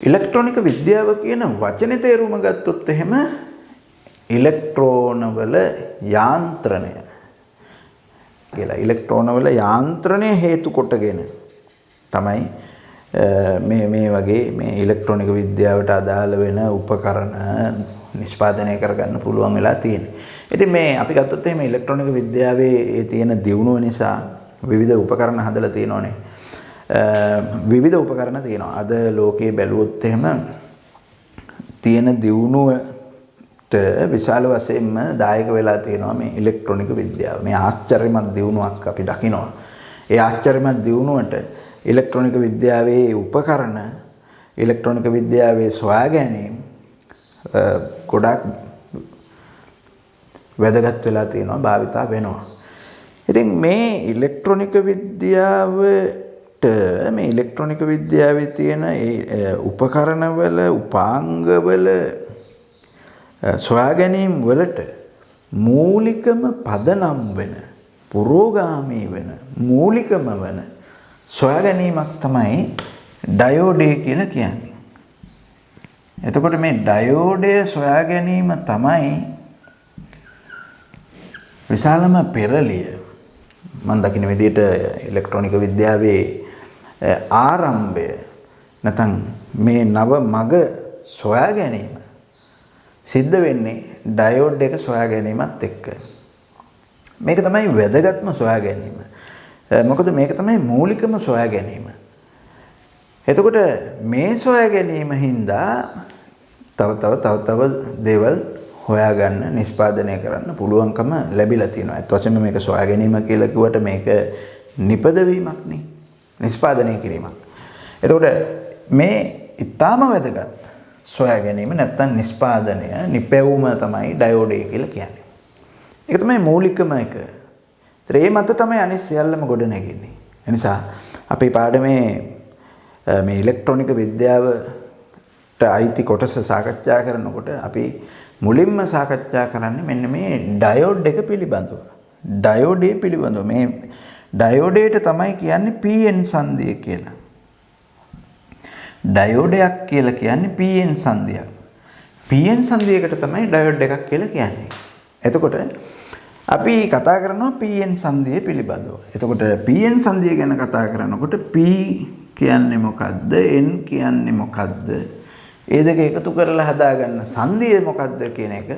ඉලෙක්ට්‍රොනික විද්‍යාව කියන වචනේ තේරුම ගත්තොත් එහෙම ඉලෙක්ට්‍රෝන වල යාන්ත්‍රණය කියලා. ඉලෙක්ට්‍රෝන වල යාන්ත්‍රණය හේතු කොටගෙන තමයි මේ වගේ මේ ඉලෙක්ට්‍රොනික විද්‍යාවට අදාළ වෙන උපකරණ නිෂ්පාදනය කරගන්න පුළුවන් වෙලා තියෙන්නේ. ඉතින් මේ අපි ගත්තොත් එහෙම ඉලෙක්ට්‍රොනික විද්‍යාවේ තියෙන දියුණුව නිසා විවිධ උපකරණ හදලා තියෙනෝනේ. විවිධ උපකරණ තියෙනවා. අද ලෝකයේ බැලුවොත් එහෙම තියෙන දියුණුවට විශාල වශයෙන්ම දායක වෙලා තියෙනවා මේ ඉලෙක්ට්‍රොනික විද්‍යාව. මේ ආශ්චර්යමත් දියුණුවක් අපි දකිනවා. ඒ ආශ්චර්යමත් දියුණුවට ඉලෙක්ට්‍රොනික විද්‍යාවේ උපකරණ ඉලෙක්ට්‍රොනික විද්‍යාවේ සොයා ගැනීම ගොඩක් වැදගත් වෙලා තියෙනවා, භාවිතා වෙනවා. ඉතින් මේ ඉලෙක්ට්‍රොනික විද්‍යාවට මේ ඉලෙක්ට්‍රොනික විද්‍යාවේ තියෙන ඒ උපකරණවල උපාංගවල සොයා ගැනීම වලට මූලිකම පදනම් වෙන පුරෝගාමී වෙන මූලිකම වෙන සොයා ගැනීමක් තමයි ඩයෝඩය කියලා කියන්නේ. එතකොට මේ ඩයෝඩය සොයා ගැනීම තමයි විශාලම පෙරළිය. මම දකින විදිහට ඉලෙක්ට්‍රොනික විද්‍යාවේ ආරම්භය නැත්නම් මේ නව මග සොයා ගැනීම සිද්ධ වෙන්නේ ඩයෝඩ් එක සොයා ගැනීමත් එක්ක. මේක තමයි වැදගත්ම සොයා ගැනීම. මොකද මේක තමයි මූලිකම සොයා ගැනීම. එතකොට මේ සොයා ගැනීම හින්දා තව දේවල් හොයාගන්න නිෂ්පාදනය කරන්න පුළුවන්කම ලැබිලා තියෙනවා. ඒත් වශයෙන්ම මේක සොයා ගැනීම කියලා කිව්වට මේක නිපදවීමක් නේ. නිෂ්පාදනය කිරීමක්. එතකොට මේ ඊටාම වැදගත් සොයා ගැනීම නැත්නම් නිෂ්පාදනය නිපැවුම තමයි ඩයෝඩය කියලා කියන්නේ. ඒක තමයි මූලිකම එක. ඒ මත තමයි අනිත් සියල්ලම ගොඩ නැගෙන්නේ. ඒ නිසා අපේ පාඩමේ මේ ඉලෙක්ට්‍රොනික විද්‍යාවට අයිති කොටස සාකච්ඡා කරනකොට අපි මුලින්ම සාකච්ඡා කරන්නේ මෙන්න මේ ඩයෝඩ් එක පිළිබඳව. ඩයෝඩේ පිළිබඳව මේ ඩයෝඩේට තමයි කියන්නේ PN සංදිය කියලා. ඩයෝඩයක් කියලා කියන්නේ PN සංදියක්. PN සංදියකට තමයි ඩයෝඩ් එකක් කියලා කියන්නේ. එතකොට අපි කතා කරනවා PN සංදිය පිළිබඳව. එතකොට PN සංදිය ගැන කතා කරනකොට P කියන්නේ මොකද්ද? N කියන්නේ මොකද්ද? ඒ දෙක එකතු කරලා හදාගන්න සංදිය මොකද්ද කියන එක,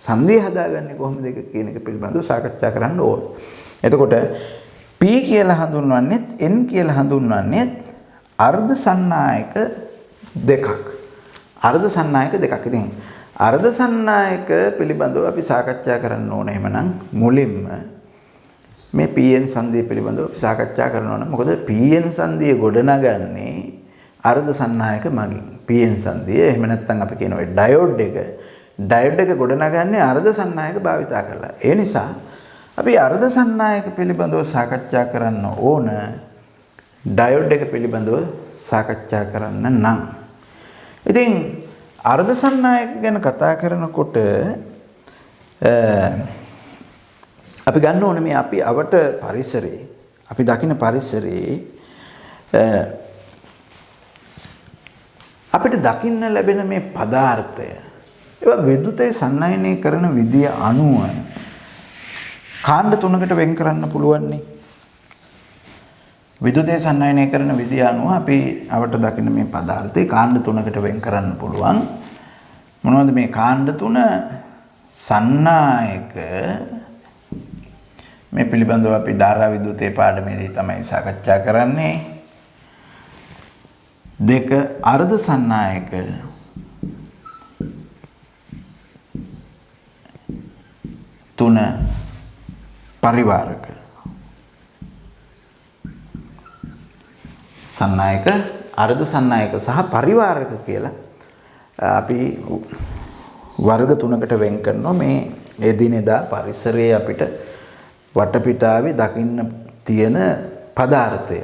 සංදිය හදාගන්නේ කොහොමද කියන එක පිළිබඳව සාකච්ඡා කරන්න ඕන. එතකොට P කියලා හඳුන්වන්නේත් N කියලා හඳුන්වන්නේත් අර්ධ සන්නායක දෙකක්. අර්ධ සන්නායක දෙකක්. ඉතින් අර්ධ සන්නායක පිළිබඳව අපි සාකච්ඡා කරන්න ඕන. එහෙමනම් මුලින්ම මේ PN සංදිය පිළිබඳව සාකච්ඡා කරනවා නම් මොකද PN සංදිය ගොඩනගන්නේ අර්ධ සන්නායක මගින්. PN සංදිය එහෙම නැත්නම් අපි කියනවා ඩයෝඩ් එක ගොඩනගන්නේ අර්ධ සන්නායක භාවිතා කරලා. ඒ නිසා අපි අර්ධ සන්නායක පිළිබඳව සාකච්ඡා කරන්න ඕන ඩයෝඩ් එක පිළිබඳව සාකච්ඡා කරන්න නම්. ඉතින් අර්ධ සන්නායක ගැන කතා කරනකොට අපි ගන්න ඕනේ මේ අපි අවට පරිසරේ අපි දකින පරිසරේ අපිට දකින්න ලැබෙන මේ පදාර්ථය ඒවා විද්‍යුතය සන්නයනය කරන විදිය අනුව කාණ්ඩ තුනකට වෙන් කරන්න පුළුවන් නේ. විද්‍යුතය සන්නයනය කරන විදිය අනුව අපි අවට දකින මේ පදාර්ථය කාණ්ඩ තුනකට වෙන් කරන්න පුළුවන්. මොනවද මේ කාණ්ඩ තුන? සන්නායක මේ පිළිබඳව අපි ධාරා විද්‍යුතේ පාඩමේදී තමයි සාකච්ඡා කරන්නේ. දෙක අර්ධ සන්නායක තුන පරිවාරක. සන්නායක අර්ධ සන්නායක සහ පරිවාරක කියලා අපි වර්ග තුනකට වෙන් කරනවා මේ එදිනෙදා පරිසරයේ අපිට වටපිටාවේ දකින්න තියෙන පදාර්ථය.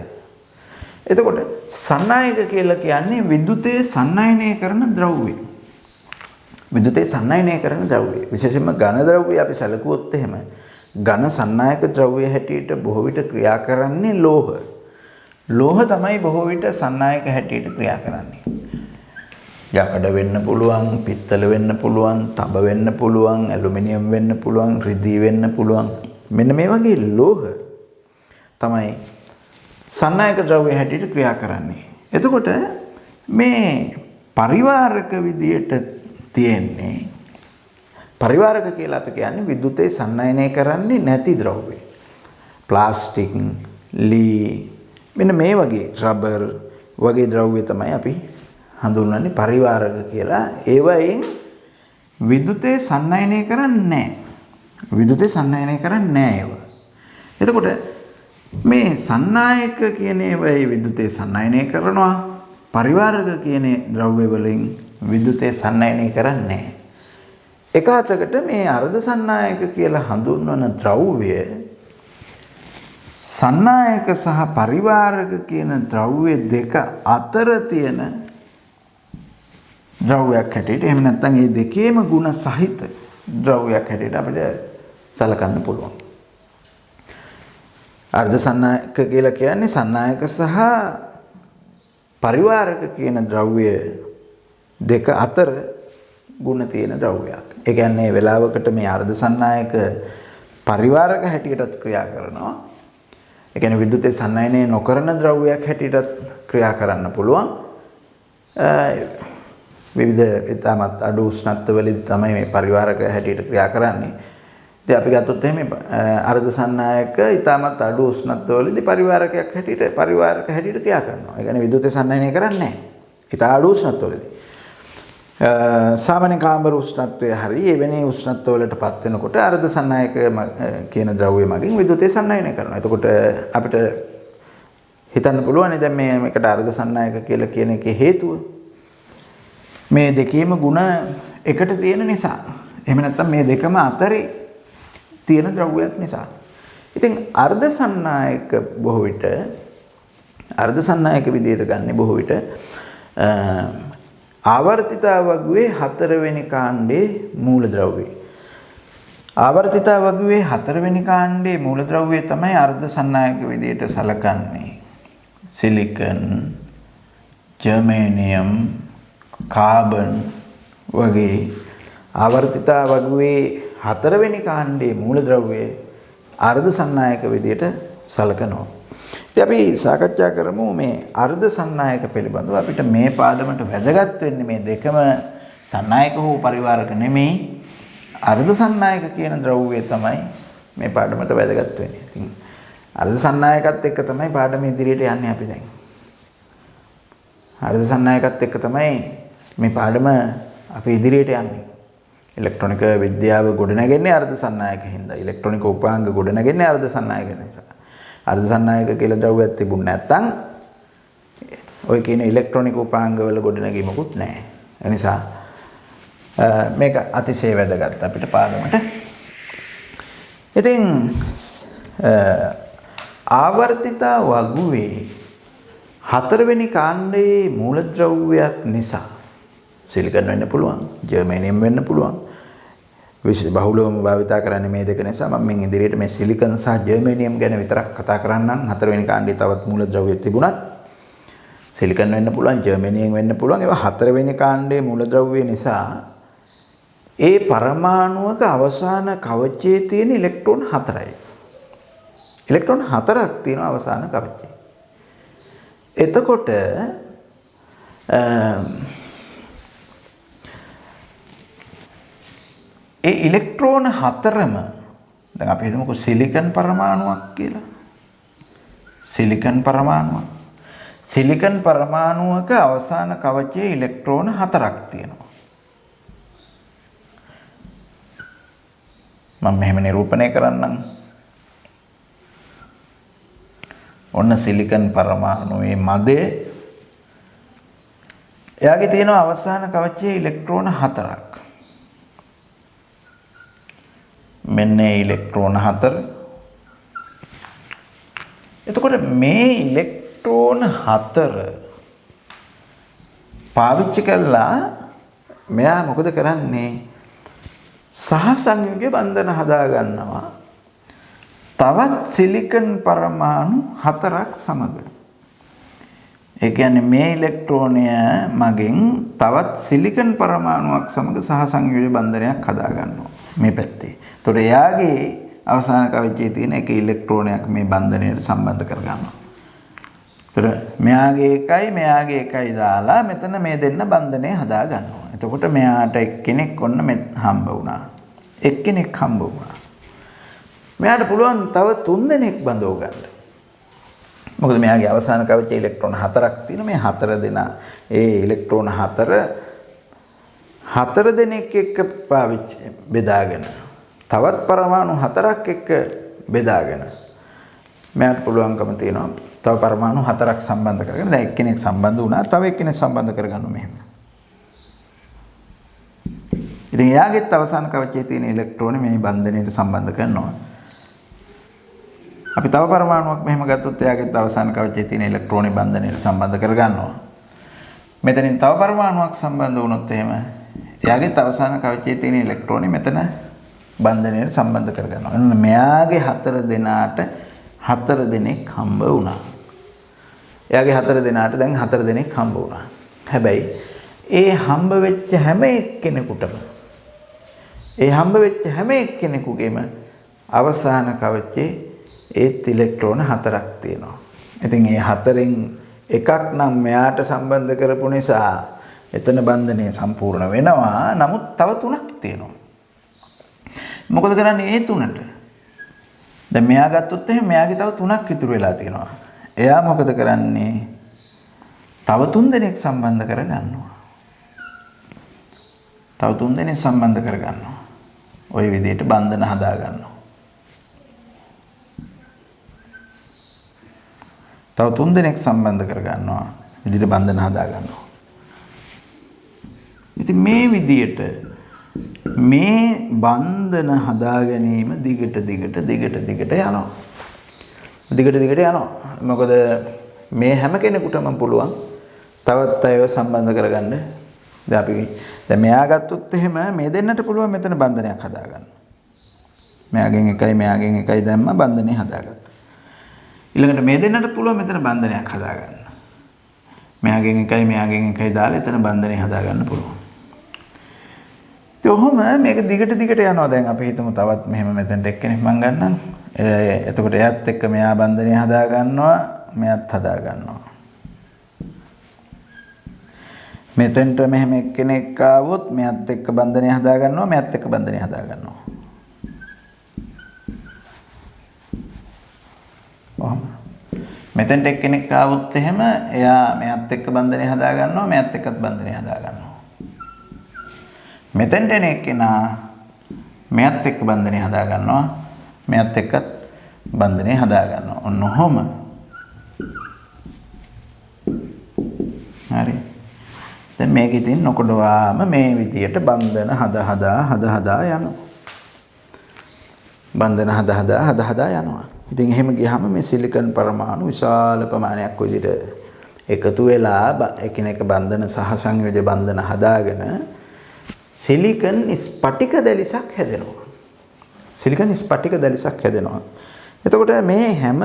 එතකොට සන්නායක කියලා කියන්නේ විද්‍යුතය සන්නයනය කරන ද්‍රව්‍ය. විද්‍යුතය සන්නයනය කරන ද්‍රව්‍ය. විශේෂයෙන්ම ඝන ද්‍රව්‍ය අපි සැලකුවොත් එහෙම ඝන සන්නායක ද්‍රව්‍ය හැටියට බොහෝ විට ක්‍රියා කරන්නේ ලෝහ. ලෝහ තමයි බොහෝ විට සන්නායක හැටියට ක්‍රියා කරන්නේ. යකඩ වෙන්න පුළුවන්, පිත්තල වෙන්න පුළුවන්, තඹ වෙන්න පුළුවන්, ඇලුමිනියම් වෙන්න පුළුවන්, රිදී වෙන්න පුළුවන්. මෙන්න මේ වගේ ලෝහ තමයි සන්නායක ද්‍රව්‍ය හැටියට ක්‍රියා කරන්නේ. එතකොට මේ පරිවාරක විදියට තියෙන්නේ පරිවාරක කියලා අපි කියන්නේ විදුලිතේ සන්නායනය කරන්නේ නැති ද්‍රව්‍ය. ප්ලාස්ටික්, ලී, මෙන්න මේ වගේ රබර් වගේ ද්‍රව්‍ය තමයි අපි හඳුන්වන්නේ පරිවාරක කියලා. ඒවයින් විදුලිතේ සන්නායනය කරන්නේ නැහැ. විදුලිතේ සන්නායනය කරන්නේ නැහැ ඒවා. එතකොට මේ සන්නායක කියන ඒවායි විදුලිතේ සන්නායනය කරනවා. පරිවාරක කියන ද්‍රව්‍ය වලින් විදුලිතේ සන්නායනය කරන්නේ නැහැ. එක අතකට මේ අර්ධ සන්නායක කියලා හඳුන්වන ද්‍රව්‍ය සන්නායක සහ පරිවාරක කියන ද්‍රව්‍ය දෙක අතර තියෙන ද්‍රව්‍යයක් හැටියට, එහෙම නැත්නම් මේ දෙකේම ಗುಣ සහිත ද්‍රව්‍යයක් හැටියට අපිට සලකන්න පුළුවන්. අර්ධ සන්නායක කියලා කියන්නේ සන්නායක සහ පරිවාරක කියන ද්‍රව්‍ය දෙක අතර ಗುಣ තියෙන ද්‍රව්‍යයක්. ඒ කියන්නේ වෙලාවකට මේ අර්ධ සන්නායක පරිවාරක හැටියටත් ක්‍රියා කරනවා. ඒ කියන්නේ විදුලිතේ සන්නායනය නොකරන ද්‍රව්‍යයක් හැටියටත් ක්‍රියා කරන්න පුළුවන්. විවිධ ඉතාමත් අඩු උෂ්ණත්වවලදී තමයි මේ පරිවාරක හැටියට ක්‍රියා කරන්නේ. ඉතින් අපි ගත්තොත් එහෙම අර්ධ සන්නායක ඉතාමත් අඩු උෂ්ණත්වවලදී පරිවාරක හැටියට ක්‍රියා කරනවා. ඒ කියන්නේ විදුලිතේ සන්නායනය කරන්නේ නැහැ. ඉතා අඩු උෂ්ණත්වවලදී. සාමාන්‍ය කාමර උෂ්ණත්වයේ හරි එවැනි උෂ්ණත්වවලටපත් වෙනකොට අර්ධ සන්නායක කියන ද්‍රව්‍ය මගින් විදුලිතේ සන්නායනය කරනවා. එතකොට අපිට හිතන්න පුළුවන් දැන් මේකට අර්ධ සන්නායක කියලා කියන එකේ හේතුව මේ දෙකේම ಗುಣ එකට තියෙන නිසා. එහෙම නැත්නම් මේ දෙකම අතරේ තියෙන ද්‍රව්‍යයක් නිසා. ඉතින් අර්ධ සන්නායක බොහෝ විට අර්ධ සන්නායක විදියට ගන්න බොහෝ විට ආවර්තිතා වගුවේ 4 වෙනි කාණ්ඩේ මූලද්‍රව්‍යය. ආවර්තිතා වගුවේ 4 වෙනි කාණ්ඩේ මූලද්‍රව්‍යය තමයි අර්ධ සන්නායක විදියට සලකන්නේ. සිලිකන්, ජර්මේනියම්, කාබන් වගේ ආවර්තිතා වගුවේ 4 වෙනි කාණ්ඩේ මූලද්‍රව්‍යය අර්ධ සන්නායක විදියට සලකනවා. ඉතින් අපි සාකච්ඡා කරමු මේ අර්ධ සන්නායක පිළිබඳව. අපිට මේ පාඩමට වැදගත් වෙන්නේ මේ දෙකම සන්නායක හෝ පරිවාරක නෙමෙයි, අර්ධ සන්නායක කියන ද්‍රව්‍යය තමයි මේ පාඩමට වැදගත් වෙන්නේ. ඉතින් අර්ධ සන්නායකත් එක්ක තමයි පාඩම ඉදිරියට යන්නේ අපි දැන්. අර්ධ සන්නායකත් එක්ක තමයි මේ පාඩම අපි ඉදිරියට යන්නේ. ඉලෙක්ට්‍රොනික විද්‍යාව ගොඩනැගෙන්නේ අර්ධ සන්නායක හින්දා. ඉලෙක්ට්‍රොනික උපාංග ගොඩනැගෙන්නේ අර්ධ සන්නායක නිසා. අර්ධ සන්නායක කියලා ද්‍රව්‍යයක් තිබුණ නැත්නම් ඔය කියන ඉලෙක්ට්‍රොනික උපාංග වල ගොඩනැගීමකුත් නැහැ. ඒ නිසා මේක අතිශය වැදගත් අපිට පාඩමට. ඉතින් ආවර්තිතා වගුවේ 4 වෙනි කාණ්ඩයේ මූලද්‍රව්‍යයක් නිසා සිලිකන් වෙන්න පුළුවන්, ජර්මේනියම් වෙන්න පුළුවන්. විශේෂ බහුලවම භාවිතා කරන්නේ මේ දෙක නිසා. මම මේ ඉදිරියට මේ සිලිකන් සහ ජර්මේනියම් ගැන විතරක් කතා කරන්නම්. 4 වෙනි කාණ්ඩයේ තවත් මූලද්‍රව්‍ය තිබුණත් සිලිකන් වෙන්න පුළුවන්, ජර්මේනියම් වෙන්න පුළුවන්. ඒවා 4 වෙනි කාණ්ඩයේ මූලද්‍රව්‍ය නිසා ඒ පරමාණුවක අවසාන කවචයේ තියෙන ඉලෙක්ට්‍රෝන 4යි. ඉලෙක්ට්‍රෝන 4ක් තියෙනවා අවසාන කවචයේ. එතකොට ඒ ඉලෙක්ට්‍රෝන 4ම දැන් අපි හිතමුකෝ සිලිකන් පරමාණුවක් කියලා. සිලිකන් පරමාණුවක්. සිලිකන් පරමාණුවක අවසාන කවචයේ ඉලෙක්ට්‍රෝන 4ක් තියෙනවා. මම මෙහෙම නිරූපණය කරන්නම්. ඔන්න සිලිකන් පරමාණුවේ මැදේ එයාගේ තියෙන අවසාන කවචයේ ඉලෙක්ට්‍රෝන 4ක්. මෙන්න ඉලෙක්ට්‍රෝන 4. එතකොට මේ ඉලෙක්ට්‍රෝන 4 පාවිච්චි කළා මෙයා මොකද කරන්නේ? සහසංයෝග බන්ධන හදා ගන්නවා තවත් සිලිකන් පරමාණු 4ක් සමග. ඒ කියන්නේ මේ ඉලෙක්ට්‍රෝනය මගෙන් තවත් සිලිකන් පරමාණුවක් සමග සහසංයෝජ බන්ධනයක් හදා ගන්නවා මේ පැත්තේ. ඒතකොට එයාගේ අවසාන කවචයේ තියෙන එක ඉලෙක්ට්‍රෝනයක් මේ බන්ධනයට සම්බන්ධ කර ගන්නවා. ඒතකොට මෙයාගේ එකයි දාලා මෙතන මේ දෙන්න බන්ධනය හදා ගන්නවා. එතකොට මෙයාට එක්කෙනෙක් ඔන්න හම්බ වුණා. එක්කෙනෙක් හම්බ වුණා. මෙයාට පුළුවන් තව 3 දෙනෙක් බඳව ගන්න. මොකද මෙයාගේ අවසාන කවචයේ ඉලෙක්ට්‍රෝන 4ක් තියෙනවා. මේ 4 දෙනා ඒ ඉලෙක්ට්‍රෝන 4 දෙනෙක් එක්ක පාවිච්චි බෙදාගෙන තවත් පරමාණු 4ක් එක්ක බෙදාගෙන මෙයාට පුළුවන්කම තියෙනවා තව පරමාණු 4ක් සම්බන්ධ කරගෙන දැන් එක්කෙනෙක් සම්බන්ධ වුණා තව එක්කෙනෙක් සම්බන්ධ කරගන්න මෙහෙම. ඉතින් එයාගෙත් අවසාන කවචයේ තියෙන ඉලෙක්ට්‍රෝන මේ බන්ධනයට සම්බන්ධ කරනවා. අපි තව පරමාණුවක් මෙහෙම ගත්තොත් එයාගෙත් අවසාන කවචයේ තියෙන ඉලෙක්ට්‍රෝන බන්ධනයට සම්බන්ධ කරගන්නවා. මෙතනින් තව පරමාණුවක් සම්බන්ධ වුණොත් එහෙම එයාගෙත් අවසාන කවචයේ තියෙන ඉලෙක්ට්‍රෝන මෙතන බන්ධනයට සම්බන්ධ කරගන්නවා. එන්න මෙයාගේ 4 දෙනාට 4 දෙනෙක් හම්බ වුණා. එයාගේ 4 දෙනාට දැන් 4 දෙනෙක් හම්බ වුණා. හැබැයි ඒ හම්බ වෙච්ච හැම එක්කෙනෙකුගේම අවසාන කවචයේ ඒත් ඉලෙක්ට්‍රෝන 4ක් තියෙනවා. ඉතින් මේ 4න් එකක් නම් මෙයාට සම්බන්ධ කරපු නිසා එතන බන්ධනය සම්පූර්ණ වෙනවා. නමුත් තව 3ක් තියෙනවා. මොකද කරන්නේ මේ 3ට? දැන් මෙයා ගත්තොත් එහෙනම් මෙයාගේ තව 3ක් ඉතුරු වෙලා තියෙනවා. එයා මොකද කරන්නේ? තව 3 දෙනෙක් සම්බන්ධ කරගන්නවා. තව 3 දෙනෙක් සම්බන්ධ කරගන්නවා. ওই විදිහට බන්ධන හදා ගන්නවා. තව 3 දෙනෙක් සම්බන්ධ කරගන්නවා. විදිහට බන්ධන හදා ගන්නවා. ඉතින් මේ විදිහට මේ බන්ධන හදා ගැනීම දිගට යනවා. මොකද මේ හැම කෙනෙකුටම පුළුවන් තවත් අයව සම්බන්ධ කරගන්න. දැන් මෙයා ගත්තොත් එහෙම මේ දෙන්නට පුළුවන් මෙතන බන්ධනයක් හදා ගන්න. මෙයාගෙන් එකයි දැම්ම බන්ධනේ හදාගත්තා. ඊළඟට මේ දෙන්නට පුළුවන් මෙතන බන්ධනයක් හදා ගන්න. මෙයාගෙන් එකයි දාලා එතන බන්ධනේ හදා ගන්න පුළුවන්. ඔහොම මේක දිගට යනවා. දැන් අපි හිතමු තවත් මෙහෙම මෙතනට එක්කෙනෙක් මං ගන්නම්. එතකොට එයාත් එක්ක මෙයා බන්ධනය හදා ගන්නවා, මෙයාත් හදා ගන්නවා. මෙතෙන්ට මෙහෙම එක්කෙනෙක් ආවොත් මෙයාත් එක්ක බන්ධනය හදා ගන්නවා, මෙයාත් එක්ක බන්ධනය හදා ගන්නවා. ඔහොම. මෙතෙන්ට එක්කෙනෙක් ආවොත් එහෙම එයා මෙයාත් එක්ක බන්ධනය හදා ගන්නවා, මෙයාත් එක්කත් බන්ධනය හදා ගන්නවා. මෙතෙන්ට එන එක්කෙනා මෙයත් එක්ක බන්ධනය හදා ගන්නවා, මෙයත් එක්කත් බන්ධනය හදා ගන්නවා. ඔන්න ඔහොම. හරි. දැන් මේක ඉතින් නොකොඩවාම මේ විදියට බන්ධන හදා යනවා. බන්ධන හදා යනවා. ඉතින් එහෙම ගියාම මේ සිලිකන් පරමාණු විශාල ප්‍රමාණයක් විදිහට එකතු වෙලා එකිනෙක බන්ධන සහ සංයෝජ බන්ධන හදාගෙන සිලිකන් ස්පටික දැලිසක් හැදෙනවා. එතකොට මේ හැම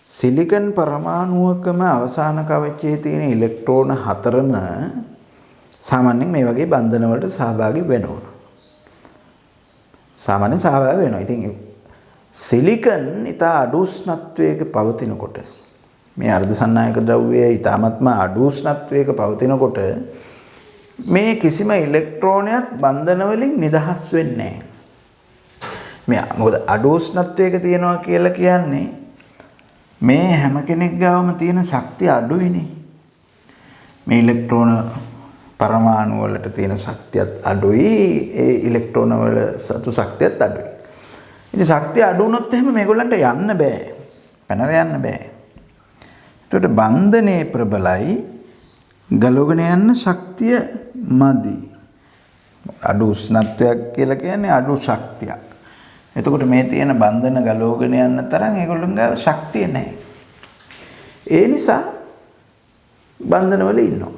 සිලිකන් පරමාණුවකම අවසාන කවචයේ තියෙන ඉලෙක්ට්‍රෝන 4ම සාමාන්‍යයෙන් මේ වගේ බන්ධන වලට සහභාගී වෙනවා. ඉතින් සිලිකන් ඉතා අඩු උෂ්ණත්වයක පවතිනකොට මේ අර්ධ සන්නායක ද්‍රව්‍යය ඉතාමත්ම අඩු උෂ්ණත්වයක පවතිනකොට මේ කිසිම ඉලෙක්ට්‍රෝනයක් බන්ධන වලින් නිදහස් වෙන්නේ නැහැ. මොකද අඩු උෂ්ණත්වයක තියනවා කියලා කියන්නේ මේ හැම කෙනෙක් ගාවම තියෙන ශක්තිය අඩුයිනේ. මේ ඉලෙක්ට්‍රෝන පරමාණු වලට තියෙන ශක්තියත් අඩුයි, ඒ ඉලෙක්ට්‍රෝන වල සතු ශක්තියත් අඩුයි. ඉතින් ශක්තිය අඩු වුණොත් එහෙම මේගොල්ලන්ට යන්න බෑ. පැනලා යන්න බෑ. ඒකට බන්ධනේ ප්‍රබලයි, ගලවගෙන යන්න ශක්තිය මදි. අඩු උෂ්ණත්වයක් කියලා කියන්නේ අඩු ශක්තියක්. එතකොට මේ තියෙන බන්ධන ගලවගෙන යන්න තරම් ඒගොල්ලන්ගේ ශක්තිය නැහැ. ඒ නිසා බන්ධනවල ඉන්නවා.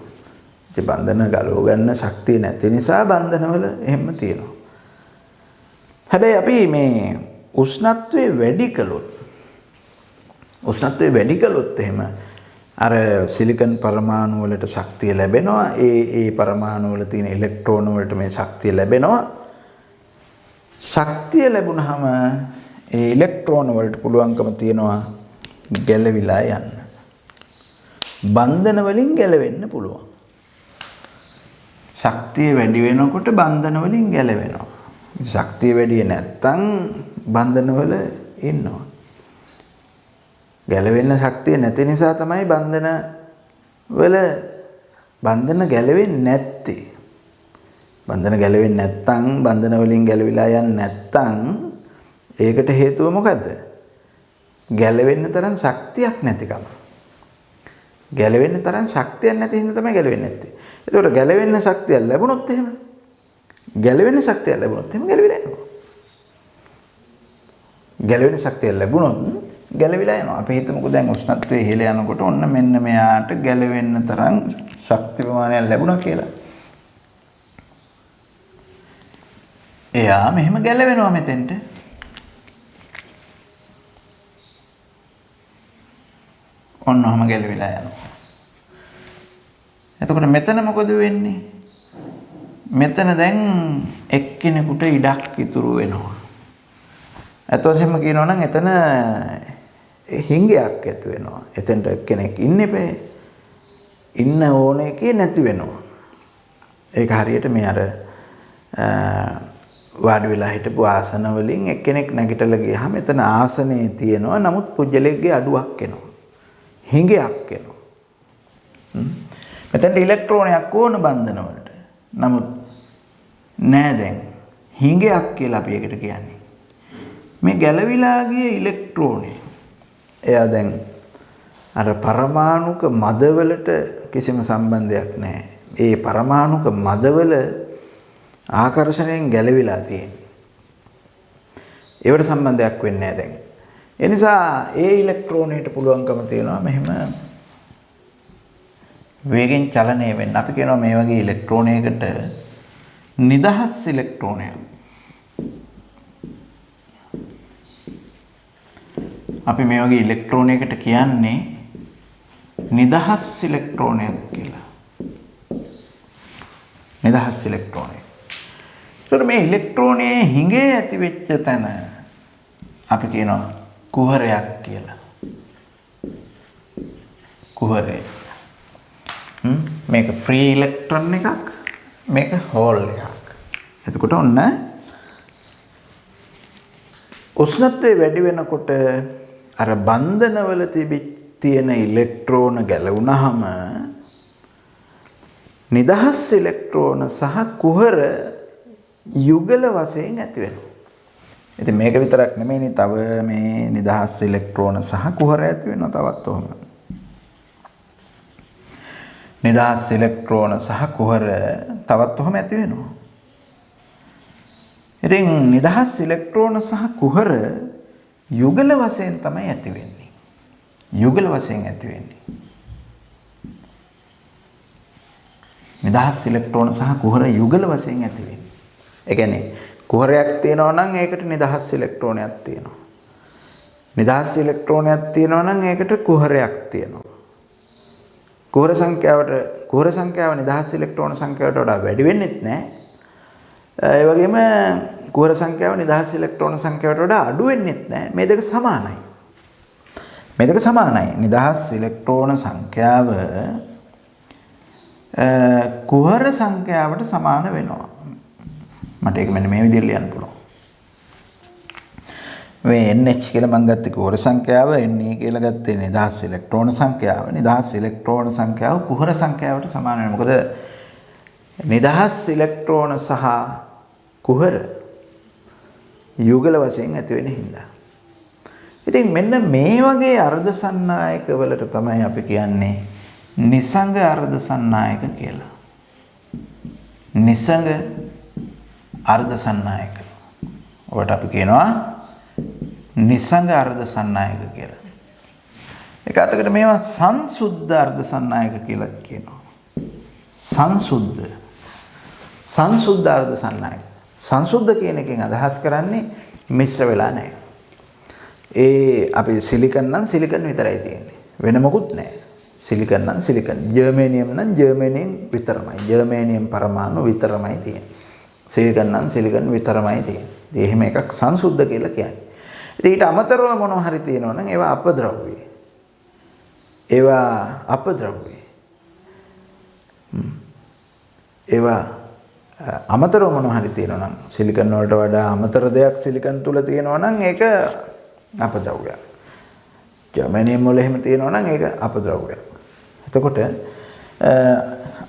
ඉතින් බන්ධන ගලව ගන්න ශක්තිය නැති නිසා බන්ධනවල එහෙම තියෙනවා. හැබැයි අපි මේ උෂ්ණත්වය වැඩි කළොත් එහෙම අර සිලිකන් පරමාණු වලට ශක්තිය ලැබෙනවා. ඒ පරමාණු වල තියෙන ඉලෙක්ට්‍රෝන වලට මේ ශක්තිය ලැබෙනවා. ශක්තිය ලැබුණාම ඒ ඉලෙක්ට්‍රෝන වලට පුළුවන්කම තියනවා ගැලවිලා යන්න. බන්ධන වලින් ගැලවෙන්න පුළුවන්. ශක්තිය වැඩි වෙනකොට බන්ධන වලින් ගැලවෙනවා. ශක්තිය වැඩි නැත්නම් බන්ධන වල ඉන්නවා. ගැලවෙන්න ශක්තිය නැති නිසා තමයි බන්ධන ගැලවෙන්නේ නැත්තේ. බන්ධන ගැලවෙන්නේ නැත්නම් බන්ධන වලින් ගැලවිලා යන්නේ නැත්නම් ඒකට හේතුව මොකද්ද? ගැලවෙන්න තරම් ශක්තියක් නැතිකම. ගැලවෙන්න තරම් ශක්තියක් නැති හින්දා තමයි ගැලවෙන්නේ නැත්තේ. ඒතකොට ගැලවෙන්න ශක්තිය ලැබුණොත් එහෙම ගැලවෙන්න ශක්තිය ලැබුණොත් එහෙම ගැලවිලා යනවා. ගැලවෙන්න ශක්තිය ලැබුණොත් ගැලවිලා යනවා. අපි හිතමුකෝ දැන් උෂ්ණත්වය ඉහළ යනකොට ඔන්න මෙන්න මෙයාට ගැලවෙන්න තරම් ශක්ති ප්‍රමාණයක් ලැබුණා කියලා. එයා මෙහෙම ගැලවෙනවා මෙතෙන්ට. ඔන්නවම ගැලවිලා යනවා. එතකොට මෙතන මොකද වෙන්නේ? මෙතන දැන් එක්කෙනෙකුට ඉඩක් ඉතුරු වෙනවා. අතොසෙම කියනවා නම් එතන හිඟයක් ඇති වෙනවා. එතෙන්ට කෙනෙක් ඉන්න එපේ. ඉන්න ඕනේ එකේ නැති වෙනවා. ඒක හරියට මේ අර වාඩි වෙලා හිටපු ආසන වලින් එක්කෙනෙක් නැගිටලා ගියාම එතන ආසනේ තියෙනවා. නමුත් පුජ්‍යලෙක්ගේ අඩුවක් එනවා. හිඟයක් එනවා. මෙතන ඉලෙක්ට්‍රෝනයක් ඕන බන්ධන වලට. නමුත් නෑ දැන් හිඟයක් කියලා අපි ඒකට කියන්නේ. මේ ගැලවිලා ගිය ඉලෙක්ට්‍රෝනය එයා දැන් අර පරමාණුක මදවලට කිසිම සම්බන්ධයක් නැහැ. ඒ පරමාණුක මදවල ආකර්ෂණයෙන් ගැලවිලා තියෙන්නේ. ඒවට සම්බන්ධයක් වෙන්නේ නැහැ දැන්. ඒ නිසා ඒ ඉලෙක්ට්‍රෝනයට පුළුවන්කම තියෙනවා මෙහෙම වේගෙන් චලනය වෙන්න. අපි කියනවා මේ වගේ ඉලෙක්ට්‍රෝනයකට නිදහස් ඉලෙක්ට්‍රෝනයක්. අපි මේ වගේ ඉලෙක්ට්‍රෝනයකට කියන්නේ නිදහස් ඉලෙක්ට්‍රෝනයක් කියලා. නිදහස් ඉලෙක්ට්‍රෝනය. ඒතර මේ ඉලෙක්ට්‍රෝනයේ හිඟේ ඇති වෙච්ච තැන අපි කියනවා කුහරයක් කියලා. කුහරය. මේක ෆ්‍රී ඉලෙක්ට්‍රෝන එකක්, මේක හෝල් එකක්. එතකොට ඔන්න උෂ්ණත්වය වැඩි වෙනකොට අර බන්ධනවල තියෙන ඉලෙක්ට්‍රෝන ගැලවුණාම නිදහස් ඉලෙක්ට්‍රෝන සහ කුහර යුගල වශයෙන් ඇති වෙනවා. ඉතින් මේක විතරක් නෙමෙයිනේ තව මේ නිදහස් ඉලෙක්ට්‍රෝන සහ කුහර ඇති වෙනවා තවත් ඔහොම. නිදහස් ඉලෙක්ට්‍රෝන සහ කුහර තවත් ඔහොම ඇති වෙනවා. ඉතින් නිදහස් ඉලෙක්ට්‍රෝන සහ කුහර යුගල වශයෙන් තමයි ඇති වෙන්නේ. යුගල වශයෙන් ඇති වෙන්නේ. නිදහස් ඉලෙක්ට්‍රෝන සහ කුහර යුගල වශයෙන් ඇති වෙන්නේ. ඒ කියන්නේ කුහරයක් තියෙනවා නම් ඒකට නිදහස් ඉලෙක්ට්‍රෝනයක් තියෙනවා. නිදහස් ඉලෙක්ට්‍රෝනයක් තියෙනවා නම් ඒකට කුහරයක් තියෙනවා. කුහර සංඛ්‍යාව නිදහස් ඉලෙක්ට්‍රෝන සංඛ්‍යාවට වඩා වැඩි වෙන්නේත් නැහැ. ඒ වගේම කුහර සංඛ්‍යාව නිදහස් ඉලෙක්ට්‍රෝන සංඛ්‍යාවට වඩා අඩු වෙන්නේත් නැහැ. මේ දෙක සමානයි. මේ දෙක සමානයි. නිදහස් ඉලෙක්ට්‍රෝන සංඛ්‍යාව කුහර සංඛ්‍යාවට සමාන වෙනවා. මට ඒක මෙන්න මේ විදිහට ලියන්න පුළුවන්. මේ NH කියලා මම ගත්තේ කුහර සංඛ්‍යාව, Ne කියලා ගත්තේ නිදහස් ඉලෙක්ට්‍රෝන සංඛ්‍යාව. නිදහස් ඉලෙක්ට්‍රෝන සංඛ්‍යාව කුහර සංඛ්‍යාවට සමාන වෙනවා. මොකද නිදහස් ඉලෙක්ට්‍රෝන සහ කුහර යුගල වශයෙන් ඇති වෙන හින්දා. ඉතින් මෙන්න මේ වගේ අර්ධ සන්නායක වලට තමයි අපි කියන්නේ නිසංග අර්ධ සන්නායක කියලා. නිසංග අර්ධ සන්නායක. ඔකට අපි කියනවා නිසංග අර්ධ සන්නායක කියලා. ඒක අතකට මේවා සංසුද්ධ අර්ධ සන්නායක කියලා කියනවා. සංසුද්ධ අර්ධ සන්නායක. සංසුද්ධ කියන එකෙන් අදහස් කරන්නේ මිශ්‍ර වෙලා නැහැ. ඒ අපි සිලිකන් නම් සිලිකන් විතරයි තියෙන්නේ. වෙන මොකුත් නැහැ. සිලිකන් නම් සිලිකන්. ජර්මේනියම් නම් ජර්මේනියම් විතරමයි. ජර්මේනියම් පරමාණු විතරමයි තියෙන්නේ. සිලිකන් නම් සිලිකන් විතරමයි තියෙන්නේ. ඉතින් එහෙම එකක් සංසුද්ධ කියලා කියන්නේ. ඉතින් ඊට අමතරව මොනවා හරි තියෙනවා නම් ඒවා අපද්‍රව්‍ය. ඒවා අපද්‍රව්‍ය. ඒවා අමතරව මොනවා හරි තියෙනවා නම් සිලිකන් වලට වඩා අමතර දෙයක් සිලිකන් තුල තියෙනවා නම් ඒක අපද්‍රව්‍යයක්. ජර්මේනියම් වල එහෙම තියෙනවා නම් ඒක අපද්‍රව්‍යයක්. එතකොට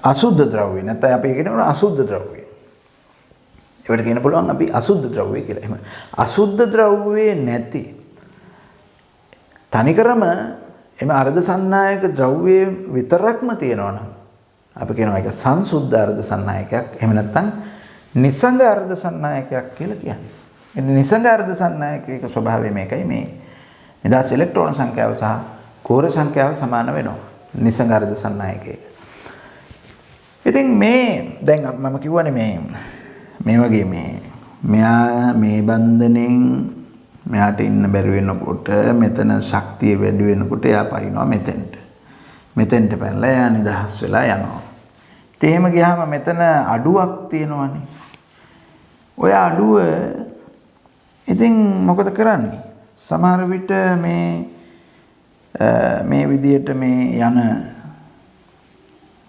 අසුද්ධ ද්‍රව්‍ය නැත්නම් අපි කියනවා අසුද්ධ ද්‍රව්‍ය. ඒවට කියන්න පුළුවන් අපි අසුද්ධ ද්‍රව්‍ය කියලා. එහෙම අසුද්ධ ද්‍රව්‍යයේ නැති තනිකරම එම අර්ධ සන්නායක ද්‍රව්‍යයේ විතරක්ම තියෙනවා නම් අපි කියනවා ඒක සංසුද්ධ අර්ධ සන්නායකයක්. එහෙම නැත්නම් නිසංග අර්ධ සන්නායකයක් කියලා කියන්නේ. ඉතින් නිසංග අර්ධ සන්නායකයක ස්වභාවය මේකයි මේ නිදහස් ඉලෙක්ට්‍රෝන සංඛ්‍යාව සහ කෝර සංඛ්‍යාව සමාන වෙනවා නිසංග අර්ධ සන්නායකයක. ඉතින් මේ දැන් මම කිව්වනේ මේ වගේ මෙයා මේ බන්ධනෙන් මෙයාට ඉන්න බැරි වෙනකොට මෙතන ශක්තිය වැඩි වෙනකොට එයා පයින්නවා මෙතෙන්ට පැනලා එයා නිදහස් වෙලා යනවා. ඉතින් එහෙම ගියාම මෙතන අඩුවක් තියෙනවනේ. ඔය අඩුව ඉතින් මොකද කරන්නේ? සමහර විට මේ විදියට මේ යන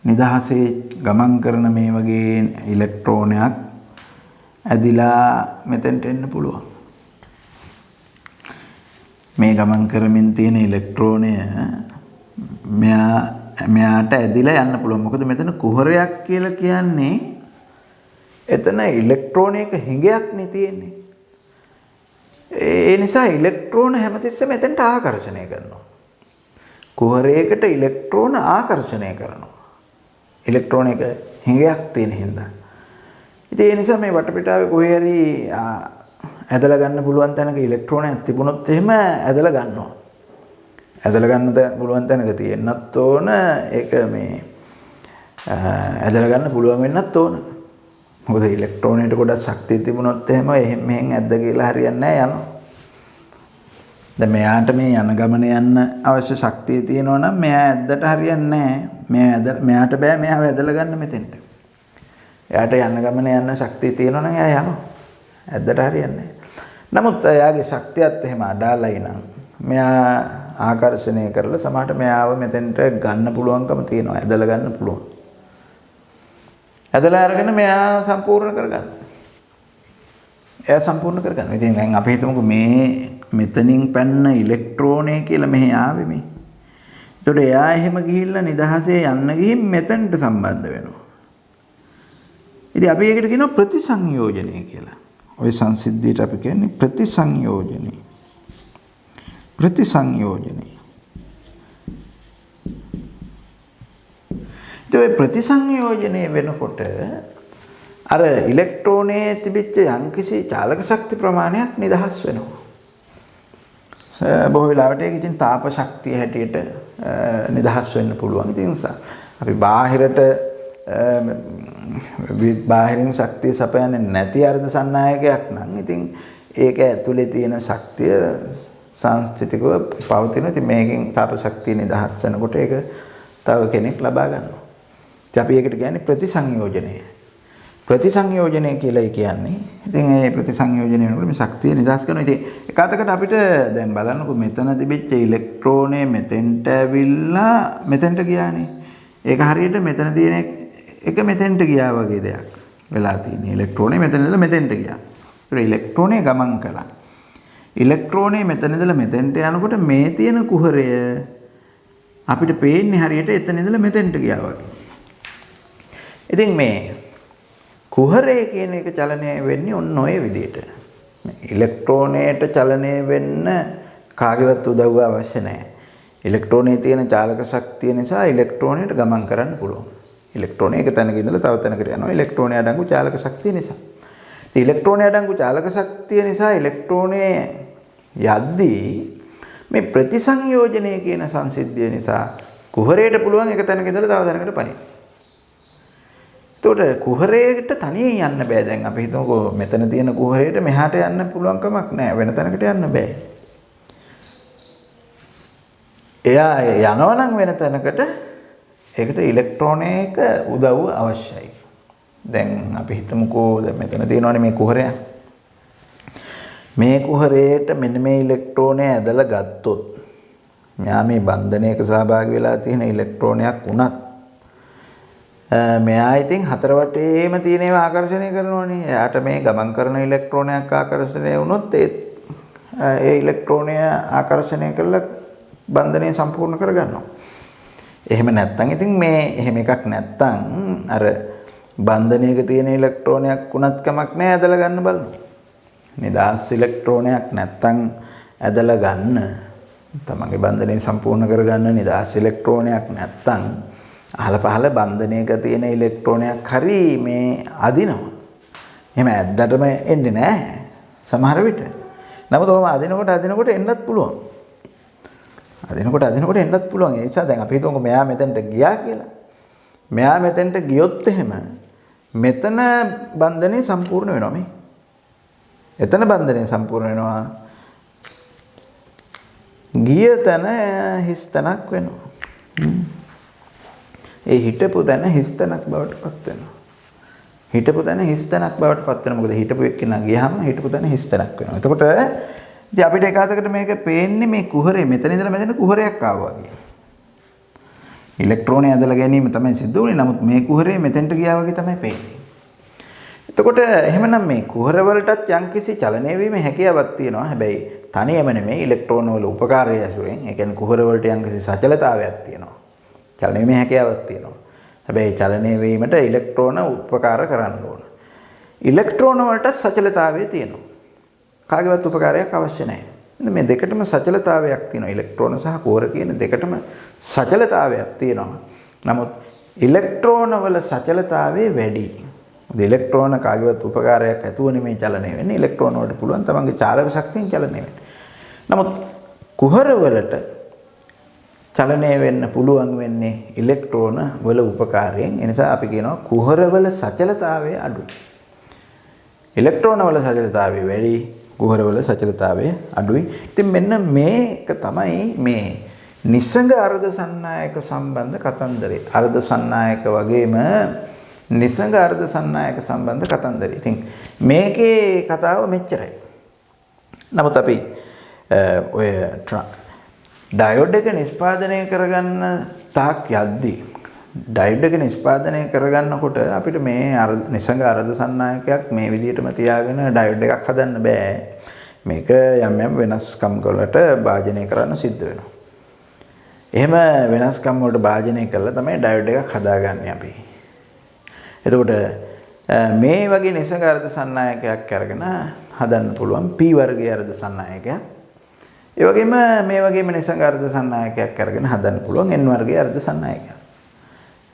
නිදහසේ ගමන් කරන මේ වගේ ඉලෙක්ට්‍රෝනයක් ඇදිලා මෙතෙන්ට එන්න පුළුවන්. මේ ගමන් කරමින් තියෙන ඉලෙක්ට්‍රෝනය මෙයාට ඇදිලා යන්න පුළුවන්. මොකද මෙතන කුහරයක් කියලා කියන්නේ එතන ඉලෙක්ට්‍රෝනයක හිඟයක් නේ තියෙන්නේ. ඒ නිසා ඉලෙක්ට්‍රෝන හැමතිස්සෙම මෙතෙන්ට ආකර්ෂණය කරනවා. කුහරයකට ඉලෙක්ට්‍රෝන ආකර්ෂණය කරනවා. ඉලෙක්ට්‍රෝනයක හිඟයක් තියෙන හින්දා. ඉතින් ඒ නිසා මේ වටපිටාවේ කොහේ හරි ඇදලා ගන්න පුළුවන් තැනක ඉලෙක්ට්‍රෝනයක් තිබුණොත් එහෙම ඇදලා ගන්නවා. ඇදලා ගන්න පුළුවන් තැනක තියෙන්නත් ඕන. ඒක ඇදලා ගන්න පුළුවන් වෙන්නත් ඕන. මොකද ඉලෙක්ට්‍රෝනයට ගොඩක් ශක්තිය තිබුණොත් එහෙම මෙහෙන් ඇද්ද කියලා හරියන්නේ නැහැ යනවා. දැන් මෙයාට මේ යන ගමන යන්න අවශ්‍ය ශක්තිය තියෙනවා නම් මෙයා ඇද්දට හරියන්නේ නැහැ. මෙයාට බෑ මෙයාව ඇදලා ගන්න මෙතෙන්ට. එයාට යන ගමන යන්න ශක්තිය තියෙනවා නම් එයා යනවා. ඇද්දට හරියන්නේ නැහැ. නමුත් එයාගේ ශක්තියත් එහෙම අඩාලයි නම් මෙයා ආකර්ෂණය කරලා සමහරට මෙයාව මෙතෙන්ට ගන්න පුළුවන්කම තියෙනවා. ඇදලා ගන්න පුළුවන්. ඇදලා අරගෙන මෙයා සම්පූර්ණ කරගන්න. එයා සම්පූර්ණ කරගන්න. ඉතින් දැන් අපි හිතමුකෝ මෙතනින් පැන්න ඉලෙක්ට්‍රෝනය කියලා මෙහි ආවේ මේ. ඒතකොට එයා එහෙම ගිහිල්ලා නිදහසේ යන්න ගිහින් මෙතනට සම්බන්ධ වෙනවා. ඉතින් අපි ඒකට කියනවා ප්‍රතිසංයෝජනය කියලා. ওই සංසිද්ධියට අපි කියන්නේ ප්‍රතිසංයෝජනය. ප්‍රතිසංයෝජනය. ඒ ප්‍රතිසංයෝජනය වෙනකොට අර ඉලෙක්ට්‍රෝනයේ තිබිච්ච යම්කිසි චාලක ශක්ති ප්‍රමාණයක් නිදහස් වෙනවා. බොහෝ වෙලාවට ඒක ඉතින් තාප ශක්තිය හැටියට නිදහස් වෙන්න පුළුවන්. ඉතින් අපි බාහිරින් ශක්තිය සපයන්නේ නැති අර්ධ සන්නායකයක් නම් ඉතින් ඒක ඇතුලේ තියෙන ශක්තිය සංස්ථිතිකව පවතින. ඉතින් මේකෙන් තාප ශක්තිය නිදහස් වෙනකොට ඒක තව කෙනෙක් ලබා ගන්නවා. ඉතින් අපි ඒකට කියන්නේ ප්‍රතිසංයෝජනය. ප්‍රතිසංයෝජනය කියලා කියන්නේ. ඉතින් මේ ප්‍රතිසංයෝජනය වෙනකොට මේ ශක්තිය නිදහස් කරනවා. ඉතින් එක අතකට අපිට දැන් බලන්නකො මෙතන තිබිච්ච ඉලෙක්ට්‍රෝනය මෙතෙන්ට ඇවිල්ලා මෙතෙන්ට ගියානේ. ඒක හරියට මෙතන තියෙන එක මෙතෙන්ට ගියා වගේ දෙයක් වෙලා තියෙනවා. ඉලෙක්ට්‍රෝනය මෙතන ඉඳලා මෙතෙන්ට ගියා. ඒ ඉලෙක්ට්‍රෝනය ගමන් කළා. ඉලෙක්ට්‍රෝනය මෙතන ඉඳලා මෙතෙන්ට යනකොට මේ තියෙන කුහරය අපිට පේන්නේ හරියට එතන ඉඳලා මෙතෙන්ට ගියා වගේ. ඉතින් මේ කුහරය කියන එක චලනය වෙන්නේ ඔන්න ඔය විදිහට. ඉලෙක්ට්‍රෝනයට චලනය වෙන්න කාගේවත් උදව්ව අවශ්‍ය නැහැ. ඉලෙක්ට්‍රෝනයේ තියෙන චාලක ශක්තිය නිසා ඉලෙක්ට්‍රෝනයට ගමන් කරන්න පුළුවන්. ඉලෙක්ට්‍රෝනය එක තැනක ඉඳලා තව තැනකට යනවා. ඉලෙක්ට්‍රෝනය අඩංගු චාලක ශක්තිය නිසා. ඉතින් ඉලෙක්ට්‍රෝනය අඩංගු චාලක ශක්තිය නිසා ඉලෙක්ට්‍රෝනයේ යද්දී මේ ප්‍රතිසංයෝජනය කියන සංසිද්ධිය නිසා කුහරයට පුළුවන් එක තැනක ඉඳලා තව තැනකට පනින්න. එතකොට කුහරයට තනියෙන් යන්න බෑ. දැන් අපි හිතමුකෝ මෙතන තියෙන කුහරයට මෙහාට යන්න පුළුවන් කමක් නැහැ. වෙන තැනකට යන්න බෑ. එයා යනවා නම් වෙන තැනකට ඒකට ඉලෙක්ට්‍රෝනයක උදව්ව අවශ්‍යයි. දැන් අපි හිතමුකෝ දැන් මෙතන තියෙනවානේ මේ කුහරය. මේ කුහරයට මෙන්න මේ ඉලෙක්ට්‍රෝනය ඇදලා ගත්තොත් මෙයා මේ බන්ධනයක සහභාගී වෙලා තියෙන ඉලෙක්ට්‍රෝනයක් වුණත් මෙයා ඉතින් හතර වටේම තියෙන ඒවා ආකර්ෂණය කරනවානේ. එයාට මේ ගමන් කරන ඉලෙක්ට්‍රෝනයක් ආකර්ෂණය වුණොත් ඒ ඉලෙක්ට්‍රෝනය ආකර්ෂණය කරලා බන්ධනය සම්පූර්ණ කරගන්නවා. එහෙම නැත්නම් ඉතින් මේ එහෙම එකක් නැත්නම් අර බන්ධනයක තියෙන ඉලෙක්ට්‍රෝනයක් වුණත් කමක් නැහැ ඇදලා ගන්න බලන්න. නිදහස් ඉලෙක්ට්‍රෝනයක් නැත්නම් ඇදලා ගන්න තමන්ගේ බන්ධනය සම්පූර්ණ කරගන්න නිදහස් ඉලෙක්ට්‍රෝනයක් නැත්නම් අහල පහල බන්ධනයක තියෙන ඉලෙක්ට්‍රෝනයක් හරි මේ අදිනවා. එහෙම ඇද්දටම එන්නේ නැහැ සමහර විට. නමුත් ඔහම අදිනකොට එන්නත් පුළුවන්. අදිනකොට එන්නත් පුළුවන්. ඒ නිසා දැන් අපි හිතමුකෝ මෙයා මෙතනට ගියා කියලා. මෙයා මෙතනට ගියොත් එහෙම මෙතන බන්ධනය සම්පූර්ණ වෙනවා මේ. එතන බන්ධනය සම්පූර්ණ වෙනවා. ගිය තැන හිස් තැනක් වෙනවා. ඒ හිටපු තැන හිස් තැනක් බවට පත් වෙනවා. හිටපු තැන හිස් තැනක් බවට පත් වෙනවා. මොකද හිටපු එක්කෙනා ගියාම හිටපු තැන හිස් තැනක් වෙනවා. එතකොට ඉතින් අපිට එකwidehat මේක පේන්නේ මේ කුහරේ මෙතන ඉඳලා මෙතන කුහරයක් ආවා වගේ. ඉලෙක්ට්‍රෝනය ඇදලා ගැනීම තමයි සිද්ධ වුනේ. නමුත් මේ කුහරේ මෙතෙන්ට ගියා වගේ තමයි පේන්නේ. එතකොට එහෙමනම් මේ කුහර වලටත් යම්කිසි චලනය වීමේ හැකියාවක් තියෙනවා. හැබැයි තනියම නෙමෙයි ඉලෙක්ට්‍රෝන වල උපකාරය ඇසුරෙන්. ඒ කියන්නේ කුහර වලට යම්කිසි සචලතාවයක් තියෙනවා. චලනය වීමේ හැකියාවක් තියෙනවා. හැබැයි චලනය වීමට ඉලෙක්ට්‍රෝන උපකාර කරන්න ඕන. ඉලෙක්ට්‍රෝන වලට සචලතාවය තියෙනවා. කාගේවත් උපකාරයක් අවශ්‍ය නැහැ. මේ දෙකටම සචලතාවයක් තියෙනවා. ඉලෙක්ට්‍රෝන සහ කුහර කියන දෙකටම සචලතාවයක් තියෙනවා. නමුත් ඉලෙක්ට්‍රෝන වල සචලතාවය වැඩි. ඉලෙක්ට්‍රෝන කාගේවත් උපකාරයක් ඇතුව නෙමෙයි චලනය වෙන්නේ. ඉලෙක්ට්‍රෝන වලට පුළුවන් තමන්ගේ චාලක ශක්තියෙන් චලනය වෙන්න. නමුත් කුහර වලට චලනය වෙන්න පුළුවන් වෙන්නේ ඉලෙක්ට්‍රෝන වල උපකාරයෙන්. ඒ නිසා අපි කියනවා කුහර වල සචලතාවය අඩුයි. ඉලෙක්ට්‍රෝන වල සචලතාවය වැඩි, කුහර වල සචලතාවය අඩුයි. ඉතින් මෙන්න මේක තමයි මේ නිසංග අර්ධ සන්නායක සම්බන්ධ කතන්දරේ. අර්ධ සන්නායක වගේම නිසංග අර්ධ සන්නායක සම්බන්ධ කතන්දරේ. ඉතින් මේකේ කතාව මෙච්චරයි. නමුත් අපි ඔය ඩයෝඩ් එක නිෂ්පාදනය කරගන්න තාක් යද්දී ඩයෝඩ් එක නිෂ්පාදනය කරගන්නකොට අපිට මේ නිසංග අර්ධ සන්නායකයක් මේ විදිහටම තියාගෙන ඩයෝඩ් එකක් හදන්න බෑ. මේක යම් වෙනස්කම් වලට භාජනය කරන්න සිද්ධ වෙනවා. එහෙම වෙනස්කම් වලට භාජනය කළා තමයි ඩයෝඩ් එකක් හදාගන්නේ අපි. එතකොට මේ වගේ නිසංග අර්ධ සන්නායකයක් අරගෙන හදන්න පුළුවන් P වර්ගයේ අර්ධ සන්නායකයක්. ඒ වගේම මේ වගේම නිසංග අර්ධ සන්නායකයක් අරගෙන හදන්න පුළුවන් N වර්ගයේ අර්ධ සන්නායකයක්.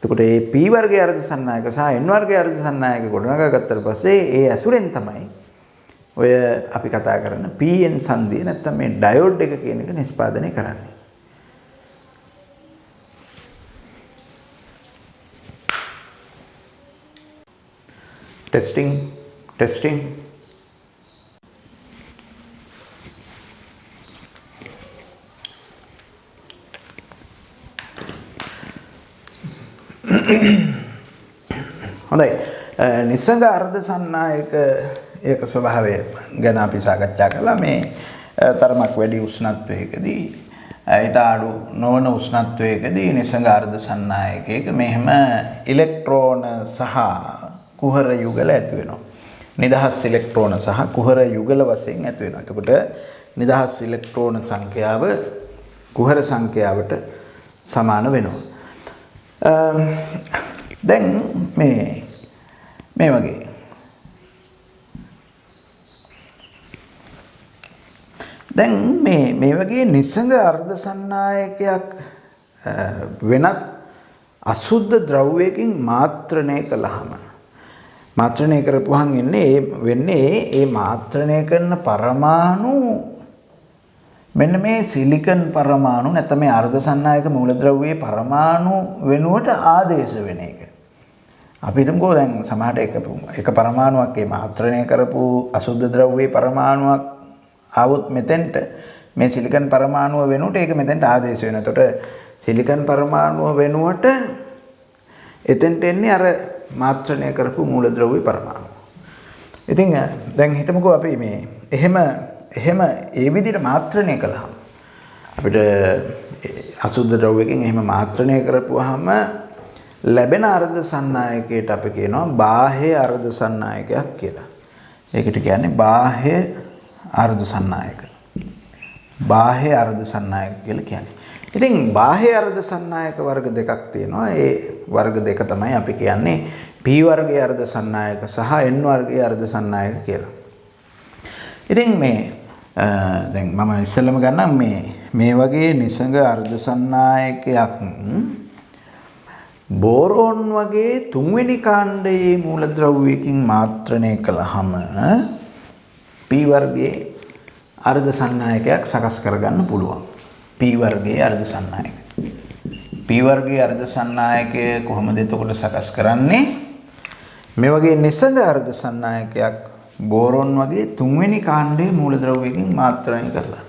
එතකොට මේ P වර්ගයේ අර්ධ සන්නායක සහ N වර්ගයේ අර්ධ සන්නායක ගොඩනගා ගත්තට පස්සේ ඒ ඇසුරෙන් තමයි ඔය අපි කතා කරන PN සංදිය නැත්නම් මේ ඩයෝඩ් එක කියන එක නිෂ්පාදනය කරන්නේ. ටෙස්ටිං හොඳයි. නිසංග අර්ධ සන්නායක ඒක ස්වභාවය ගැන අපි සාකච්ඡා කළා. මේ තරමක් වැඩි උෂ්ණත්වයකදී ඊට අඩු නොවන උෂ්ණත්වයකදී නිසංග අර්ධ සන්නායකයක මෙහෙම ඉලෙක්ට්‍රෝන සහ කුහර යුගල ඇති වෙනවා. නිදහස් ඉලෙක්ට්‍රෝන සහ කුහර යුගල වශයෙන් ඇති වෙනවා. එතකොට නිදහස් ඉලෙක්ට්‍රෝන සංඛ්‍යාව කුහර සංඛ්‍යාවට සමාන වෙනවා. දැන් මේ වගේ මේ වගේ නිසංග අර්ධ සන්නායකයක් වෙනත් අසුද්ධ ද්‍රව්‍යයකින් මාත්‍රණය කළාම මාත්‍රණය කරපුවාන් වෙන්නේ ඒ මාත්‍රණය කරන පරමාණු මෙන්න මේ සිලිකන් පරමාණු නැත්නම් මේ අර්ධ සන්නායක මූලද්‍රව්‍යයේ පරමාණු වෙනුවට ආදේශ වෙන එක. අපි හිතමුකෝ දැන් සමහරට එක පරමාණුවක් ඒ මාත්‍රණය කරපු අසුද්ධ ද්‍රව්‍යයේ පරමාණුවක් ආවොත් මෙතෙන්ට මේ සිලිකන් පරමාණුව වෙනුවට ඒක මෙතෙන්ට ආදේශ වෙනවා. එතකොට සිලිකන් පරමාණුව වෙනුවට එතෙන්ට එන්නේ අර මාත්‍රණය කරපු මූලද්‍රව්‍ය පරමාණු. ඉතින් දැන් හිතමුකෝ අපි මේ එහෙම ඒ විදිහට මාත්‍රණය කළාම අපිට අසුද්ධ ද්‍රව්‍යකින් එහෙම මාත්‍රණය කරපුවාම ලැබෙන අර්ධ සන්නායකයට අපි කියනවා බාහ්‍ය අර්ධ සන්නායකයක් කියලා. ඒකට කියන්නේ බාහ්‍ය අර්ධ සන්නායක. බාහ්‍ය අර්ධ සන්නායක කියලා කියන්නේ. ඉතින් බාහ්‍ය අර්ධ සන්නායක වර්ග දෙකක් තියෙනවා. ඒ වර්ග දෙක තමයි අපි කියන්නේ P වර්ගයේ අර්ධ සන්නායක සහ N වර්ගයේ අර්ධ සන්නායක කියලා. ඉතින් මේ දැන් මම ඉස්සෙල්ලම ගන්නම් මේ වගේ නිසඟ අර්ධ සන්නායකයක් බෝරෝන් වගේ තුන්වෙනි කාණ්ඩයේ මූලද්‍රව්‍යකින් මාත්‍රණය කළාම P වර්ගයේ අර්ධ සන්නායකයක් සකස් කරගන්න පුළුවන්. P වර්ගයේ අර්ධ සන්නායක. P වර්ගයේ අර්ධ සන්නායකය කොහොමද එතකොට සකස් කරන්නේ? මේ වගේ නිසඟ අර්ධ සන්නායකයක් බෝරෝන් වගේ තුන්වෙනි කාණ්ඩයේ මූලද්‍රව්‍යකින් මාත්‍රණය කරලා.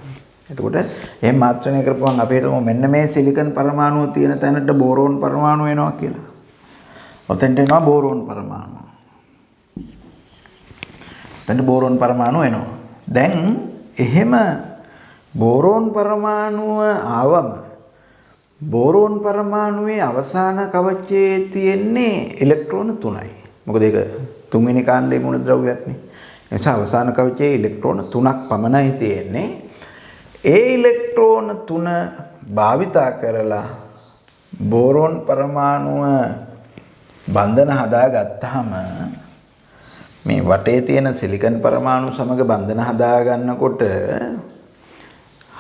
එතකොට එහෙම මාත්‍රණය කරපුවම අපි හිතමු මෙන්න මේ සිලිකන් පරමාණුව තියෙන තැනට බෝරෝන් පරමාණු එනවා කියලා. ඔතෙන්ට එනවා බෝරෝන් පරමාණු. දැන් බෝරෝන් පරමාණු එනවා. දැන් එහෙම බෝරෝන් පරමාණුව ආවම බෝරෝන් පරමාණුවේ අවසාන කවචයේ තියෙන්නේ ඉලෙක්ට්‍රෝන 3යි. මොකද ඒක තුන්වෙනි කාණ්ඩයේ මූලද්‍රව්‍යයක් නේ. ඒ නිසා අවසාන කවචයේ ඉලෙක්ට්‍රෝන 3ක් පමණයි තියෙන්නේ. ඒ ඉලෙක්ට්‍රෝන 3 භාවිතා කරලා බෝරෝන් පරමාණුව බන්ධන හදාගත්තාම මේ වටේ තියෙන සිලිකන් පරමාණු සමග බන්ධන හදා ගන්නකොට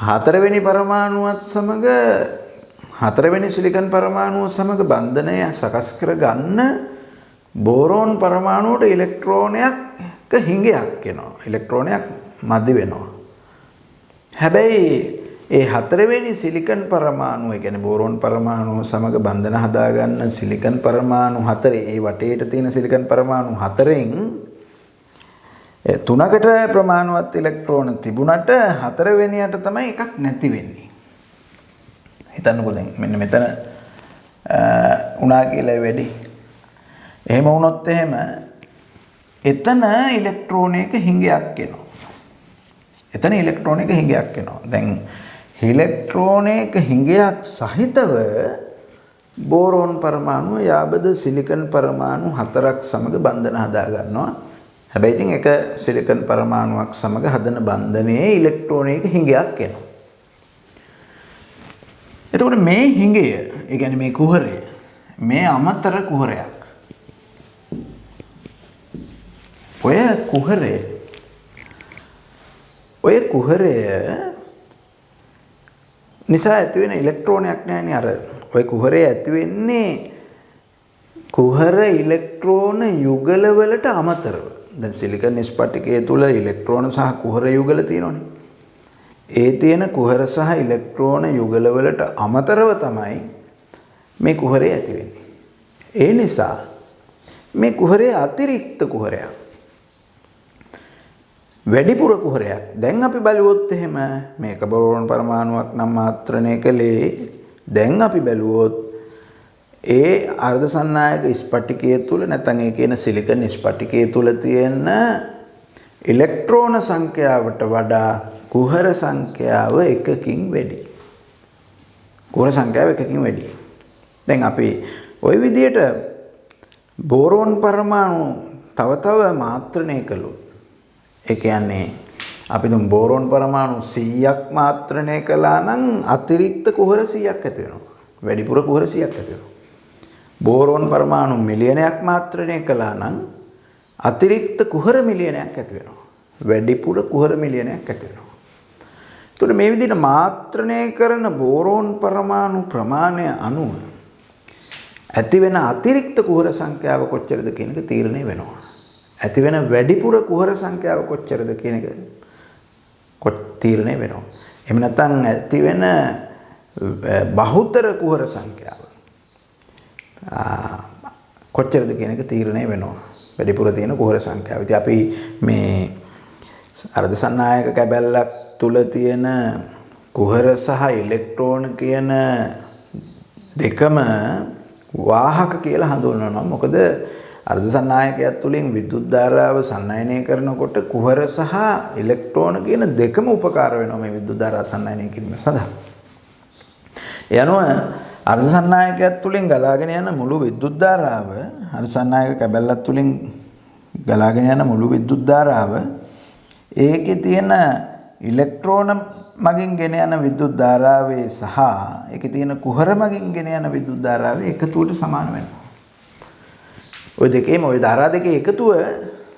හතරවෙනි පරමාණුවත් සමග හතරවෙනි සිලිකන් පරමාණුව සමග බන්ධනය සකස් කර ගන්න බෝරෝන් පරමාණුවට ඉලෙක්ට්‍රෝනයක හිඟයක් එනවා. ඉලෙක්ට්‍රෝනයක් මදි වෙනවා. හැබැයි ඒ හතරවෙනි සිලිකන් පරමාණුව, ඒ කියන්නේ බෝරෝන් පරමාණුව සමග බන්ධන හදා ගන්න සිලිකන් පරමාණු හතරේ, ඒ වටේට තියෙන සිලිකන් පරමාණු හතරෙන් තුනකට ප්‍රමාණවත් ඉලෙක්ට්‍රෝන තිබුණට හතරවෙනියට තමයි එකක් නැති වෙන්නේ. හිතන්නකෝ දැන් මෙන්න මෙතන උනා කියලා වැඩි. එහෙම වුණොත් එහෙම එතන ඉලෙක්ට්‍රෝනයක හිඟයක් එනවා. එතන ඉලෙක්ට්‍රෝනයක හිඟයක් එනවා. දැන් ඉලෙක්ට්‍රෝනයක හිඟයක් සහිතව බෝරෝන් පරමාණුව යාබද සිලිකන් පරමාණු හතරක් සමග බන්ධන හදා ගන්නවා. හැබැයි ඉතින් එක සිලිකන් පරමාණුවක් සමග හදන බන්ධනයේ ඉලෙක්ට්‍රෝනයක හිඟයක් එනවා. එතකොට මේ හිඟය, ඒ කියන්නේ මේ කුහරය, මේ අමතර කුහරයක්. ඔය කුහරය නිසා ඇති වෙන ඉලෙක්ට්‍රෝනයක් නැහැනේ. අර ඔය කුහරය ඇති වෙන්නේ කුහර ඉලෙක්ට්‍රෝන යුගල වලට අමතරව. දැන් සිලිකන් ස්පටිකය තුල ඉලෙක්ට්‍රෝන සහ කුහර යුගල තියෙනවනේ. ඒ තියෙන කුහර සහ ඉලෙක්ට්‍රෝන යුගල වලට අමතරව තමයි මේ කුහරය ඇති වෙන්නේ. ඒ නිසා මේ කුහරය අතිරික්ත කුහරයක්. වැඩිපුර කුහරයක්. දැන් අපි බලුවොත් එහෙම මේක බෝරෝන් පරමාණුවක් නම් මාත්‍රණය කළේ. දැන් අපි බැලුවොත් ඒ අර්ධ සන්නායක ස්පටිකය තුල නැත්නම් ඒ කියන සිලිකන් ස්පටිකය තුල තියෙන ඉලෙක්ට්‍රෝන සංඛ්‍යාවට වඩා කුහර සංඛ්‍යාව එකකින් වැඩි. කුහර සංඛ්‍යාව එකකින් වැඩි. දැන් අපි ওই විදිහට බෝරෝන් පරමාණු තව මාත්‍රණය කළොත්, ඒ කියන්නේ අපි දුම් බෝරෝන් පරමාණු 100ක් මාත්‍රණය කළා නම් අතිරික්ත කුහර 100ක් ඇති වෙනවා. වැඩිපුර කුහර 100ක් ඇති වෙනවා. බෝරෝන් පරමාණු මිලියනයක් මාත්‍රණය කළා නම් අතිරික්ත කුහර මිලියනයක් ඇති වෙනවා. වැඩිපුර කුහර මිලියනයක් ඇති වෙනවා. එතකොට මේ විදිහට මාත්‍රණය කරන බෝරෝන් පරමාණු ප්‍රමාණය අනුව ඇති වෙන අතිරික්ත කුහර සංඛ්‍යාව කොච්චරද කියන එක තීරණය වෙනවා. ඇති වෙන වැඩිපුර කුහර සංඛ්‍යාව කොච්චරද කියන එක තීරණය වෙනවා. එහෙම නැත්නම් ඇති වෙන බහුතර කුහර සංඛ්‍යාව කොච්චරද කියන එක තීරණය වෙනවා. වැඩිපුර තියෙන කුහර සංඛ්‍යාව. ඉතින් අපි මේ අර්ධ සන්නායක කැබැල්ලක් තුල තියෙන කුහර සහ ඉලෙක්ට්‍රෝන කියන දෙකම වාහක කියලා හඳුන්වනවා. මොකද අර්ධසන්නායකයක් තුලින් විද්‍යුත් ධාරාව සන්නායනය කරනකොට කුහර සහ ඉලෙක්ට්‍රෝන කියන දෙකම උපකාර වෙනවා මේ විද්‍යුත් ධාරාව සන්නායනය කිරීම සඳහා. ඒ අනුව අර්ධසන්නායකයක් තුලින් ගලාගෙන යන මුළු විද්‍යුත් ධාරාව අර්ධසන්නායක කැබැල්ලක් තුලින් ගලාගෙන යන මුළු විද්‍යුත් ධාරාව ඒකේ තියෙන ඉලෙක්ට්‍රෝන මගින් ගෙන යන විද්‍යුත් ධාරාවේ සහ ඒකේ තියෙන කුහර මගින් ගෙන යන විද්‍යුත් ධාරාවේ එකතුවට සමාන වෙනවා. ওই දෙකේම ওই ධාරා දෙකේ එකතුව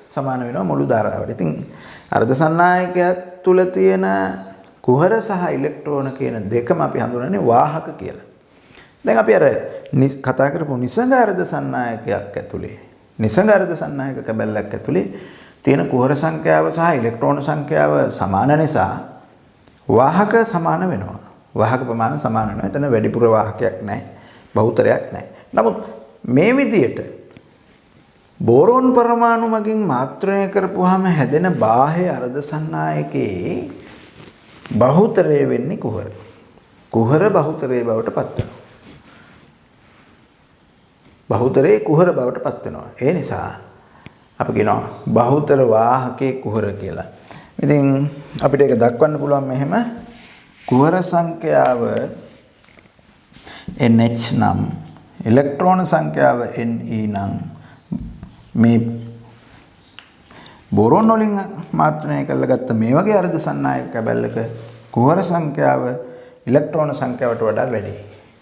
සමාන වෙනවා මුළු ධාරාවට. ඉතින් අර්ධසන්නායකයක් තුල තියෙන කුහර සහ ඉලෙක්ට්‍රෝන කියන දෙකම අපි හඳුනන්නේ වාහක කියලා. දැන් අපි අර කතා කරපු නිසංග අර්ධසන්නායකයක් ඇතුලේ නිසංග අර්ධසන්නායක කැබැල්ලක් ඇතුලේ තියෙන කුහර සංඛ්‍යාව සහ ඉලෙක්ට්‍රෝන සංඛ්‍යාව සමාන නිසා වාහක සමාන වෙනවා. වාහක ප්‍රමාණය සමාන වෙනවා. එතන වැඩිපුර වාහකයක් නැහැ. බහුතරයක් නැහැ. නමුත් මේ විදියට බෝරෝන් පරමාණු මගින් මාත්‍රණය කරපුවාම හැදෙන බාහ්‍ය අර්ධසන්නායකේ බහුතරය වෙන්නේ කුහර. කුහර බහුතරයේ බවට පත් වෙනවා. බහුතරයේ කුහර බවට පත් වෙනවා. ඒ නිසා අපි කියනවා බහුතර වාහකේ කුහර කියලා. ඉතින් අපිට ඒක දක්වන්න පුළුවන් මෙහෙම කුහර සංඛ්‍යාව NH නම් ඉලෙක්ට්‍රෝන සංඛ්‍යාව Ne නම් මේ බෝරෝන් වලින් මාත්‍රණය කරලා ගත්ත මේ වගේ අර්ධසන්නායක කැබැල්ලක කුහර සංඛ්‍යාව ඉලෙක්ට්‍රෝන සංඛ්‍යාවට වඩා වැඩි.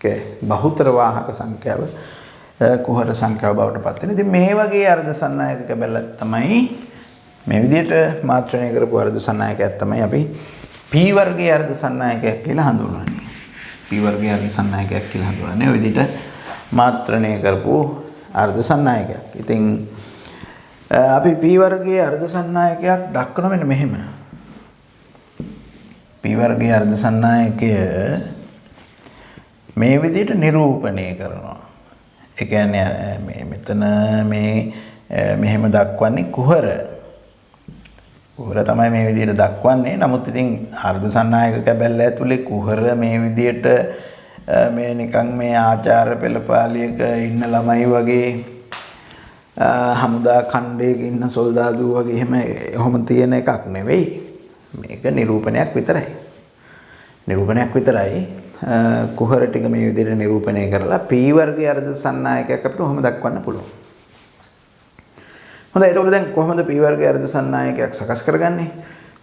ඒක බහුතර වාහක සංඛ්‍යාව කුහර සංඛ්‍යාව බවට පත් වෙනවා. ඉතින් මේ වගේ අර්ධසන්නායක කැබැල්ලක් තමයි මේ විදිහට මාත්‍රණය කරපු අර්ධසන්නායකයක් තමයි අපි P වර්ගයේ අර්ධසන්නායකයක් කියලා හඳුන්වන්නේ. P වර්ගයේ අර්ධසන්නායකයක් කියලා හඳුන්වන්නේ ඔය විදිහට මාත්‍රණය කරපු අර්ධසන්නායකයක්. ඉතින් අපි P වර්ගයේ අර්ධසන්නායකයක් දක්වන මෙන්න මෙහෙම. P වර්ගයේ අර්ධසන්නායකය මේ විදිහට නිරූපණය කරනවා. ඒ කියන්නේ මේ මෙතන මේ මෙහෙම දක්වන්නේ කුහර. කුහර තමයි මේ විදිහට දක්වන්නේ. නමුත් ඉතින් අර්ධසන්නායක කැබැල්ල ඇතුලේ කුහර මේ විදිහට මේ නිකන් මේ ආචාර පෙළපාලියක ඉන්න ළමයි වගේ හමුදා ඛණ්ඩයක ඉන්න සොල්දාදු වගේ එහෙම තියෙන එකක් නෙවෙයි. මේක නිරූපණයක් විතරයි. නිරූපණයක් විතරයි. කුහර ටික මේ විදිහට නිරූපණය කරලා P වර්ගයේ අර්ධසන්නායකයක් අපිට කොහොම දක්වන්න පුළුවන්. හොඳයි එතකොට දැන් කොහොමද P වර්ගයේ අර්ධසන්නායකයක් සකස් කරගන්නේ?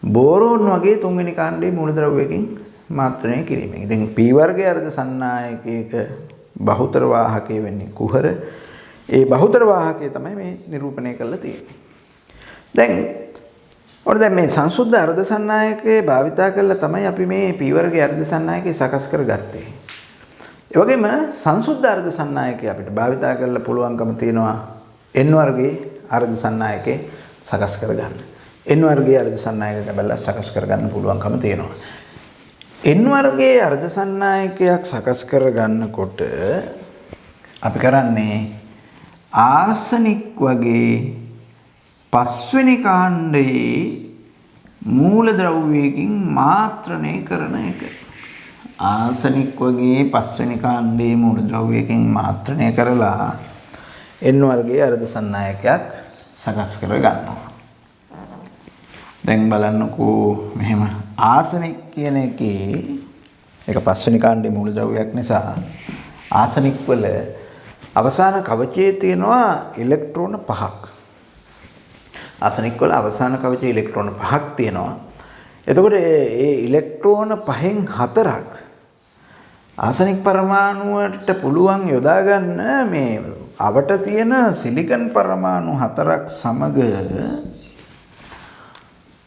බෝරෝන් වගේ තුන්වෙනි කාණ්ඩයේ මූලද්‍රව්‍යකින් මාත්‍රණය කිරීමෙන්. ඉතින් P වර්ගයේ අර්ධසන්නායකයක බහුතර වාහකයේ වෙන්නේ කුහර. ඒ බහුතර වාහකය තමයි මේ නිරූපණය කරලා තියෙන්නේ. දැන් මේ සංසුද්ධ අර්ධසන්නායකයේ භාවිතා කරලා තමයි අපි මේ P වර්ගයේ අර්ධසන්නායකය සකස් කරගත්තේ. ඒ වගේම සංසුද්ධ අර්ධසන්නායකය අපිට භාවිතා කරලා පුළුවන්කම තියෙනවා N වර්ගයේ අර්ධසන්නායකේ සකස් කරගන්න. N වර්ගයේ අර්ධසන්නායක කැබැල්ල සකස් කරගන්න පුළුවන්කම තියෙනවා. N වර්ගයේ අර්ධසන්නායකයක් සකස් කරගන්නකොට අපි කරන්නේ ආසනික් වගේ පස්වෙනි කාණ්ඩයේ මූලද්‍රව්‍යයකින් මාත්‍රණය කරන එක. ආසනික් වගේ පස්වෙනි කාණ්ඩයේ මූලද්‍රව්‍යයකින් මාත්‍රණය කරලා N වර්ගයේ අර්ධසන්නායකයක් සකස් කර ගන්නවා. දැන් බලන්නකෝ මෙහෙම ආසනික් කියන එකේ ඒක පස්වෙනි කාණ්ඩයේ මූලද්‍රව්‍යයක් නිසා ආසනික් වල අවසාන කවචයේ තියෙනවා ඉලෙක්ට්‍රෝන 5ක්. ආසනික් වල අවසාන කවචයේ ඉලෙක්ට්‍රෝන 5ක් තියෙනවා. එතකොට මේ ඉලෙක්ට්‍රෝන 5න් 4ක් ආසනික් පරමාණුවට පුළුවන් යොදා ගන්න මේ අවට තියෙන සිලිකන් පරමාණු 4ක් සමග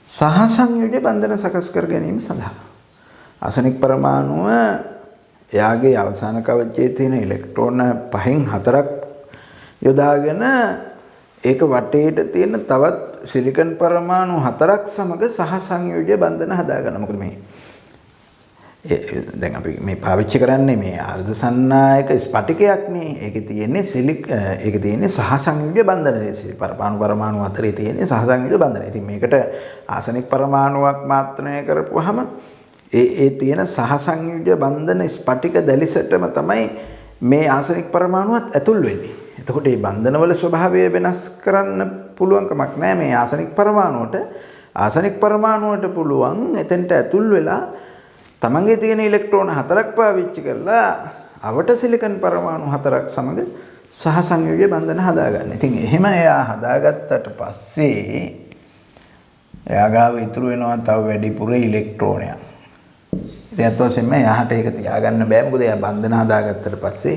සහසංයෝජ බන්ධන සකස් කර ගැනීම සඳහා ආසනික් පරමාණුව එයාගේ අවසාන කවචයේ තියෙන ඉලෙක්ට්‍රෝන 5න් 4ක් යොදාගෙන ඒක වටේට තියෙන තවත් සිලිකන් පරමාණු 4ක් සමග සහසංයෝජ බන්ධන හදාගන්න. මොකද මේ දැන් අපි මේ පාවිච්චි කරන්නේ මේ අර්ධසන්නායක ස්පටිකයක් නේ. ඒකේ තියෙන්නේ සහසංයෝජ බන්ධන. පරමාණු අතරේ තියෙන්නේ සහසංයෝජ බන්ධන. ඉතින් මේකට ආසනික් පරමාණුවක් මාත්‍රණය කරපුවාම ඒ තියෙන සහසංයෝජ බන්ධන ස්පටික දැලිසටම තමයි මේ ආසනික පරමාණුවත් ඇතුල් වෙන්නේ. එතකොට මේ බන්ධනවල ස්වභාවය වෙනස් කරන්න පුළුවන් කමක් නැහැ මේ ආසනික පරමාණුවට. ආසනික පරමාණුවට පුළුවන් එතෙන්ට ඇතුල් වෙලා තමන්ගේ තියෙන ඉලෙක්ට්‍රෝන 4ක් පාවිච්චි කරලා අවට සිලිකන් පරමාණු 4ක් සමග සහසංයෝජ බන්ධන හදාගන්න. ඉතින් එහෙම එයා හදාගත්තට පස්සේ එයා ගාව ඉතුරු වෙනවා තව වැඩිපුර ඉලෙක්ට්‍රෝනයක්. ඉතින් අත් වශයෙන්ම එයාට ඒක තියාගන්න බෑ. මොකද එයා බන්ධන හදාගත්තට පස්සේ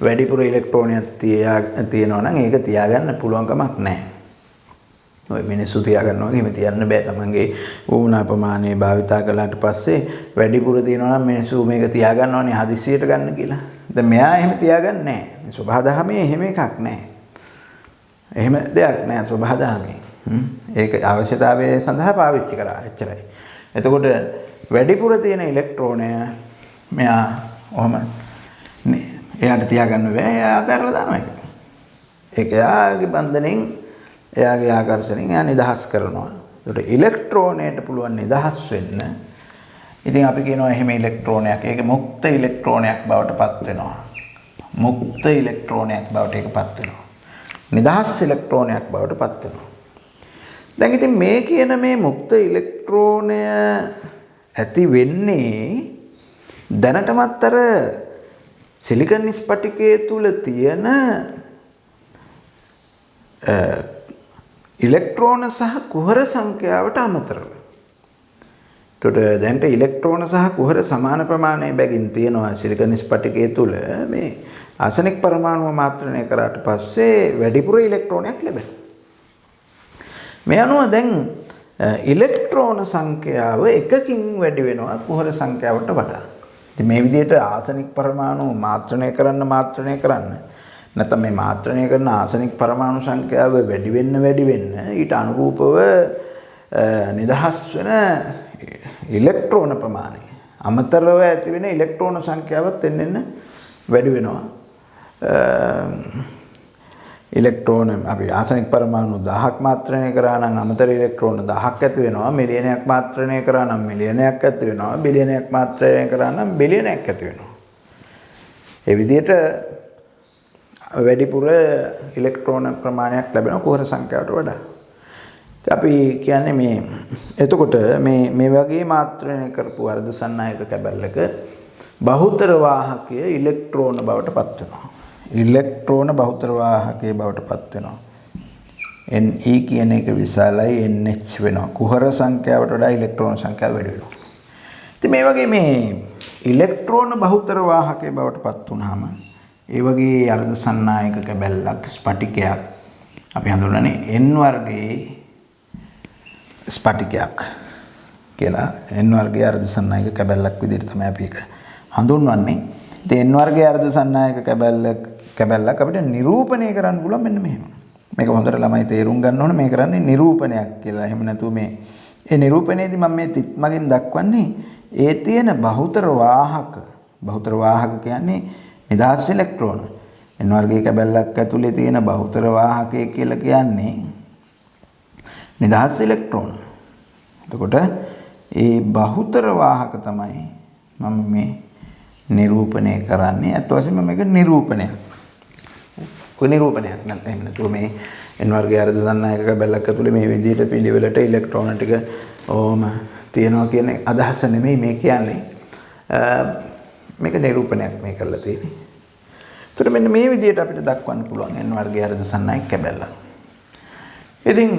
වැඩිපුර ඉලෙක්ට්‍රෝනයක් තියෙනවා නම් ඒක තියාගන්න පුළුවන් කමක් නැහැ. ඔය මිනිස්සු තියාගන්නවා වගේ එහෙම තියන්න බෑ. තමන්ගේ වුණා ප්‍රමාණය භාවිතා කළාට පස්සේ වැඩිපුර තියෙනවා නම් මිනිස්සු මේක තියාගන්නවනේ හදිස්සියට ගන්න කියලා. දැන් මෙයා එහෙම තියාගන්නේ නැහැ. මේ සබහාදහමේ එහෙම එකක් නැහැ. එහෙම දෙයක් නැහැ සබහාදහමේ. ඒක අවශ්‍යතාවය සඳහා පාවිච්චි කරා එච්චරයි. එතකොට වැඩිපුර තියෙන ඉලෙක්ට්‍රෝනය මෙයා ඔහම එයාට තියාගන්න බෑ. එයා අතහැරලා දානවා ඒක. ඒක එයාගේ බන්ධනෙන් එයාගේ ආකර්ෂණයෙන් එයා නිදහස් කරනවා. ඒකට ඉලෙක්ට්‍රෝනයට පුළුවන් නිදහස් වෙන්න. ඉතින් අපි කියනවා එහෙම ඉලෙක්ට්‍රෝනයක්. ඒක මුක්ත ඉලෙක්ට්‍රෝනයක් බවට පත් වෙනවා. මුක්ත ඉලෙක්ට්‍රෝනයක් බවට ඒකපත් වෙනවා. නිදහස් ඉලෙක්ට්‍රෝනයක් බවට පත් වෙනවා. දැන් ඉතින් මේ කියන මේ මුක්ත ඉලෙක්ට්‍රෝනය ඇති වෙන්නේ දැනටමත් අර සිලිකන් ස්පටිකයේ තුල තියෙන ඉලෙක්ට්‍රෝන සහ කුහර සංඛ්‍යාවට අමතරව. එතකොට දැන්ට ඉලෙක්ට්‍රෝන සහ කුහර සමාන ප්‍රමාණයේ බැගින් තියෙනවා සිලිකන් ස්පටිකයේ තුල මේ ආසනික පරමාණුව මාත්‍රණය කරාට පස්සේ වැඩිපුර ඉලෙක්ට්‍රෝනයක් ලැබෙනවා. මේ අනුව දැන් ඉලෙක්ට්‍රෝන සංඛ්‍යාව එකකින් වැඩි වෙනවා කුහර සංඛ්‍යාවට වඩා. ඉතින් මේ විදිහට ආසනික පරමාණු මාත්‍රණය කරන්න නැත්නම් මේ මාත්‍රණය කරන ආසනික පරමාණු සංඛ්‍යාව වැඩි වෙන්න ඊට අනුරූපව නිදහස් වෙන ඉලෙක්ට්‍රෝන ප්‍රමාණය අමතරව ඇති වෙන ඉලෙක්ට්‍රෝන සංඛ්‍යාවත් එන්න වැඩි වෙනවා. ඉලෙක්ට්‍රෝන අපි ආසනික පරමාණු 1000ක් මාත්‍රණය කරා නම් අමතර ඉලෙක්ට්‍රෝන 1000ක් ඇති වෙනවා. මිලියනයක් මාත්‍රණය කරා නම් මිලියනයක් ඇති වෙනවා. බිලියනයක් මාත්‍රණය කරා නම් බිලියනයක් ඇති වෙනවා. ඒ විදිහට වැඩිපුර ඉලෙක්ට්‍රෝන ප්‍රමාණයක් ලැබෙනවා කුහර සංඛ්‍යාවට වඩා. අපි කියන්නේ මේ එතකොට මේ වගේ මාත්‍රණය කරපු අර්ධසන්නායක කැබැල්ලක බහුතර වාහකයේ ඉලෙක්ට්‍රෝන බවට පත් වෙනවා. ඉලෙක්ට්‍රෝන බහුතර වාහකයේ බවට පත් වෙනවා. Ne කියන එක විශාලයි NH වෙනවා. කුහර සංඛ්‍යාවට වඩා ඉලෙක්ට්‍රෝන සංඛ්‍යාව වැඩි වෙනවා. ඉතින් මේ වගේ මේ ඉලෙක්ට්‍රෝන බහුතර වාහකයේ බවට පත් වුනහම ඒ වගේ අර්ධසන්නායක කැබැල්ලක් ස්පටිකයක් අපි හඳුන්වන්නේ N වර්ගයේ ස්පටිකයක් කියලා. N වර්ගයේ අර්ධසන්නායක කැබැල්ලක් විදිහට තමයි අපි ඒක හඳුන්වන්නේ. ඉතින් N වර්ගයේ අර්ධසන්නායක කැබැල්ලක් අපිට නිරූපණය කරන්න පුළුවන් මෙන්න මෙහෙම. මේක හොඳට ළමයි තේරුම් ගන්න ඕනේ මේ කරන්නේ නිරූපණයක් කියලා. එහෙම නැතුව මේ නිරූපණයේදී මම මේ තිත් මගින් දක්වන්නේ ඒ තියෙන බහුතර වාහක කියන්නේ නිදහස් ඉලෙක්ට්‍රෝන. N වර්ගයේ කැබැල්ලක් ඇතුලේ තියෙන බහුතර වාහකය කියලා කියන්නේ නිදහස් ඉලෙක්ට්‍රෝන. එතකොට ඒ බහුතර වාහක තමයි මම මේ නිරූපණය කරන්නේ. අත් වශයෙන්ම මේක නිරූපණයක්. නිරූපණයක් නැත්නම් එහෙම නැතුව මේ N වර්ගයේ අර්ධසන්නායක කැබැල්ලක් ඇතුලේ මේ විදිහට පිළිවෙලට ඉලෙක්ට්‍රෝන ටික ඕම තියනවා කියන අදහස නෙමෙයි මේ කියන්නේ. මේක නිරූපණයක් මේ කරලා තියෙන්නේ. ඒතර මෙන්න මේ විදිහට අපිට දක්වන්න පුළුවන් N වර්ගයේ අර්ධසන්නායක කැබැල්ල. ඉතින්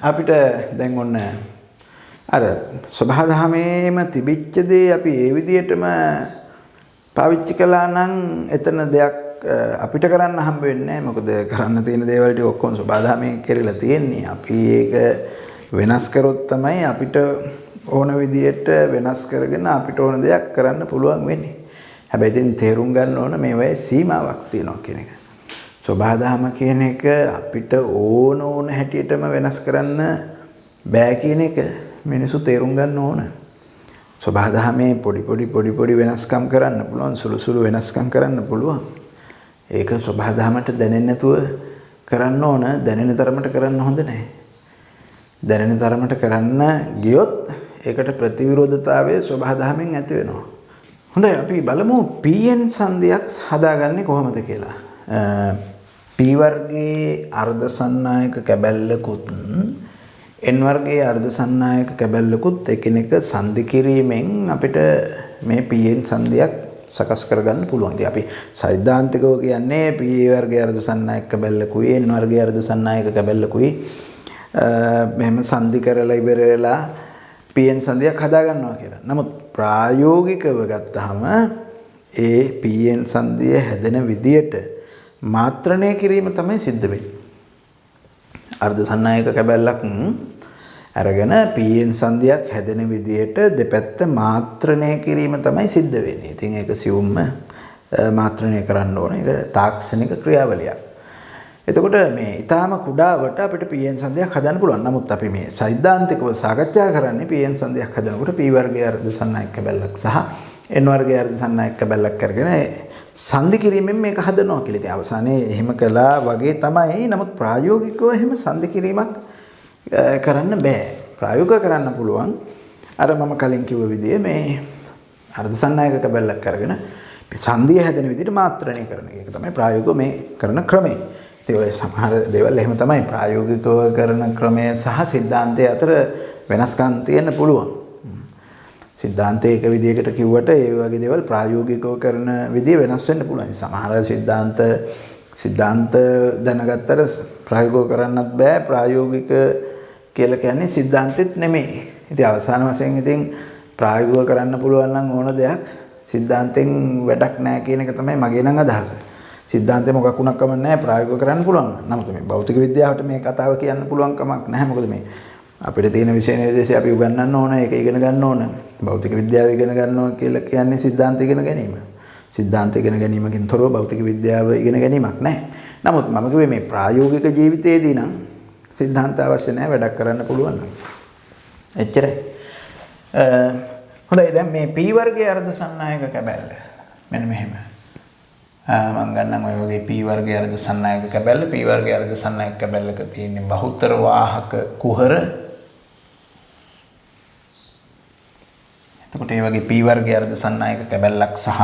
අපිට දැන් ඔන්න අර සබහාදහමේම තිබිච්ච දේ අපි ඒ විදිහටම පාවිච්චි කළා නම් එතන දෙයක් අපිට කරන්න හම්බ වෙන්නේ නැහැ. මොකද කරන්න තියෙන දේවල් ටික ඔක්කොම සබහාදහමේ කෙරෙලා තියෙන්නේ. අපි ඒක වෙනස් කරොත් තමයි අපිට ඕන විදිහට වෙනස් කරගෙන අපිට ඕන දෙයක් කරන්න පුළුවන් වෙන්නේ. හැබැයි ඉතින් තේරුම් ගන්න ඕන මේවායේ සීමාවක් තියෙනවා කියන එක. සබහාදහම කියන එක අපිට ඕන හැටියටම වෙනස් කරන්න බෑ කියන එක මිනිස්සු තේරුම් ගන්න ඕන. සබහාදහමේ පොඩි වෙනස්කම් කරන්න පුළුවන්, සුළු වෙනස්කම් කරන්න පුළුවන්. ඒක සබහාදහමට දැනෙන්නේ නැතුව කරන්න ඕන. දැනෙන තරමට කරන්න හොඳ නැහැ. දැනෙන තරමට කරන්න ගියොත් ඒකට ප්‍රතිවිරෝධතාවය ස්වභාව ධර්මයෙන් ඇති වෙනවා. හොඳයි අපි බලමු pn සංදියක් හදාගන්නේ කොහොමද කියලා. p වර්ගයේ අර්ධ සන්නායක කැබැල්ලකුත් n වර්ගයේ අර්ධ සන්නායක කැබැල්ලකුත් එකිනෙක සංදි කිරීමෙන් අපිට මේ pn සංදියක් සකස් කරගන්න පුළුවන්. ඉතින් අපි සෛද්ධාන්තිකව කියන්නේ p වර්ගයේ අර්ධ සන්නායක කැබැල්ලකුයි n වර්ගයේ අර්ධ සන්නායක කැබැල්ලකුයි මෙහෙම සංදි කරලා ඉවර වෙලා pn සංදියක් හදා ගන්නවා කියලා. නමුත් ප්‍රායෝගිකව ගත්තාම ඒ pn සංදිය හැදෙන විදියට මාත්‍රණය කිරීම තමයි සිද්ධ වෙන්නේ. අර්ධ සන්නායක කැබැල්ලක් අරගෙන pn සංදියක් හැදෙන විදියට දෙපැත්ත මාත්‍රණය කිරීම තමයි සිද්ධ වෙන්නේ. ඉතින් ඒක සියුම්ම මාත්‍රණය කරන්න ඕනේ. ඒක තාක්ෂණික ක්‍රියාවලියක්. එතකොට මේ ඊටාම කුඩාවට අපිට pn සංදයක් හදන්න පුළුවන්. නමුත් අපි මේ සෛද්ධාන්තිකව සාකච්ඡා කරන්නේ pn සංදයක් හදනකොට p වර්ගයේ අර්ධ සන්නායක කැබැල්ලක් සහ n වර්ගයේ අර්ධ සන්නායක කැබැල්ලක් අරගෙන සංදි කිරීමෙන් මේක හදනවා කියලා. ඉතින් අවසානයේ එහෙම කළා වගේ තමයි. නමුත් ප්‍රායෝගිකව එහෙම සංදි කිරීමක් කරන්න බෑ. ප්‍රායෝගිකව කරන්න පුළුවන්. අර මම කලින් කිව්ව විදිහේ මේ අර්ධ සන්නායක කැබැල්ලක් අරගෙන සංදිය හැදෙන විදිහට මාත්‍රණය කරන එක. ඒක තමයි ප්‍රායෝගිකව මේ කරන ක්‍රමය. ඒ සමහර දේවල් එහෙම තමයි ප්‍රායෝගිකව කරන ක්‍රමය සහ සිද්ධාන්තය අතර වෙනස්කම් තියෙන්න පුළුවන්. සිද්ධාන්තය එක විදිහකට කිව්වට ඒ වගේ දේවල් ප්‍රායෝගිකව කරන විදිහ වෙනස් වෙන්න පුළුවන්. සමහර සිද්ධාන්ත දැනගත්තට ප්‍රායෝගිකව කරන්නත් බෑ. ප්‍රායෝගික කියලා කියන්නේ සිද්ධාන්තෙත් නෙමෙයි. ඉතින් අවසාන වශයෙන් ඉතින් ප්‍රායෝගිකව කරන්න පුළුවන් නම් ඕන දෙයක් සිද්ධාන්තෙන් වැඩක් නැහැ කියන එක තමයි මගේ නම් අදහස. සිද්ධාන්තේ මොකක් වුණක් කමක් නැහැ ප්‍රායෝගිකව කරන්න පුළුවන්. නමුත් මේ භෞතික විද්‍යාවට මේ කතාව කියන්න පුළුවන් කමක් නැහැ. මොකද මේ අපිට තියෙන විෂය නිර්දේශය අපි උගන්වන්න ඕන, ඒක ඉගෙන ගන්න ඕන. භෞතික විද්‍යාව ඉගෙන ගන්නවා කියලා කියන්නේ සිද්ධාන්ත ඉගෙන ගැනීම. සිද්ධාන්ත ඉගෙන ගැනීමකින් තොරව භෞතික විද්‍යාව ඉගෙන ගැනීමක් නැහැ. නමුත් මම කිව්වේ මේ ප්‍රායෝගික ජීවිතයේදී නම් සිද්ධාන්ත අවශ්‍ය නැහැ වැඩක් කරන්න පුළුවන් නම්. එච්චරයි. හොඳයි දැන් මේ p වර්ගයේ අර්ධ සන්නායක කැබැල්ල. මෙන්න මෙහෙම. මම ගන්නම් ඔය වගේ p වර්ගයේ අර්ධ සන්නායක කැබැල්ල. p වර්ගයේ අර්ධ සන්නායක කැබැල්ලක තියෙන බහුතර වාහක කුහර. එතකොට මේ වගේ p වර්ගයේ අර්ධ සන්නායක කැබැල්ලක් සහ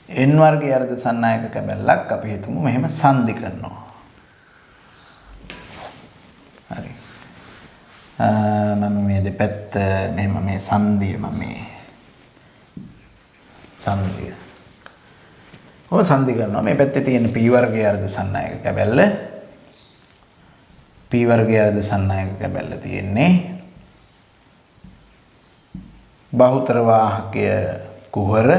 n වර්ගයේ අර්ධ සන්නායක කැබැල්ලක් අපි හිතමු මෙහෙම සංදි කරනවා. හරි. මම මේ දෙපැත්ත මෙහෙම මේ සංදිය ඔය සංදි කරනවා. මේ පැත්තේ තියෙන p වර්ගයේ අර්ධ සන්නායක කැබැල්ල. p වර්ගයේ අර්ධ සන්නායක කැබැල්ල තියෙන්නේ බහුතර වාහකය කුහර.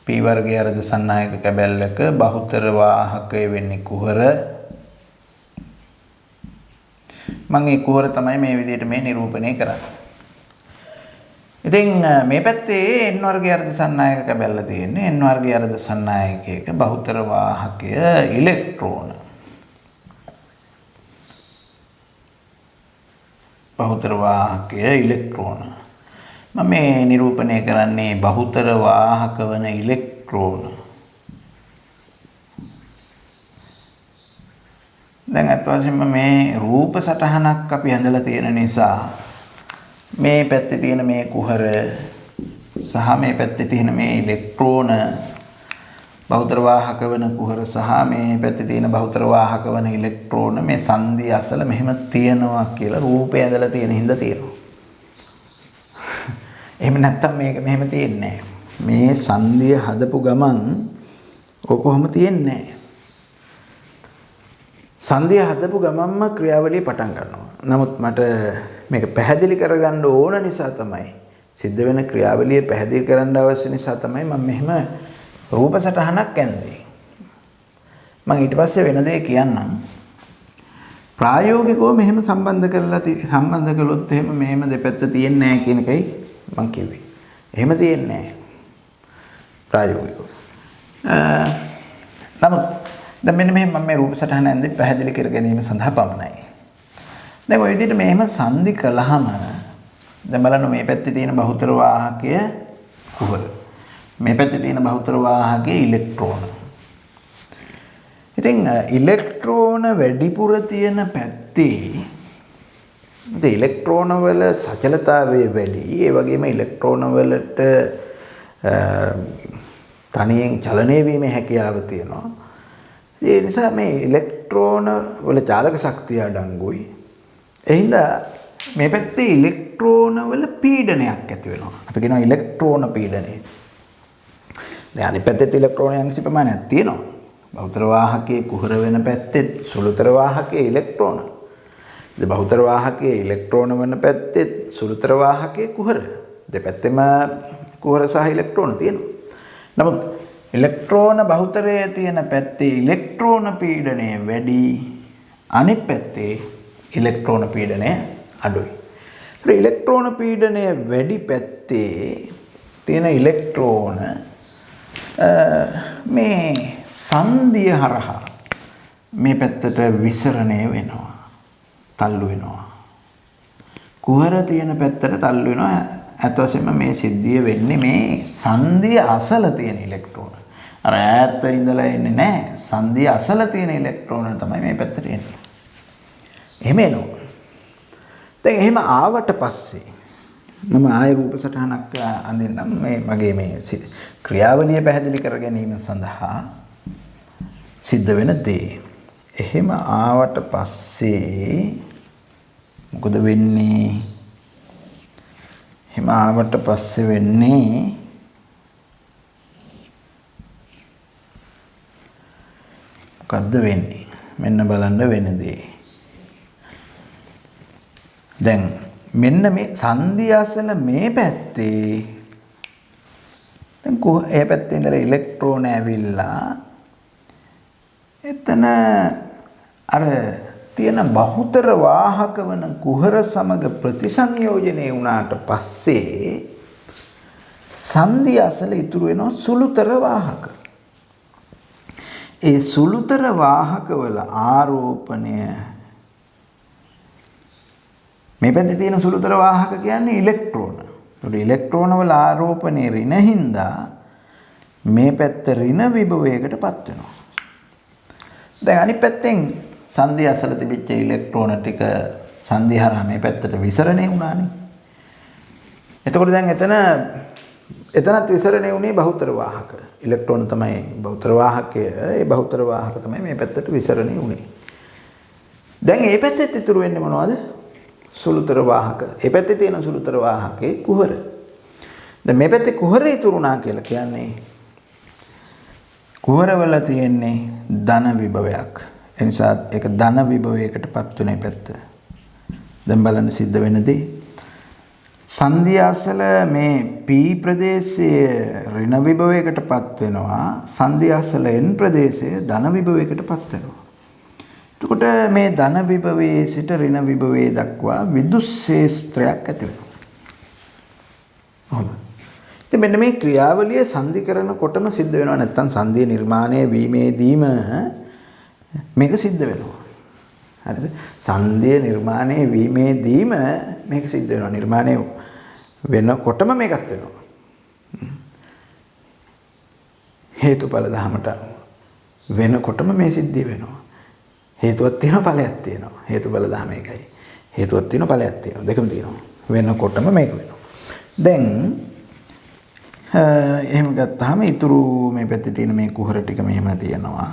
p වර්ගයේ අර්ධ සන්නායක කැබැල්ලක බහුතර වාහකය වෙන්නේ කුහර. මම මේ කුහර තමයි මේ විදිහට මේ නිරූපණය කරන්නේ. ඉතින් මේ පැත්තේ n වර්ගයේ අර්ධ සන්නායක කැබැල්ල තියෙන්නේ. n වර්ගයේ අර්ධ සන්නායකයක බහුතර වාහකය ඉලෙක්ට්‍රෝන. බහුතර වාහකය ඉලෙක්ට්‍රෝන. මම මේ නිරූපණය කරන්නේ බහුතර වාහක වන ඉලෙක්ට්‍රෝන. දැන් අත් වශයෙන්ම මේ රූප සටහනක් අපි ඇඳලා තියෙන නිසා මේ පැත්තේ තියෙන මේ කුහර සහ මේ පැත්තේ තියෙන මේ ඉලෙක්ට්‍රෝන බහුතර වාහක වන කුහර සහ මේ පැත්තේ තියෙන බහුතර වාහක වන ඉලෙක්ට්‍රෝන මේ සංදි අසල මෙහෙම තියෙනවා කියලා රූපය ඇඳලා තියෙන හින්දා තියෙනවා. එහෙම නැත්තම් මේක මෙහෙම තියෙන්නේ නැහැ. මේ සංදිය හදපු ගමන් ඔක කොහොම තියෙන්නේ නැහැ. සංදිය හදපු ගමන්ම ක්‍රියාවලිය පටන් ගන්නවා. නමුත් මට මේක පැහැදිලි කරගන්න ඕන නිසා තමයි සිද්ධ වෙන ක්‍රියාවලිය පැහැදිලි කරන්න අවශ්‍ය නිසා තමයි මම මෙහෙම රූප සටහනක් ඇන්දේ. මම ඊට පස්සේ වෙන දේ කියන්නම්. ප්‍රායෝගිකව මෙහෙම සම්බන්ධ කළොත් එහෙම මෙහෙම දෙපැත්ත තියෙන්නේ නැහැ කියන එකයි මම කිව්වේ. එහෙම තියෙන්නේ නැහැ ප්‍රායෝගිකව. නමුත් දැන් මෙන්න මෙහෙම මම මේ රූප සටහන ඇන්දේ පැහැදිලි කර ගැනීම සඳහා පමණයි. දැන් ඔය විදිහට මෙහෙම සංදි කළාම දැන් බලන්න මේ පැත්තේ තියෙන බහුතර වාහකය කුහර. මේ පැත්තේ තියෙන බහුතර වාහකයේ ඉලෙක්ට්‍රෝන. ඉතින් ඉලෙක්ට්‍රෝන වැඩිපුර තියෙන පැත්තේ ඉතින් ඉලෙක්ට්‍රෝන වල සචලතාවය වැඩි. ඒ වගේම ඉලෙක්ට්‍රෝන වලට තනියෙන් චලනය වීමේ හැකියාව තියෙනවා. ඒ නිසා මේ ඉලෙක්ට්‍රෝන වල චාලක ශක්තිය අඩංගුයි. එහෙනම් මේ පැත්තේ ඉලෙක්ට්‍රෝන වල පීඩනයක් ඇති වෙනවා. අපි කියනවා ඉලෙක්ට්‍රෝන පීඩනය. දැන් අනිත් පැත්තේ ඉලෙක්ට්‍රෝන යම්කිසි ප්‍රමාණයක් තියෙනවා. බහුතර වාහකයේ කුහර වෙන පැත්තේ සුළුතර වාහකයේ ඉලෙක්ට්‍රෝන. ඉතින් බහුතර වාහකයේ ඉලෙක්ට්‍රෝන වෙන පැත්තේ සුළුතර වාහකයේ කුහර. දෙපැත්තෙම කුහර සහ ඉලෙක්ට්‍රෝන තියෙනවා. නමුත් ඉලෙක්ට්‍රෝන බහුතරයේ තියෙන පැත්තේ ඉලෙක්ට්‍රෝන පීඩනය වැඩි. අනිත් පැත්තේ ඉලෙක්ට්‍රෝන පීඩනය අඩුයි. ඒ ඉලෙක්ට්‍රෝන පීඩනය වැඩි පැත්තේ තියෙන ඉලෙක්ට්‍රෝන මේ සංදිය හරහා මේ පැත්තට විසරණය වෙනවා. තල්ලු වෙනවා. කුහර තියෙන පැත්තට තල්ලු වෙනවා. අත වශයෙන්ම මේ සිද්ධිය වෙන්නේ මේ සංදිය අසල තියෙන ඉලෙක්ට්‍රෝන. අර ඈත ඉඳලා එන්නේ නැහැ. සංදිය අසල තියෙන ඉලෙක්ට්‍රෝන තමයි මේ පැත්තට එන්නේ. එහෙම එනවා. දැන් එහෙම ආවට පස්සේ මම ආය රූප සටහනක් අඳින්නම් මේ මගේ මේ ක්‍රියාවලිය පැහැදිලි කර ගැනීම සඳහා සිද්ධ වෙන දේ. එහෙම ආවට පස්සේ මොකද වෙන්නේ? එහෙම ආවට පස්සේ වෙන්නේ මොකද්ද වෙන්නේ? මෙන්න බලන්න වෙන දේ. දැන් මෙන්න මේ සංදිය අසල මේ පැත්තේ දැන් ඒ පැත්තේ ඉඳලා ඉලෙක්ට්‍රෝන ඇවිල්ලා එතන අර තියෙන බහුතර වාහක වන කුහර සමග ප්‍රතිසංයෝජනය වුණාට පස්සේ සංදිය අසල ඉතුරු වෙනවා සුළුතර වාහක. ඒ සුළුතර වාහක වල ආරෝපණය මේ පැත්තේ තියෙන සුළුතර වාහක කියන්නේ ඉලෙක්ට්‍රෝන. ඒකට ඉලෙක්ට්‍රෝන වල ආරෝපණය ඍණ හින්දා මේ පැත්ත ඍණ විභවයකටපත් වෙනවා. දැන් අනිත් පැත්තෙන් සංදිය අසල තිබිච්ච ඉලෙක්ට්‍රෝන ටික සංදිය හරහා මේ පැත්තට විසරණය වුණානේ. එතකොට දැන් එතනත් විසරණය වුණේ බහුතර වාහක. ඉලෙක්ට්‍රෝන තමයි බහුතර වාහකය. ඒ බහුතර වාහක තමයි මේ පැත්තට විසරණය වුණේ. දැන් මේ පැත්තෙත් ඉතුරු වෙන්නේ මොනවද? සුළුතර වාහක. ඒ පැත්තේ තියෙන සුළුතර වාහකේ කුහර. දැන් මේ පැත්තේ කුහර ඉතුරුනා කියලා කියන්නේ කුහරවල තියෙන්නේ ධන විභවයක්. ඒ නිසා ඒක ධන විභවයකටපත් වෙන පැත්ත. දැන් බලන්න සිද්ධ වෙනදී සංදිය අසල මේ P ප්‍රදේශයේ ඍණ විභවයකටපත් වෙනවා. සංදිය අසල N ප්‍රදේශයේ ධන විභවයකටපත් වෙනවා. එතකොට මේ ධන විභවයේ සිට ඍණ විභවයේ දක්වා විදුලි ක්ෂේත්‍රයක් ඇති වෙනවා. හොඳයි. ඉතින් මෙන්න මේ ක්‍රියාවලිය සංදි කරනකොටම සිද්ධ වෙනවා. නැත්තම් සංදිය නිර්මාණය වීමේදීම මේක සිද්ධ වෙනවා. හරිද? සංදිය නිර්මාණය වීමේදීම මේක සිද්ධ වෙනවා. නිර්මාණය වෙනකොටම මේකත් වෙනවා. හේතුඵල ධමයට වෙනකොටම මේ සිද්ධිය වෙනවා. හේතුවක් තියෙනවා ඵලයක් තියෙනවා. හේතුඵල ධම එකයි. හේතුවක් තියෙනවා ඵලයක් තියෙනවා. දෙකම තියෙනවා. වෙනකොටම මේක වෙනවා. දැන් එහෙම ගත්තාම ඊතුරු මේ පැත්තේ තියෙන මේ කුහර ටික මෙහෙම තියෙනවා.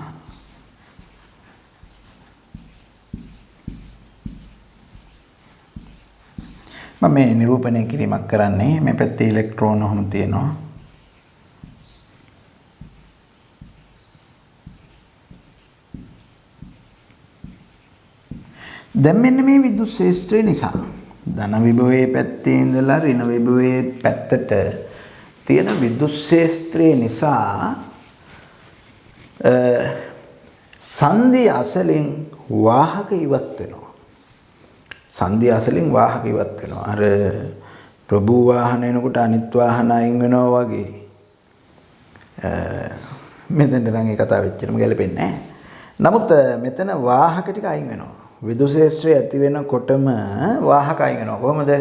මම මේ නිරූපණය කිරීමක් කරන්නේ මේ පැත්තේ ඉලෙක්ට්‍රෝන ඔහොම තියෙනවා. දැන් මෙන්න මේ විදුලි ක්ෂේත්‍රය නිසා ධන විභවයේ පැත්තේ ඉඳලා ඍණ විභවයේ පැත්තට තියෙන විදුලි ක්ෂේත්‍රය නිසා සංදිය අසලින් වාහක ඉවත් වෙනවා. සංදිය අසලින් වාහක ඉවත් වෙනවා. අර ප්‍රභූ වාහන එනකොට අනිත් වාහන අයින් වෙනවා වගේ. මෙතෙන්ට නම් ඒ කතාව එච්චරම ගැලපෙන්නේ නැහැ. නමුත් මෙතන වාහක ටික අයින් වෙනවා. විදුලි ක්ෂේත්‍රය ඇති වෙනකොටම වාහක අයින් වෙනවා. කොහොමද?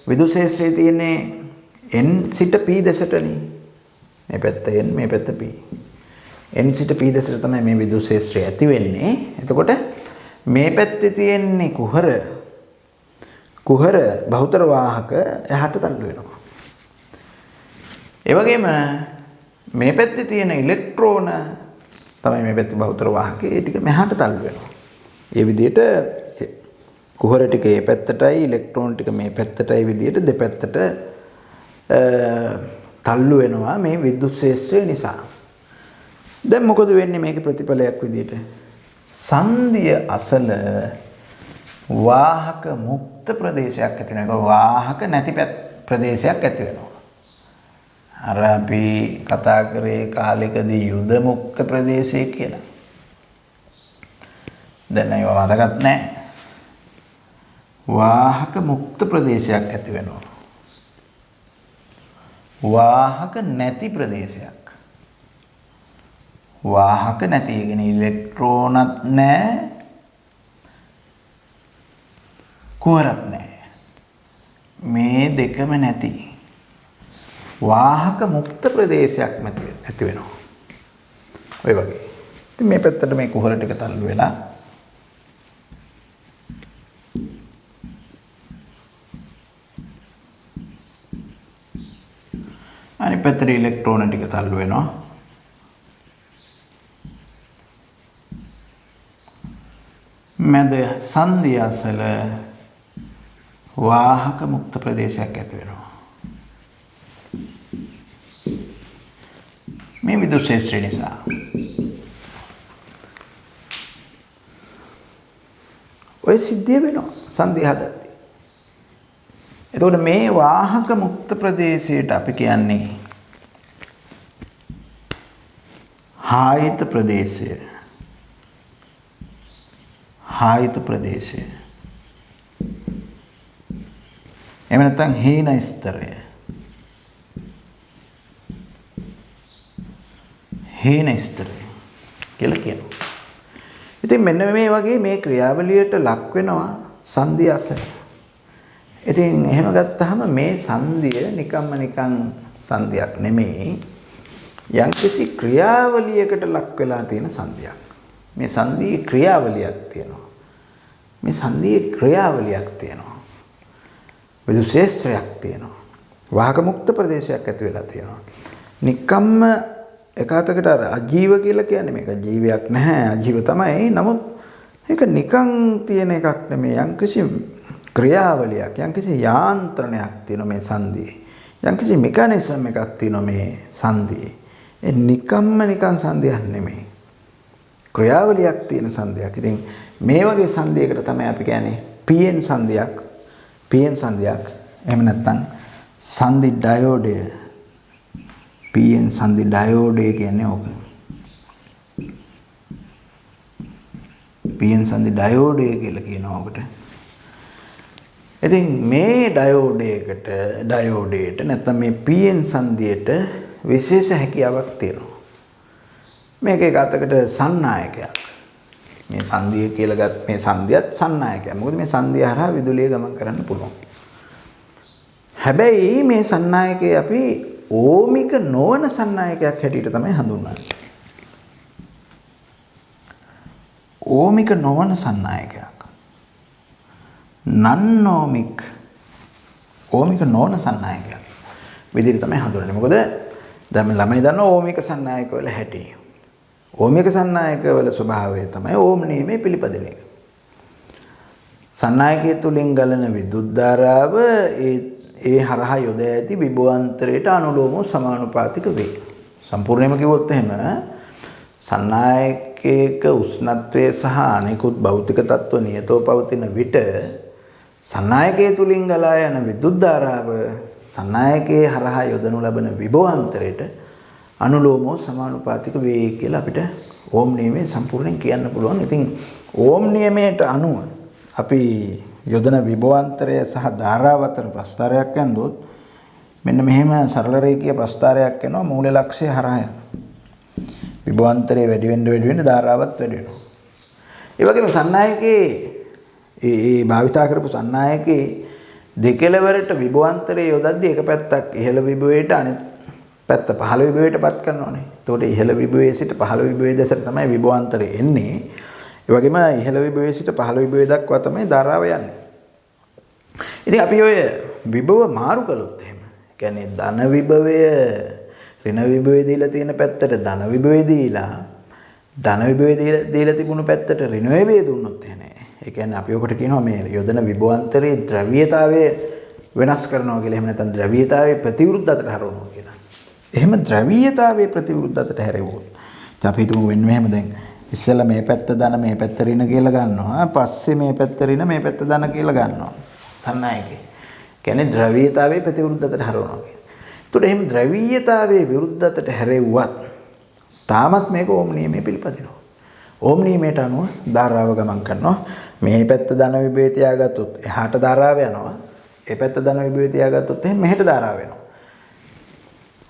විදුලි ක්ෂේත්‍රයේ තියෙන්නේ N සිට P දෙසටනේ. මේ පැත්ත N මේ පැත්ත P. N සිට P දෙසට තමයි මේ විදුලි ක්ෂේත්‍රය ඇති වෙන්නේ. එතකොට මේ පැත්තේ තියෙන්නේ කුහර. කුහර බහුතර වාහක එහාට තල්ලු වෙනවා. ඒ වගේම මේ පැත්තේ තියෙන ඉලෙක්ට්‍රෝන තමයි මේ පැත්තේ බහුතර වාහකේ ඒ ටික මෙහාට තල්ලු වෙනවා. ඒ විදිහට කුහර ටික මේ පැත්තටයි ඉලෙක්ට්‍රෝන ටික මේ පැත්තටයි විදිහට දෙපැත්තට තල්ලු වෙනවා මේ විද්‍යුත් ක්ෂේත්‍රය නිසා. දැන් මොකද වෙන්නේ මේකේ ප්‍රතිඵලයක් විදිහට? සංධිය අසල වාහක මුක්ත ප්‍රදේශයක් ඇති වෙනවා. වාහක නැති ප්‍රදේශයක් ඇති වෙනවා. අර අපි කතා කරේ කාලෙකදී යුද මුක්ත ප්‍රදේශය කියලා. දැන් ඒව මතකත් නැහැ. වාහක මුක්ත ප්‍රදේශයක් ඇති වෙනවා. වාහක නැති ප්‍රදේශයක්. වාහක නැති කියන්නේ ඉලෙක්ට්‍රෝනත් නැහැ. කුහරත් නැහැ. මේ දෙකම නැති වාහක මුක්ත ප්‍රදේශයක් ඇති වෙනවා. ඔය වගේ. ඉතින් මේ පැත්තට මේ කුහර ටික තල්ලු වෙලා අනිත් පැත්තට ඉලෙක්ට්‍රෝන ටික තල්ලු වෙනවා. මැද සංධිය අසල වාහක මුක්ත ප්‍රදේශයක් ඇති වෙනවා. මේ විද්‍යුත් ක්ෂේත්‍රය නිසා. ඔය සිද්ධිය වෙනවා සංධිය හදද්දී. එතකොට මේ වාහක මුක්ත ප්‍රදේශයට අපි කියන්නේ ආයත ප්‍රදේශය. ආයත ප්‍රදේශය. එහෙම නැත්නම් හීන ස්තරය. හීන ස්තරය කියලා කියනවා. ඉතින් මෙන්න මේ වගේ මේ ක්‍රියාවලියට ලක් වෙනවා සංධිය අසල. ඉතින් එහෙම ගත්තාම මේ සංධිය නිකන් සංධියක් නෙමෙයි. යම්කිසි ක්‍රියාවලියකට ලක් වෙලා තියෙන සංධියක්. මේ සංධියේ ක්‍රියාවලියක් තියෙනවා. මේ සංධියේ ක්‍රියාවලියක් තියෙනවා. විද්‍යුත් ක්ෂේත්‍රයක් තියෙනවා. වාහක මුක්ත ප්‍රදේශයක් ඇති වෙලා තියෙනවා. නිකම්ම එකතකට අර අජීව කියලා කියන්නේ මේක ජීවයක් නැහැ අජීව තමයි. නමුත් මේක නිකන් තියෙන එකක් නෙමෙයි. යම්කිසි ක්‍රියාවලියක් යම්කිසි යාන්ත්‍රණයක් තියෙන මේ සංධියේ. යම්කිසි මෙකැනිසම් එකක් තියෙන මේ සංධියේ. ඒ නිකන් සංධියක් නෙමෙයි. ක්‍රියාවලියක් තියෙන සංධියක්. ඉතින් මේ වගේ සංධියකට තමයි අපි කියන්නේ PN සංධියක්. PN සංධියක්. එහෙම නැත්නම් සංධි ඩයෝඩය. PN සංධි ඩයෝඩය කියන්නේ ඕක. PN සංධි ඩයෝඩය කියලා කියනවා ඔකට. ඉතින් මේ ඩයෝඩයට නැත්නම් මේ PN සංධියට විශේෂ හැකියාවක් තියෙනවා. මේක එක අතකට සන්නායකයක්. මේ සංධිය කියලා ගත් මේ සංධියත් සන්නායකයක්. මොකද මේ සංධිය හරහා විදුලිය ගමන් කරන්න පුළුවන්. හැබැයි මේ සන්නායකේ අපි ඕමික නොවන සන්නායකයක් හැටියට තමයි හඳුන්වන්නේ. ඕමික නොවන සන්නායකයක්. නන්-ඕමික ඕමික නොවන සන්නායකයක් විදිහට තමයි හඳුන්වන්නේ. මොකද දැන් ළමයි දන්න ඕමික සන්නායක වල හැටි. ඕමික සන්නායක වල ස්වභාවය තමයි ඕම් නියමයේ පිළිපදින එක. සන්නායකයේ තුලින් ගලන විදුලි ධාරාව ඒ හරහා යොදා ඇති විභවාන්තරයට අනුලෝමව සමානුපාතික වේ. සම්පූර්ණයෙන්ම කිව්වොත් එහෙම සන්නායකයක උෂ්ණත්වය සහ අනෙකුත් භෞතික තත්ත්ව නියතව පවතින විට සන්නායකයේ තුලින් ගලා යන විදුලි ධාරාව සන්නායකයේ හරහා යොදනු ලබන විභවාන්තරයට අනුලෝමව සමානුපාතික වේ කියලා අපිට ඕම් නියමයේ සම්පූර්ණයෙන් කියන්න පුළුවන්. ඉතින් ඕම් නියමයට අනුව අපි යොදන විභවාන්තරය සහ ධාරාව අතර ප්‍රස්ථාරයක් ඇන්දොත් මෙන්න මෙහෙම සරල රේඛීය ප්‍රස්ථාරයක් එනවා මූල ලක්ෂය හරහා. විභවාන්තරය වැඩි වෙන්න ධාරාවත් වැඩි වෙනවා. ඒ වගේම සන්නායකයේ ඒ භාවිතා කරපු සන්නායකයේ දෙකලවරට විභවාන්තරය යොදද්දී එක පැත්තක් ඉහළ විභවයට අනිත් පැත්ත පහළ විභවයටපත් කරනවානේ. එතකොට ඉහළ විභවයේ සිට පහළ විභවයේ දැසට තමයි විභවාන්තරය එන්නේ. ඒ වගේම ඉහළ විභවයේ සිට පහළ විභවය දක්වා තමයි ධාරාව යන්නේ. ඉතින් අපි ඔය විභව මාරු කළොත් එහෙම. කියන්නේ ධන විභවය ඍණ විභවය දීලා තියෙන පැත්තට ධන විභවය දීලා ධන විභවය දීලා තිබුණු පැත්තට ඍණ විභවය දුන්නොත් එහෙම. ඒ කියන්නේ අපි ඔකට කියනවා මේ යොදන විභවාන්තරයේ ද්‍රව්‍යතාවය වෙනස් කරනවා කියලා. එහෙම නැත්නම් ද්‍රව්‍යතාවයේ ප්‍රතිවිරුද්ධ අතට හරවනවා කියලා. එහෙම ද්‍රව්‍යතාවයේ ප්‍රතිවිරුද්ධ අතට හැරෙවුවොත් අපි හිතමු වෙන මෙහෙම දැන් ඉස්සෙල්ලා මේ පැත්ත ධන මේ පැත්ත ඍණ කියලා ගන්නවා. පස්සේ මේ පැත්ත ඍණ මේ පැත්ත ධන කියලා ගන්නවා. සන්නායකේ. කියන්නේ ද්‍රව්‍යතාවයේ ප්‍රතිවිරුද්ධ අතට හරවනවා කියන්නේ. ඒතකොට එහෙම ද්‍රව්‍යතාවයේ විරුද්ධ අතට හැරෙව්වත් තාමත් මේක ඕම් නියමයේ පිළිපදිනවා. ඕම් නියමයට අනුව ධාරාව ගමන් කරනවා. මේ පැත්ත ධන විභවය තියාගත්තොත් එහාට ධාරාව යනවා. ඒ පැත්ත ධන විභවය තියාගත්තොත් එහෙනම් මෙහෙට ධාරාව වෙනවා.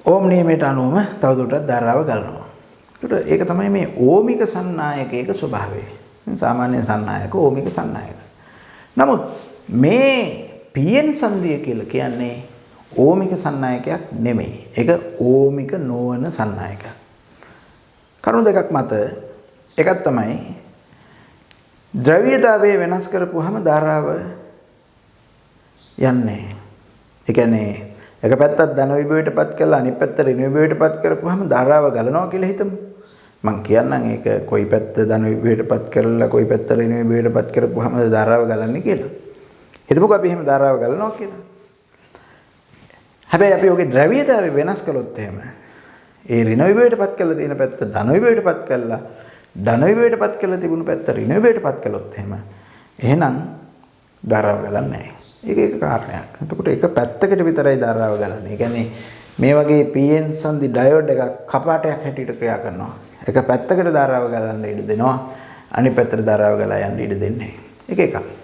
ඕම් නියමයට අනුවම තවදුරටත් ධාරාව ගලනවා. ඒකට ඒක තමයි මේ ඕමික සන්නායකයක ස්වභාවය. සාමාන්‍ය සන්නායක ඕමික සන්නායක. නමුත් මේ PN සංදිය කියලා කියන්නේ ඕමික සන්නායකයක් නෙමෙයි. ඒක ඕමික නොවන සන්නායකයක්. කරුණු දෙකක් මත එකක් තමයි ද්‍රව්‍යතාවය වෙනස් කරපුවාම ධාරාව යන්නේ. ඒ කියන්නේ එක පැත්තක් ධන විභවයටපත් කරලා අනිත් පැත්ත ඍණ විභවයටපත් කරපුවාම ධාරාව ගලනවා කියලා හිතමු. මම කියන්නම් ඒක කොයි පැත්ත ධන විභවයටපත් කරලා කොයි පැත්ත ඍණ විභවයටපත් කරපුවාම ධාරාව ගලන්නේ කියලා. හිතමුකෝ අපි එහෙම ධාරාව ගලනවා කියලා. හැබැයි අපි ඔගේ ද්‍රව්‍යතාවය වෙනස් කළොත් එහෙම ඒ ඍණ විභවයටපත් කරලා තියෙන පැත්ත ධන විභවයටපත් කරලා ධන විභවයටපත් කරලා තිබුණු පැත්ත ඍණ විභවයටපත් කළොත් එහෙනම් ධාරාව ගලන්නේ නැහැ. ඒක එක කාරණයක්. එතකොට එක පැත්තකට විතරයි ධාරාව ගලන්නේ. ඒ කියන්නේ මේ වගේ PN සංදි ඩයෝඩ් එකක් කපාටයක් හැටියට ක්‍රියා කරනවා. එක පැත්තකට ධාරාව ගලන්න ඉඩ දෙනවා. අනිත් පැත්තට ධාරාව ගලා යන්න ඉඩ දෙන්නේ නැහැ. ඒක එකක්.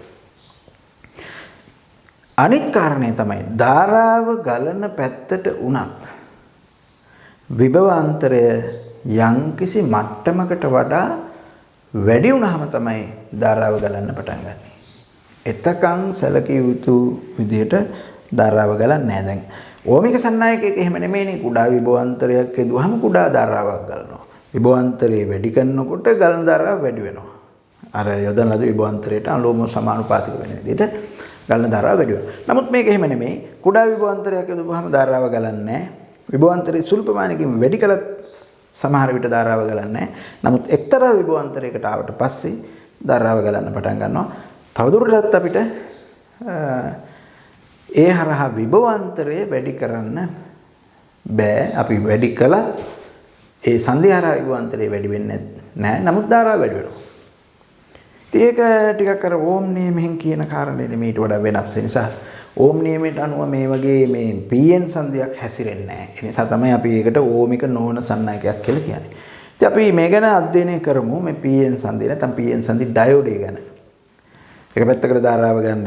අනිත් කාරණේ තමයි ධාරාව ගලන පැත්තට උනත් විභවාන්තරය යම්කිසි මට්ටමකට වඩා වැඩි වුණාම තමයි ධාරාව ගලන්න පටන් ගන්නේ. එතකන් සැලකිය යුතු විදිහට ධාරාව ගලන්නේ නැහැ. දැන් ඕමික සන්නායකයක එහෙම නෙමෙයිනේ. කුඩා විභවාන්තරයක් එදුවහම කුඩා ධාරාවක් ගලනවා. විභවාන්තරය වැඩි කරනකොට ගලන ධාරාව වැඩි වෙනවා. අර යොදන ලද විභවාන්තරයට අනුලෝම සමානුපාතික වෙන විදිහට ගලන ධාරාව වැඩි වෙනවා. නමුත් මේක එහෙම නෙමෙයි. කුඩා විභවාන්තරයක් යොදවුවාම ධාරාව ගලන්නේ නැහැ. විභවාන්තරයේ සුළු ප්‍රමාණයකින් වැඩි කළත් සමහර විට ධාරාව ගලන්නේ නැහැ. නමුත් එක්තරා විභවාන්තරයකට ආවට පස්සේ ධාරාව ගලන්න පටන් ගන්නවා. තවදුරටත් අපිට ඒ හරහා විභවාන්තරය වැඩි කරන්න බෑ. අපි වැඩි කළත් ඒ සංදි හරහා විභවාන්තරය වැඩි වෙන්නේ නැහැ. නමුත් ධාරාව වැඩි වෙනවා. ඒක ටිකක් අර ඕම් නියමයෙන් කියන කාරණේ නෙමෙයිට වඩා වෙනස්. ඒ නිසා ඕම් නියමයට අනුව මේ වගේ මේ PN සංදියක් හැසිරෙන්නේ නැහැ. ඒ නිසා තමයි අපි ඒකට ඕමික නොවන සන්නායකයක් කියලා කියන්නේ. ඉතින් අපි මේ ගැන අධ්‍යයනය කරමු මේ PN සංදිය නැත්නම් PN සංදි ඩයෝඩ් ගැන. එක පැත්තකට ධාරාව ගන්න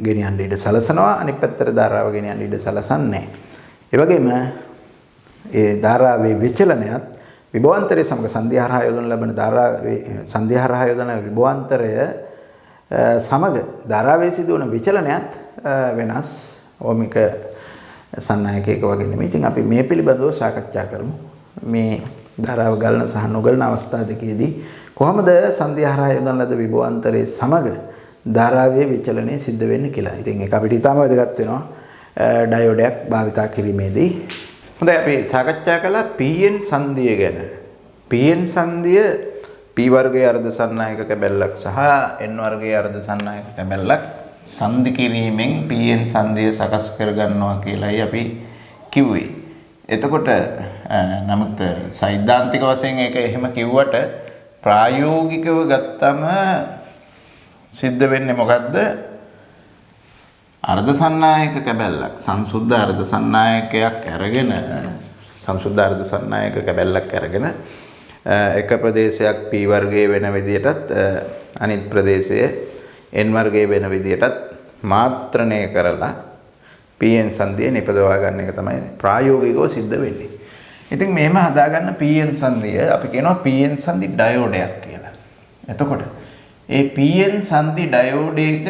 ගෙනියන්න ඉඩ සලසනවා, අනිත් පැත්තට ධාරාව ගෙනියන්න ඉඩ සලසන්නේ නැහැ. ඒ වගේම ඒ ධාරාවේ විචලනයත් විභවාන්තරයේ සමග සංධිය හරහා යොදන ලබන ධාරාවේ සංධිය හරහා යොදන විභවාන්තරය සමග ධාරාවේ සිදුවන විචලනයත් වෙනස්. ඕමික සන්නායකයක වගේ නෙමෙයි. ඉතින් අපි මේ පිළිබඳව සාකච්ඡා කරමු. මේ ධාරාව ගලන සහ නොගලන අවස්ථා දෙකේදී කොහොමද සංධිය හරහා යොදන ලද විභවාන්තරයේ සමග ධාරාවේ විචලනය සිද්ධ වෙන්නේ කියලා. ඉතින් ඒක අපිට ඉතාම වැදගත් වෙනවා ඩයෝඩයක් භාවිතා කිරීමේදී. හොඳයි අපි සාකච්ඡා කළා PN සංදිය ගැන. PN සංදිය P වර්ගයේ අර්ධ සන්නායක කැබැල්ලක් සහ N වර්ගයේ අර්ධ සන්නායක කැබැල්ලක් සංදි කිරීමෙන් PN සංදිය සකස් කර ගන්නවා කියලායි අපි කිව්වේ. එතකොට නමුත් සෛද්ධාන්තික වශයෙන් ඒක එහෙම කිව්වට ප්‍රායෝගිකව ගත්තම සිද්ධ වෙන්නේ මොකද්ද? අර්ධ සන්නායක කැබැල්ලක් සංසුද්ධ අර්ධ සන්නායකයක් අරගෙන සංසුද්ධ අර්ධ සන්නායක කැබැල්ලක් අරගෙන එක ප්‍රදේශයක් P වර්ගයේ වෙන විදියටත් අනිත් ප්‍රදේශයේ N වර්ගයේ වෙන විදියටත් මාත්‍රණය කරලා PN සංදිය නිපදවා ගන්න එක තමයි ප්‍රායෝගිකව සිද්ධ වෙන්නේ. ඉතින් මේම හදාගන්න PN සංදිය අපි කියනවා PN සංදි ඩයෝඩයක් කියලා. එතකොට ඒ PN සංදි ඩයෝඩයක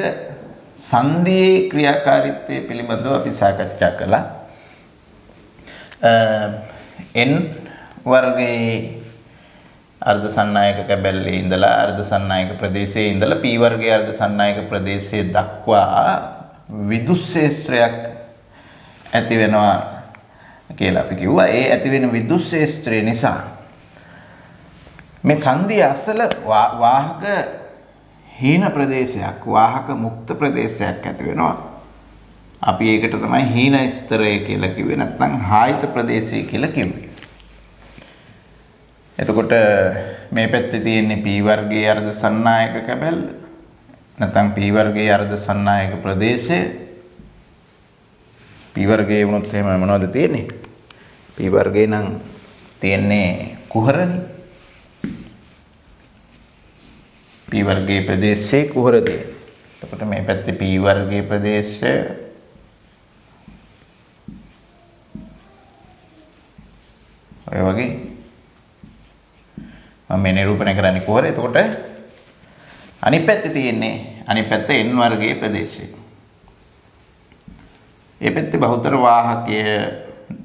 සංදියේ ක්‍රියාකාරීත්වය පිළිබඳව අපි සාකච්ඡා කළා. N වර්ගයේ අර්ධ සන්නායක කැබැල්ලේ ඉඳලා අර්ධ සන්නායක ප්‍රදේශයේ ඉඳලා P වර්ගයේ අර්ධ සන්නායක ප්‍රදේශයේ දක්වා විදුස් ශේෂ්ත්‍රයක් ඇති වෙනවා කියලා අපි කිව්වා. ඒ ඇති වෙන විදුස් ශේෂ්ත්‍රය නිසා මේ සංධිය අසල වාහක හීන ප්‍රදේශයක්, වාහක මුක්ත ප්‍රදේශයක් ඇති වෙනවා. අපි ඒකට තමයි හීන ස්තරය කියලා කිව්වේ, නැත්නම් හායිත ප්‍රදේශය කියලා කිව්වේ. එතකොට මේ පැත්තේ තියෙන්නේ P වර්ගයේ අර්ධ සන්නායක කැබැල්ල, නැත්නම් P වර්ගයේ අර්ධ සන්නායක ප්‍රදේශය. P වර්ගයේ වුණොත් එහෙම මොනවද තියෙන්නේ? P වර්ගයේ නම් තියෙන්නේ කුහරනේ. P වර්ගයේ ප්‍රදේශයේ කුහර තියෙන්නේ. එතකොට මේ පැත්තේ P වර්ගයේ ප්‍රදේශය ඔය වගේ මම මේ නිරූපණය කරන්නේ කුහර. එතකොට අනිත් පැත්තේ තියෙන්නේ අනිත් පැත්ත N වර්ගයේ ප්‍රදේශය. මේ පැත්තේ බහුතර වාහකය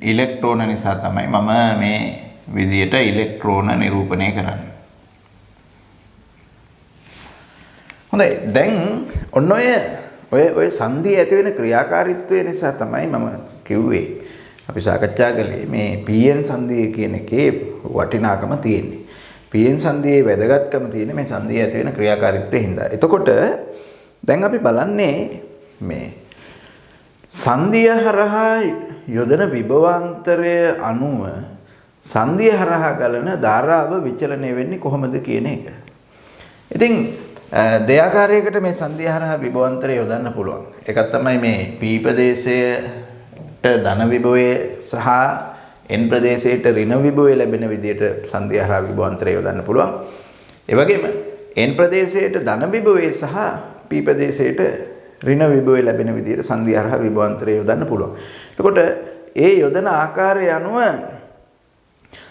ඉලෙක්ට්‍රෝන නිසා තමයි මම මේ විදියට ඉලෙක්ට්‍රෝන නිරූපණය කරන්නේ. හොඳයි, දැන් ඔන්න ඔය සංධිය ඇති වෙන ක්‍රියාකාරීත්වය නිසා තමයි මම කිව්වේ අපි සාකච්ඡා කළේ මේ PN සංධිය කියන එකේ වටිනාකම තියෙන්නේ. PN සංධියේ වැදගත්කම තියෙන්නේ මේ සංධිය ඇති වෙන ක්‍රියාකාරීත්වයෙන් හින්දා. එතකොට දැන් අපි බලන්නේ මේ සංධිය හරහා යොදන විභවාන්තරය අනුව සංධිය හරහා ගලන ධාරාව විචලනය වෙන්නේ කොහොමද කියන එක. ඉතින් දෙයාකාරයකට මේ සංධිය හරහා විභවාන්තරය යොදන්න පුළුවන්. එකක් තමයි මේ P ප්‍රදේශයට ධන විභවය සහ N ප්‍රදේශයට ඍණ විභවය ලැබෙන විදිහට සංධිය හරහා විභවාන්තරය යොදන්න පුළුවන්. ඒ වගේම N ප්‍රදේශයට ධන විභවය සහ P ප්‍රදේශයට ඍණ විභවය ලැබෙන විදිහට සංධිය හරහා විභවාන්තරය යොදන්න පුළුවන්. එතකොට ඒ යොදන ආකාරය අනුව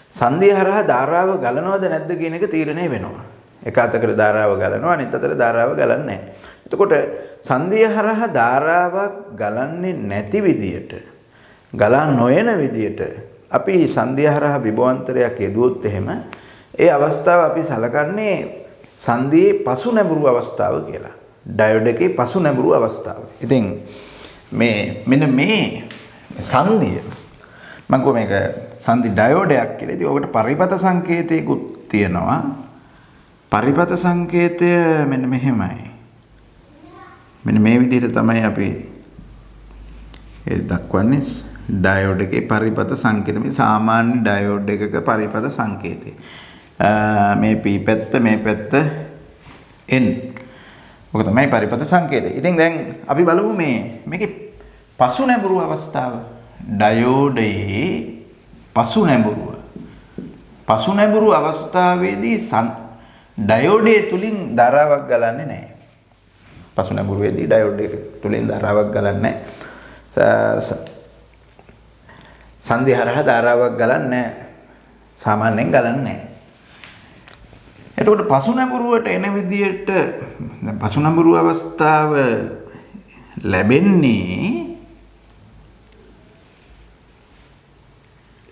සංධිය හරහා ධාරාව ගලනවද නැද්ද කියන එක තීරණය වෙනවා. එක අතකට ධාරාව ගලනවා, අනිත් අතට ධාරාව ගලන්නේ නැහැ. එතකොට සංධිය හරහා ධාරාවක් ගලන්නේ නැති විදියට, ගලා නොයන විදියට අපි සංධිය හරහා විභවාන්තරයක් යෙදුවොත් එහෙම ඒ අවස්ථාව අපි සලකන්නේ සංධියේ පසු නැඹුරු අවස්ථාව කියලා. ඩයෝඩ් එකේ පසු නැඹුරු අවස්ථාව. ඉතින් මෙන්න මේ සංධිය මම කොහොම මේක සංධි ඩයෝඩයක් කියලා. ඉතින් ඔකට පරිපත සංකේතයකුත් තියෙනවා. පරිපත සංකේතය මෙන්න මෙහෙමයි. මෙන්න මේ විදිහට තමයි අපි ඒ දක්වන්නේ ඩයෝඩ් එකේ පරිපත සංකේතය. මේ සාමාන්‍ය ඩයෝඩ් එකක පරිපත සංකේතය. මේ P පැත්ත, මේ පැත්ත N. ඔක තමයි පරිපත සංකේතය. ඉතින් දැන් අපි බලමු මේකේ පසු නැඹුරු අවස්ථාව. ඩයෝඩයේ පසු නැඹුරු අවස්ථාවේදී ඩයෝඩයේ තුලින් ධාරාවක් ගලන්නේ නැහැ. පසු නැඹුරුවේදී ඩයෝඩයේ තුලින් ධාරාවක් ගලන්නේ නැහැ. සංධිය හරහා ධාරාවක් ගලන්නේ නැහැ. සාමාන්‍යයෙන් ගලන්නේ නැහැ. එතකොට පසු නැඹුරුවට එන විදියට දැන් පසු නැඹුරු අවස්ථාව ලැබෙන්නේ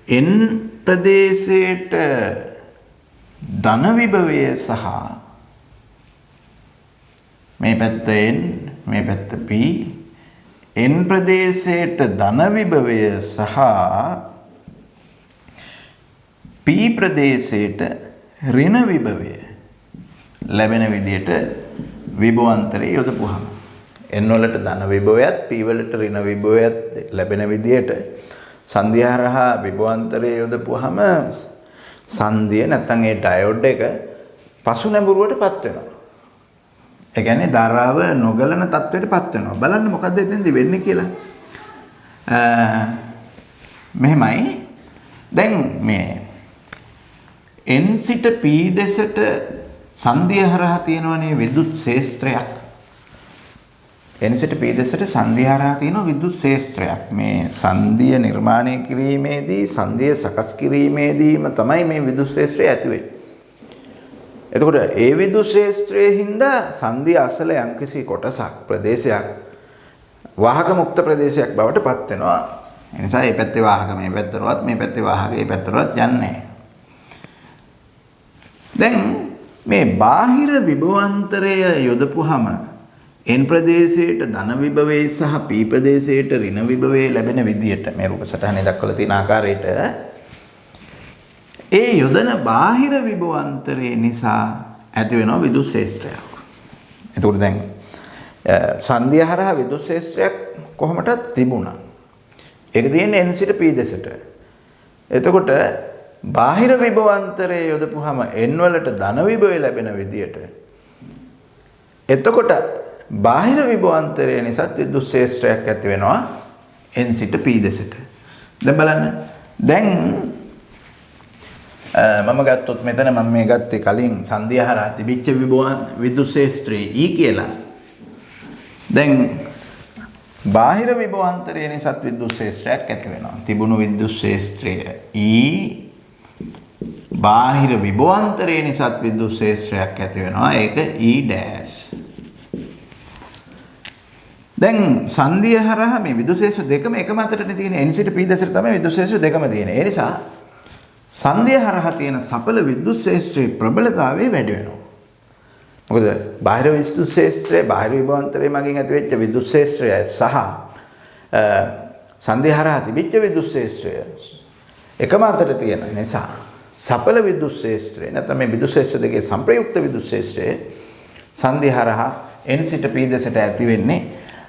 N ප්‍රදේශයට ධන විභවය සහ මේ පැත්ත N, මේ පැත්ත P, N ප්‍රදේශයට ධන විභවය සහ P ප්‍රදේශයට ඍණ විභවය ලැබෙන විදියට විභවාන්තරය යොදපුවාම N වලට ධන විභවයත් P වලට ඍණ විභවයත් ලැබෙන විදියට සංධිය හරහා විභවාන්තරය යොදපුවාම සංධිය නැත්නම් ඒ ඩයෝඩ් එක පසු නැඹුරුවටපත් වෙනවා. ඒ කියන්නේ ධාරාව නොගලන තත්ත්වයටපත් වෙනවා. බලන්න මොකද්ද එතෙන්දි වෙන්නේ කියලා. මෙහෙමයි. දැන් මේ N සිට P දෙසට සංධිය හරහා තියෙනවනේ විදුත් ශේෂ්ත්‍රයක්. N සිට P දෙසට සංධිය හරහා තියෙන විදුත් ශේෂ්ත්‍රයක්. මේ සංධිය නිර්මාණය කිරීමේදී, සංධිය සකස් කිරීමේදීම තමයි මේ විදුත් ශේෂ්ත්‍රය ඇති වෙන්නේ. එතකොට ඒ විදුත් ශේෂ්ත්‍රයේ හින්දා සංධිය අසල යම්කිසි කොටසක්, ප්‍රදේශයක් වාහක මුක්ත ප්‍රදේශයක් බවට පත් වෙනවා. ඒ නිසා මේ පැත්තේ වාහක මේ පැත්තටවත්, මේ පැත්තේ වාහක මේ පැත්තටවත් යන්නේ නැහැ. දැන් මේ බාහිර විභවාන්තරය යොදපුවාම එන් ප්‍රදේශයට ධන විභවයේ සහ පී ප්‍රදේශයට ඍණ විභවයේ ලැබෙන විදියට මේ රූප සටහනේ දක්වලා තියෙන ආකාරයට ඒ යොදන බාහිර විභවාන්තරය නිසා ඇති වෙනවා විදුලි ශේෂ්ත්‍රයක්. එතකොට දැන් සංධිය හරහා විදුලි ශේෂ්ත්‍රයක් කොහොමදත් තිබුණා. ඒක තියෙන්නේ n සිට p දෙසට. එතකොට බාහිර විභවාන්තරයේ යොදපුවාම n වලට ධන විභවය ලැබෙන විදියට එතකොට බාහිර විභවාන්තරය නිසා විදුලි ශේෂ්ත්‍රයක් ඇති වෙනවා n සිට p දෙසට. දැන් බලන්න. දැන් මම ගත්තොත් මෙතන මම මේ ගත්තේ කලින් සංධිය හරහා තිබිච්ච විදුලි ශේෂ්ත්‍රයේ E කියලා. දැන් බාහිර විභවාන්තරය නිසා විදුලි ශේෂ්ත්‍රයක් ඇති වෙනවා. තිබුණු විදුලි ශේෂ්ත්‍රය E බාහිර විභවාන්තරය නිසා විදුලි ශේෂ්ත්‍රයක් ඇති වෙනවා. ඒක E'. දැන් සංධිය හරහා මේ විදුලි ශේෂ්ත්‍ර දෙකම එකම අතරනේ තියෙන්නේ. n සිට p දෙසට තමයි විදුලි ශේෂ්ත්‍ර දෙකම තියෙන්නේ. ඒ නිසා සංධිය හරහා තියෙන සඵල විදුලි ශේෂ්ත්‍රයේ ප්‍රබලතාවය වැඩි වෙනවා. මොකද බාහිර විදුලි ශේෂ්ත්‍රය බාහිර විභවාන්තරයේ මගින් ඇතිවෙච්ච විදුලි ශේෂ්ත්‍රය සහ සංධිය හරහා තිබිච්ච විදුලි ශේෂ්ත්‍රය එකම අතර තියෙන නිසා සඵල විදුලි ශේෂ්ත්‍රය නැත්නම් මේ විදුලි ශේෂ්ත්‍ර දෙකේ සංප්‍රයුක්ත විදුලි ශේෂ්ත්‍රය සංධිය හරහා n සිට p දෙසට ඇති වෙන්නේ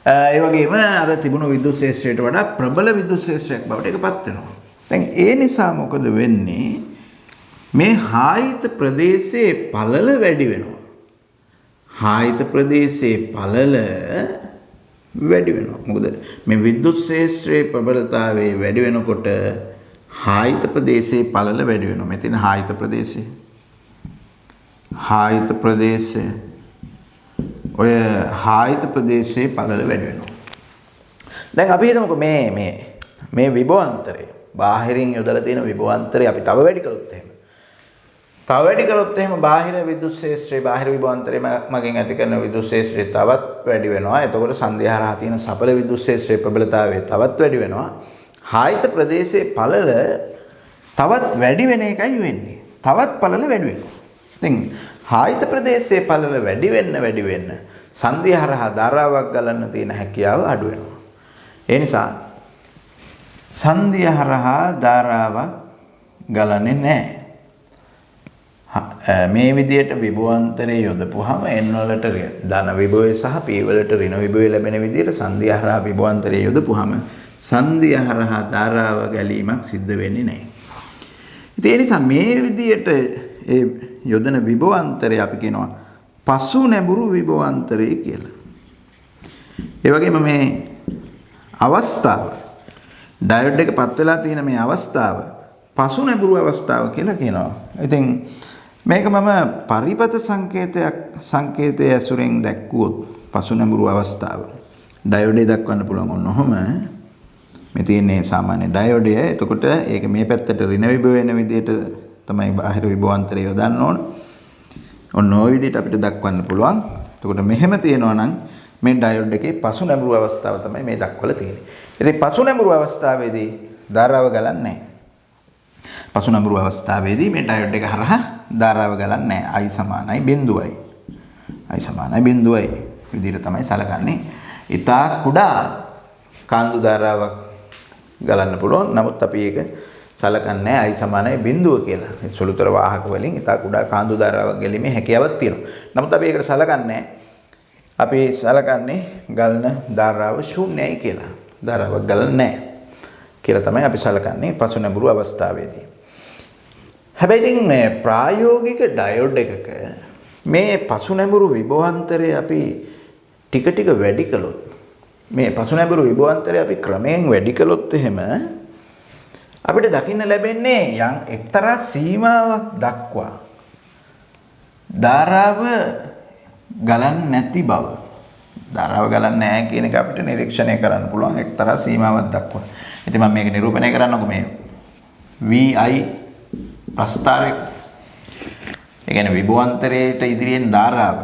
ඒ වගේම අර තිබුණු විදුලි ශේෂ්ත්‍රයට වඩා ප්‍රබල විදුලි ශේෂ්ත්‍රයක් බවට ඒකපත් වෙනවා. දැන් ඒ නිසා මොකද වෙන්නේ? මේ හායිත ප්‍රදේශයේ පළල වැඩි වෙනවා. හායිත ප්‍රදේශයේ පළල වැඩි වෙනවා. මොකද මේ විදුලි ශේෂ්ත්‍රයේ ප්‍රබලතාවය වැඩි වෙනකොට හායිත ප්‍රදේශයේ පළල වැඩි වෙනවා. මෙතන හායිත ප්‍රදේශය. හායිත ප්‍රදේශය ඔය හායිත ප්‍රදේශයේ පළල වැඩි වෙනවා. දැන් අපි හිතමුකෝ මේ විභවාන්තරය බාහිරින් යොදලා තියෙන විභවාන්තරය අපි තව වැඩි කළොත් එහෙම බාහිර විදුලි ශේෂ්ත්‍රයේ බාහිර විභවාන්තරය මගින් ඇති කරන විදුලි ශේෂ්ත්‍රය තවත් වැඩි වෙනවා. එතකොට සංධිය හරහා තියෙන සඵල විදුලි ශේෂ්ත්‍රයේ ප්‍රබලතාවය තවත් වැඩි වෙනවා. හායිත ප්‍රදේශයේ පළල තවත් වැඩි වෙන එකයි වෙන්නේ. තවත් පළල වැඩි වෙනවා. ඉතින් හායිත ප්‍රදේශයේ පළල වැඩි වෙන්න සංධිය හරහා ධාරාවක් ගලන්න තියෙන හැකියාව අඩු වෙනවා. ඒ නිසා සංධිය හරහා ධාරාවක් ගලන්නේ නැහැ. මේ විදියට විභවාන්තරයේ යොදපුවාම n වලට ධන විභවය සහ p වලට ඍණ විභවය ලැබෙන විදියට සංධිය හරහා විභවාන්තරයේ යොදපුවාම සංධිය හරහා ධාරාව ගැලීමක් සිද්ධ වෙන්නේ නැහැ. ඉතින් ඒ නිසා මේ විදියට ඒ යොදන විභවාන්තරය අපි කියනවා පසු නැඹුරු විභවාන්තරය කියලා. ඒ වගේම මේ අවස්ථාව ඩයෝඩ් එක පත් වෙලා තියෙන මේ අවස්ථාව පසු නැඹුරු අවස්ථාව කියලා කියනවා. ඉතින් මේක මම පරිපත සංකේතයේ ඇසුරෙන් දැක්වුවොත් පසු නැඹුරු අවස්ථාව ඩයෝඩේ දක්වන්න පුළුවන්. ඔන්නෝම මේ තියෙන්නේ සාමාන්‍ය ඩයෝඩය. එතකොට ඒක මේ පැත්තට ඍණ විභව වෙන විදිහට තමයි බාහිර විභවාන්තරය යොදන්න ඕන. ඔන්න ඔය විදිහට අපිට දක්වන්න පුළුවන්. එතකොට මෙහෙම තියෙනවා නම් මේ ඩයෝඩ් එකේ පසු නැඹුරු අවස්ථාව තමයි මේ දක්වලා තියෙන්නේ. ඉතින් පසු නැඹුරු අවස්ථාවේදී ධාරාව ගලන්නේ නැහැ. පසු නැඹුරු අවස්ථාවේදී මේ ඩයෝඩ් එක හරහා ධාරාව ගලන්නේ නැහැ. I සමානයි බිඳුවයි. I සමානයි බිඳුවයි විදිහට තමයි සලකන්නේ. ඊටා කුඩා කාන්දු ධාරාවක් ගලන්න පුළුවන්. නමුත් අපි ඒක සලකන්නේ I සමානයි බිඳුව කියලා. මේ සුළුතර වාහක වලින් ඊටා කුඩා කාන්දු ධාරාවක් ගැලීමේ හැකියාවක් තියෙනවා. නමුත් අපි ඒකට සලකන්නේ අපි සලකන්නේ ගලන ධාරාව ශූන්‍යයි කියලා. ධාරාවක් ගලන්නේ නැහැ කියලා තමයි අපි සලකන්නේ පසු නැඹුරු අවස්ථාවේදී. හැබැයි ඉතින් මේ ප්‍රායෝගික ඩයෝඩ් එකක මේ පසු නැඹුරු විභවාන්තරය අපි ටික ටික වැඩි කළොත් මේ පසු නැඹුරු විභවාන්තරය අපි ක්‍රමයෙන් වැඩි කළොත් එහෙම අපිට දකින්න ලැබෙන්නේ යම් එක්තරා සීමාවක් දක්වා ධාරාව ගලන්නේ නැති බව. ධාරාව ගලන්නේ නැහැ කියන එක අපිට නිරීක්ෂණය කරන්න පුළුවන් එක්තරා සීමාවක් දක්වා. ඉතින් මම මේක නිරූපණය කරන්නකො මේ VI ප්‍රස්තාවය. ඒ කියන්නේ විභවාන්තරයට ඉදිරියෙන් ධාරාව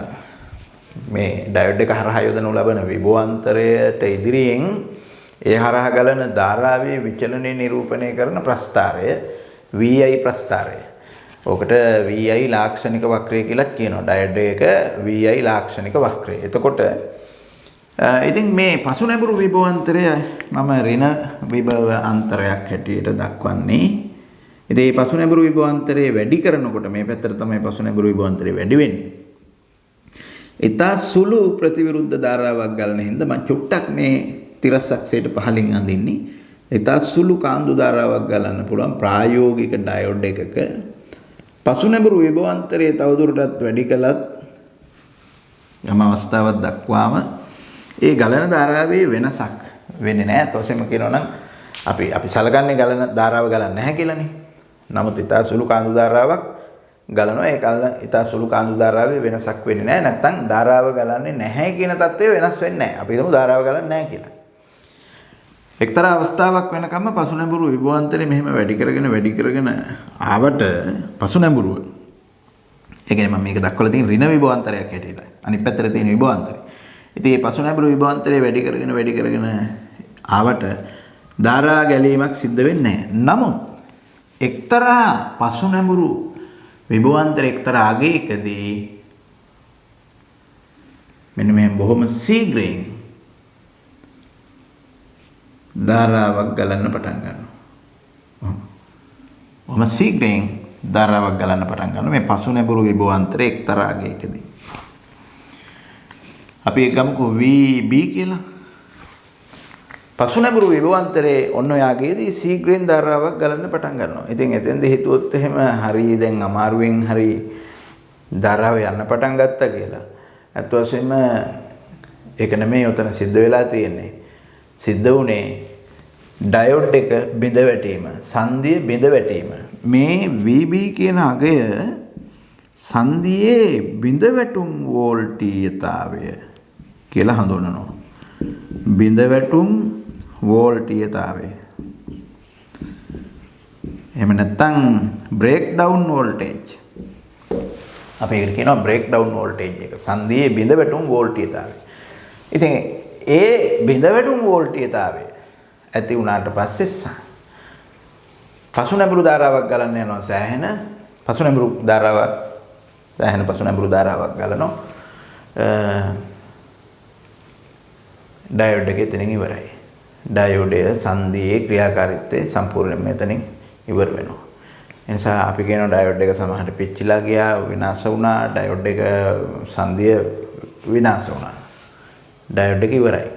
මේ ඩයෝඩ් එක හරහා යොදනු ලබන විභවාන්තරයට ඉදිරියෙන් ඒ හරහා ගලන ධාරාවේ විචලනය නිරූපණය කරන ප්‍රස්ථාරය VI ප්‍රස්ථාරය. ඔකට VI ලාක්ෂණික වක්‍රය කියලා කියනවා. ඩයෝඩ් එක VI ලාක්ෂණික වක්‍රය. එතකොට ඉතින් මේ පසු නැඹුරු විභවාන්තරය මම ඍණ විභව අන්තරයක් හැටියට දක්වන්නේ. ඉතින් මේ පසු නැඹුරු විභවාන්තරය වැඩි කරනකොට මේ පැත්තට තමයි පසු නැඹුරු විභවාන්තරය වැඩි වෙන්නේ. ඊතා සුළු ප්‍රතිවිරුද්ධ ධාරාවක් ගලන හින්දා මම චුට්ටක් මේ තිරස්සක්සයට පහලින් අඳින්නේ. ඊතා සුළු කාන්දු ධාරාවක් ගලන්න පුළුවන් ප්‍රායෝගික ඩයෝඩ් එකක පසු නැඹුරු විභවාන්තරය තවදුරටත් වැඩි කළත් යම් අවස්ථාවක් දක්වාම ඒ ගලන ධාරාවේ වෙනසක් වෙන්නේ නැහැ. තොසෙම කියනවා නම් අපි සලකන්නේ ගලන ධාරාව ගලන්නේ නැහැ කියලානේ. නමුත් ඊතා සුළු කාන්දු ධාරාවක් ගලනවා. ඒ කල ඊතා සුළු කාන්දු ධාරාවේ වෙනසක් වෙන්නේ නැහැ. නැත්තම් ධාරාව ගලන්නේ නැහැ කියන தත්ත්වය වෙනස් වෙන්නේ නැහැ. අපි හිතමු ධාරාව ගලන්නේ නැහැ කියලා. එක්තරා අවස්ථාවක් වෙනකම්ම පසු නැඹුරු විභවාන්තරය මෙහෙම වැඩි කරගෙන ආවට පසු නැඹුරුව. ඒ කියන්නේ මම මේක දක්වලා තියෙන ඍණ විභවාන්තරයක් හැටියට. අනිත් පැත්තට තියෙන විභවාන්තරය. ඉතින් මේ පසු නැඹුරු විභවාන්තරය වැඩි කරගෙන ආවට ධාරා ගැලීමක් සිද්ධ වෙන්නේ නැහැ. නමුත් එක්තරා පසු නැඹුරු විභවාන්තර එක්තරා අගයකදී මෙන්න මේ බොහොම ශීඝ්‍රයෙන් ධාරාවක් ගලන්න පටන් ගන්නවා. බොහොම ශීඝ්‍රයෙන් ධාරාවක් ගලන්න පටන් ගන්නවා මේ පසු නැඹුරු විභවාන්තර එක්තරා අගයකදී. අපි ගමුකෝ VB කියලා. පසු නැඹුරු විභවාන්තරයේ ඔන්න ඔයාගේදී ශීඝ්‍රයෙන් ධාරාවක් ගලන්න පටන් ගන්නවා. ඉතින් එතෙන්ද හිතුවොත් එහෙම හරි දැන් අමාරුවෙන් හරි ධාරාව යන්න පටන් ගත්තා කියලා. අත් වශයෙන්ම ඒක නෙමෙයි උතන සිද්ධ වෙලා තියෙන්නේ. සිද්ධ වුණේ ඩයෝඩ් එක බිඳ වැටීම, සංදිය බිඳ වැටීම. මේ VB කියන අගය සංදියේ බිඳ වැටුම් වෝල්ටීයතාවය කියලා හඳුන්වනවා. බිඳ වැටුම් වෝල්ටීයතාවය. එහෙම නැත්නම් බ්‍රේක් ඩවුන් වෝල්ටේජ්. අපි ඒකට කියනවා බ්‍රේක් ඩවුන් වෝල්ටේජ් එක. සංදියේ බිඳ වැටුම් වෝල්ටීයතාවය. ඉතින් ඒ බිඳ වැටුම් වෝල්ටීයතාවය ඇති වුණාට පස්සේ පසු නැඹුරු ධාරාවක් ගලන්න යනවා සෑහෙන පසු නැඹුරු ධාරාවක් ගලනවා. ඩයෝඩ් එක එතනින් ඉවරයි. ඩයෝඩය සංදියේ ක්‍රියාකාරීත්වය සම්පූර්ණයෙන්ම එතනින් ඉවර වෙනවා. ඒ නිසා අපි කියන ඩයෝඩ් එක සමහරට පිච්චිලා ගියා, විනාශ වුණා, ඩයෝඩ් එක සංදිය විනාශ වුණා. ඩයෝඩ් එක ඉවරයි.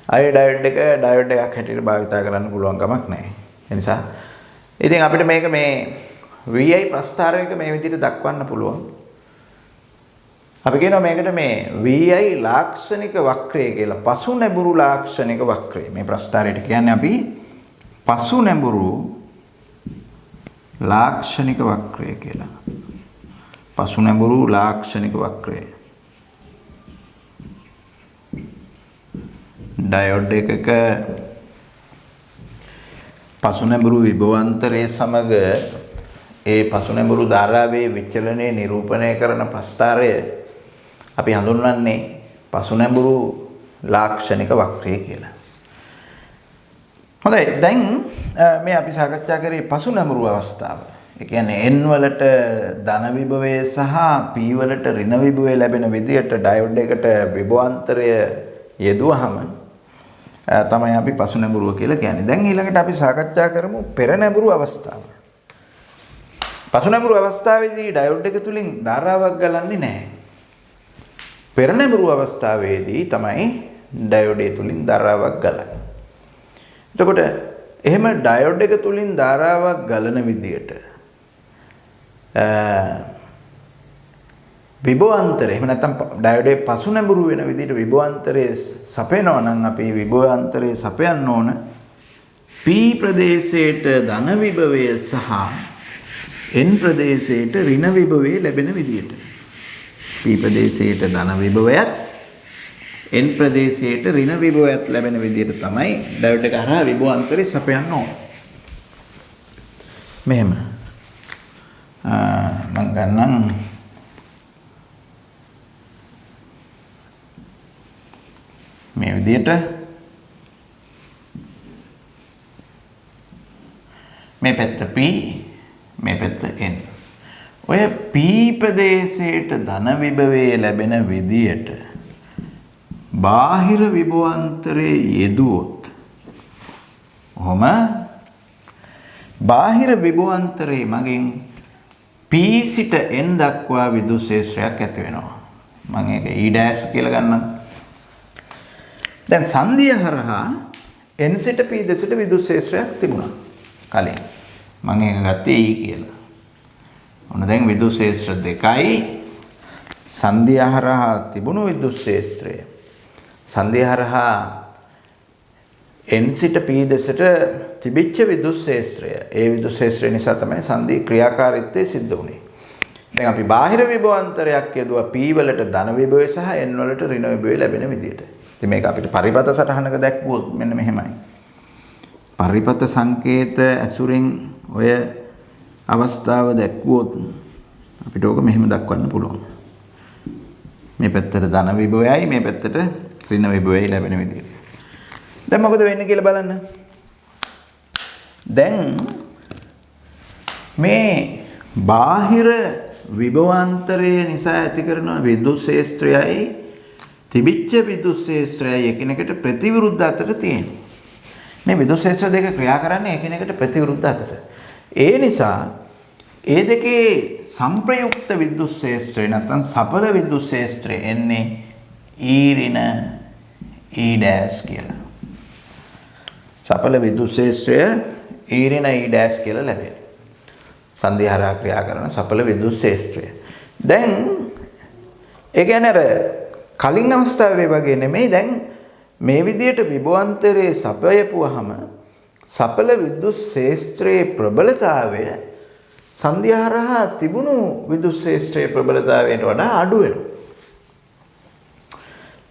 ආයේ ඩයෝඩ් එකක් හැටියට භාවිත කරන්න පුළුවන් කමක් නැහැ. ඒ නිසා ඉතින් අපිට මේක මේ VI ප්‍රස්ථාරයක මේ විදිහට දක්වන්න පුළුවන්. අපි කියනවා මේකට මේ VI ලාක්ෂණික වක්‍රය කියලා. පසු නැඹුරු ලාක්ෂණික වක්‍රය. මේ ප්‍රස්ථාරයට කියන්නේ අපි පසු නැඹුරු ලාක්ෂණික වක්‍රය කියලා. පසු නැඹුරු ලාක්ෂණික වක්‍රය. ඩයෝඩ් එකක පසු නැඹුරු විභවාන්තරයේ සමග ඒ පසු නැඹුරු ධාරාවේ විචලනය නිරූපණය කරන ප්‍රස්ථාරය අපි හඳුන්වන්නේ පසු නැඹුරු ලාක්ෂණික වක්‍රය කියලා. හොඳයි, දැන් මේ අපි සාකච්ඡා කරේ පසු නැඹුරු අවස්ථාව. ඒ කියන්නේ n වලට ධන විභවය සහ p වලට ඍණ විභවය ලැබෙන විදියට ඩයෝඩ් එකට විභවාන්තරය යෙදුවහම තමයි අපි පසු නැඹුරුව කියලා කියන්නේ. දැන් ඊළඟට අපි සාකච්ඡා කරමු පෙර නැඹුරු අවස්ථාව. පසු නැඹුරු අවස්ථාවේදී ඩයෝඩ් එක තුලින් ධාරාවක් ගලන්නේ නැහැ. පෙර නැඹුරු අවස්ථාවේදී තමයි ඩයෝඩ් තුලින් ධාරාවක් ගලන්නේ. එතකොට එහෙම ඩයෝඩ් එක තුලින් ධාරාවක් ගලන විදියට විභවාන්තරය එහෙම නැත්නම් ඩයෝඩේ පසු නැඹුරු වෙන විදිහට විභවාන්තරයේ සපයනවා නම් අපි විභවාන්තරයේ සපයන්න ඕන P ප්‍රදේශයට ධන විභවය සහ N ප්‍රදේශයට ඍණ විභවය ලැබෙන විදිහට. P ප්‍රදේශයට ධන විභවයත් N ප්‍රදේශයට ඍණ විභවයත් ලැබෙන විදිහට තමයි ඩයෝඩ් එක හරහා විභවාන්තරය සපයන්න ඕන. මෙහෙම මම ගන්නම් මේ විදිහට මේ පැත්ත P මේ පැත්ත N. ඔය P ප්‍රදේශයට ධන විභවය ලැබෙන විදියට බාහිර විභවාන්තරයේ යෙදුවොත් ඔහොම බාහිර විභවාන්තරයේ මගින් P සිට N දක්වා විදුලි ක්ෂේත්‍රයක් ඇති වෙනවා. මම ඒක E' කියලා ගන්නම්. දැන් සංදිය හරහා N සිට P දෙසට විදුලි ක්ෂේත්‍රයක් තිබුණා. කලින් මම ඒක ගත්තේ E කියලා. ඔන්න දැන් විදුලි ක්ෂේත්‍ර දෙකයි සංදිය හරහා තිබුණු විදුලි ක්ෂේත්‍රය. සංදිය හරහා N සිට P දෙසට තිබිච්ච විදුලි ක්ෂේත්‍රය. ඒ විදුලි ක්ෂේත්‍රය නිසා තමයි සංදී ක්‍රියාකාරීත්වය සිද්ධ වුනේ. දැන් අපි බාහිර විභවාන්තරයක් යදුවා P වලට ධන විභවය සහ N වලට ඍණ විභවය ලැබෙන විදියට. ඉතින් මේක අපිට පරිපත සටහනක දැක්වුවොත් මෙන්න මෙහෙමයි. පරිපත සංකේත ඇසුරෙන් ඔය අවස්ථාව දැක්වුවොත් අපිට ඕක මෙහෙම දක්වන්න පුළුවන්. මේ පැත්තට ධන විභවයයි මේ පැත්තට ඍණ විභවයයි ලැබෙන විදියට. දැන් මොකද වෙන්නේ කියලා බලන්න. දැන් මේ බාහිර විභවාන්තරය නිසා ඇති කරන විදුලි ක්ෂේත්‍රයයි තිබිච්ච විදුලි ක්ෂේත්‍රයයි එකිනෙකට ප්‍රතිවිරුද්ධ අතර තියෙනවා. මේ විදුලි ක්ෂේත්‍ර දෙක ක්‍රියා කරන්නේ එකිනෙකට ප්‍රතිවිරුද්ධ අතර. ඒ නිසා ඒ දෙකේ සංප්‍රයුක්ත විදුලි ක්ෂේත්‍රය නැත්නම් සඵල විදුලි ක්ෂේත්‍රය එන්නේ E ඍණ E' කියලා. සඵල විදුලි ක්ෂේත්‍රය E ඍණ E' කියලා ලැබෙනවා. සංදී හරහා ක්‍රියා කරන සඵල විදුලි ක්ෂේත්‍රය. දැන් ඒ කියන්නේ අර කලින් අවස්ථාවේ වගේ නෙමෙයි දැන් මේ විදියට විභවාන්තරයේ සපයපුවාම සඵල විදුලි ක්ෂේත්‍රයේ ප්‍රබලතාවය සංදී හරහා තිබුණු විදුලි ක්ෂේත්‍රයේ ප්‍රබලතාවයට වඩා අඩු වෙනවා.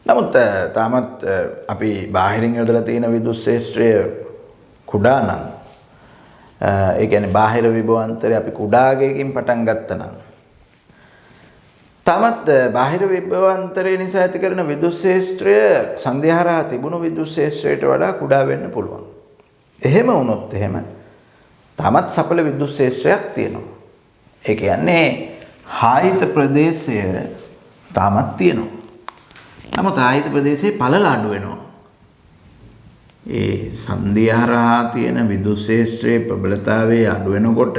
නමුත් තාමත් අපි බාහිරින් යොදලා තියෙන විදුලි ක්ෂේත්‍රය කුඩා නම් ඒ කියන්නේ බාහිර විභවාන්තරය අපි කුඩාගයකින් පටන් ගත්තා නම් තාමත් බාහිර විභවාන්තරය නිසා ඇති කරන විදුලි ක්ෂේත්‍රය සංදී හරහා තිබුණු විදුලි ක්ෂේත්‍රයට වඩා කුඩා වෙන්න පුළුවන්. එහෙම වුණොත් එහෙම තාමත් සඵල විදුලි ක්ෂේත්‍රයක් තියෙනවා. ඒ කියන්නේ ආයත ප්‍රදේශය තාමත් තියෙනවා. නමුත් ආයත ප්‍රදේශයේ පළල අඩු වෙනවා. ඒ සංදී හරහා තියෙන විදුලි ක්ෂේත්‍රයේ ප්‍රබලතාවය අඩු වෙනකොට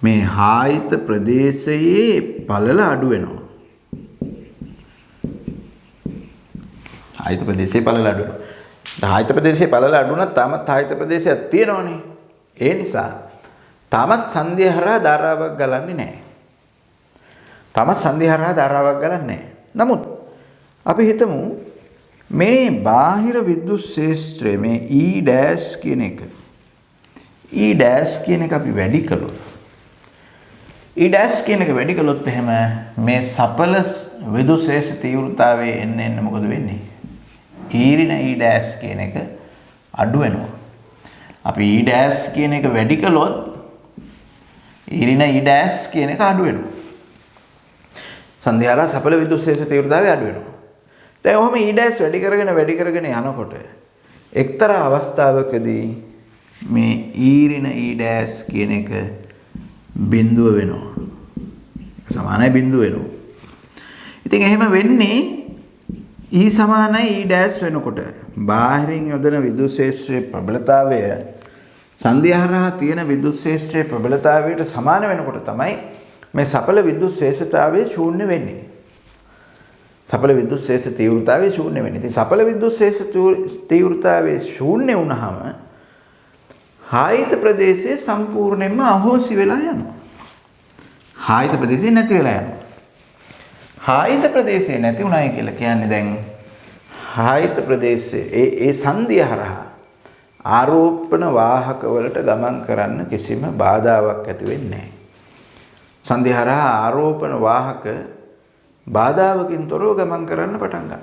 මේ ආයත ප්‍රදේශයේ පළල අඩු වෙනවා. ආයත ප්‍රදේශයේ පළල අඩු වෙනවා. ආයත ප්‍රදේශයේ පළල අඩු වුණත් තාමත් ආයත ප්‍රදේශයක් තියෙනවනේ. ඒ නිසා තාමත් සංදී හරහා ධාරාවක් ගලන්නේ නැහැ. තාමත් සංදී හරහා ධාරාවක් ගලන්නේ නැහැ. නමුත් අපි හිතමු මේ බාහිර විදුලි ක්ෂේත්‍රය මේ E' කියන එක E' කියන එක අපි වැඩි කළොත් E' කියන එක වැඩි කළොත් එහෙම මේ සඵල විදුලි ක්ෂේත්‍ර තීව්‍රතාවයේ එන්න මොකද වෙන්නේ? E ඍණ E' කියන එක අඩු වෙනවා. අපි E' කියන එක වැඩි කළොත් E ඍණ E' කියන එක අඩු වෙනවා. සංධ්‍යාලා සඵල විදුලි ක්ෂේත්‍ර තීව්‍රතාවය අඩු වෙනවා. දැන් ඔහම E' වැඩි කරගෙන යනකොට එක්තරා අවස්ථාවකදී මේ E ඍණ E' කියන එක බිඳුව වෙනවා. සමානයි බිඳුව වෙනවා. ඉතින් එහෙම වෙන්නේ E සමානයි E' වෙනකොට බාහිරින් යොදන විදුලි ක්ෂේත්‍රයේ ප්‍රබලතාවය සංධිය හරහා තියෙන විදුලි ක්ෂේත්‍රයේ ප්‍රබලතාවයට සමාන වෙනකොට තමයි මේ සඵල විදුලි ක්ෂේත්‍රතාවය ශූන්‍ය වෙන්නේ. සඵල විදුලි ක්ෂේත්‍ර තීව්‍රතාවය ශූන්‍ය වෙන්නේ. ඉතින් සඵල විදුලි ක්ෂේත්‍ර තීව්‍රතාවය ශූන්‍ය වුණාම ආයත ප්‍රදේශයේ සම්පූර්ණයෙන්ම අහෝසි වෙලා යනවා. ආයත ප්‍රදේශේ නැති වෙලා යනවා. ආයත ප්‍රදේශේ නැති උනායි කියලා කියන්නේ දැන් ආයත ප්‍රදේශයේ ඒ සංධිය හරහා ආරෝපණ වාහක වලට ගමන් කරන්න කිසිම බාධාවක් ඇති වෙන්නේ නැහැ. සංධිය හරහා ආරෝපණ වාහක බාධාවකින් තොරව ගමන් කරන්න පටන් ගන්නවා.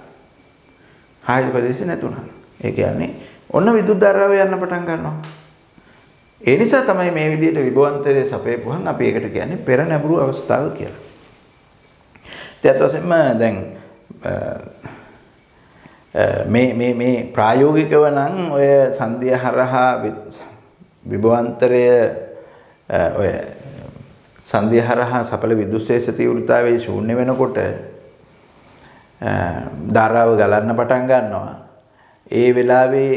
ආයත ප්‍රදේශේ නැතුණා. ඒ කියන්නේ ඔන්න විදුලි ධාරාව යන්න පටන් ගන්නවා. ඒ නිසා තමයි මේ විදිහට විභවාන්තරයේ සපයපුවහන් අපි ඒකට කියන්නේ පෙර නැඹුරු අවස්ථාව කියලා. ඒත් වශයෙන්ම දැන් මේ ප්‍රායෝගිකව නම් ඔය සංධිය හරහා විභවාන්තරය ඔය සංධිය හරහා සඵල විදුලි ක්ෂේත්‍ර තීව්‍රතාවයේ ශූන්‍ය වෙනකොට ධාරාව ගලන්න පටන් ගන්නවා. ඒ වෙලාවේ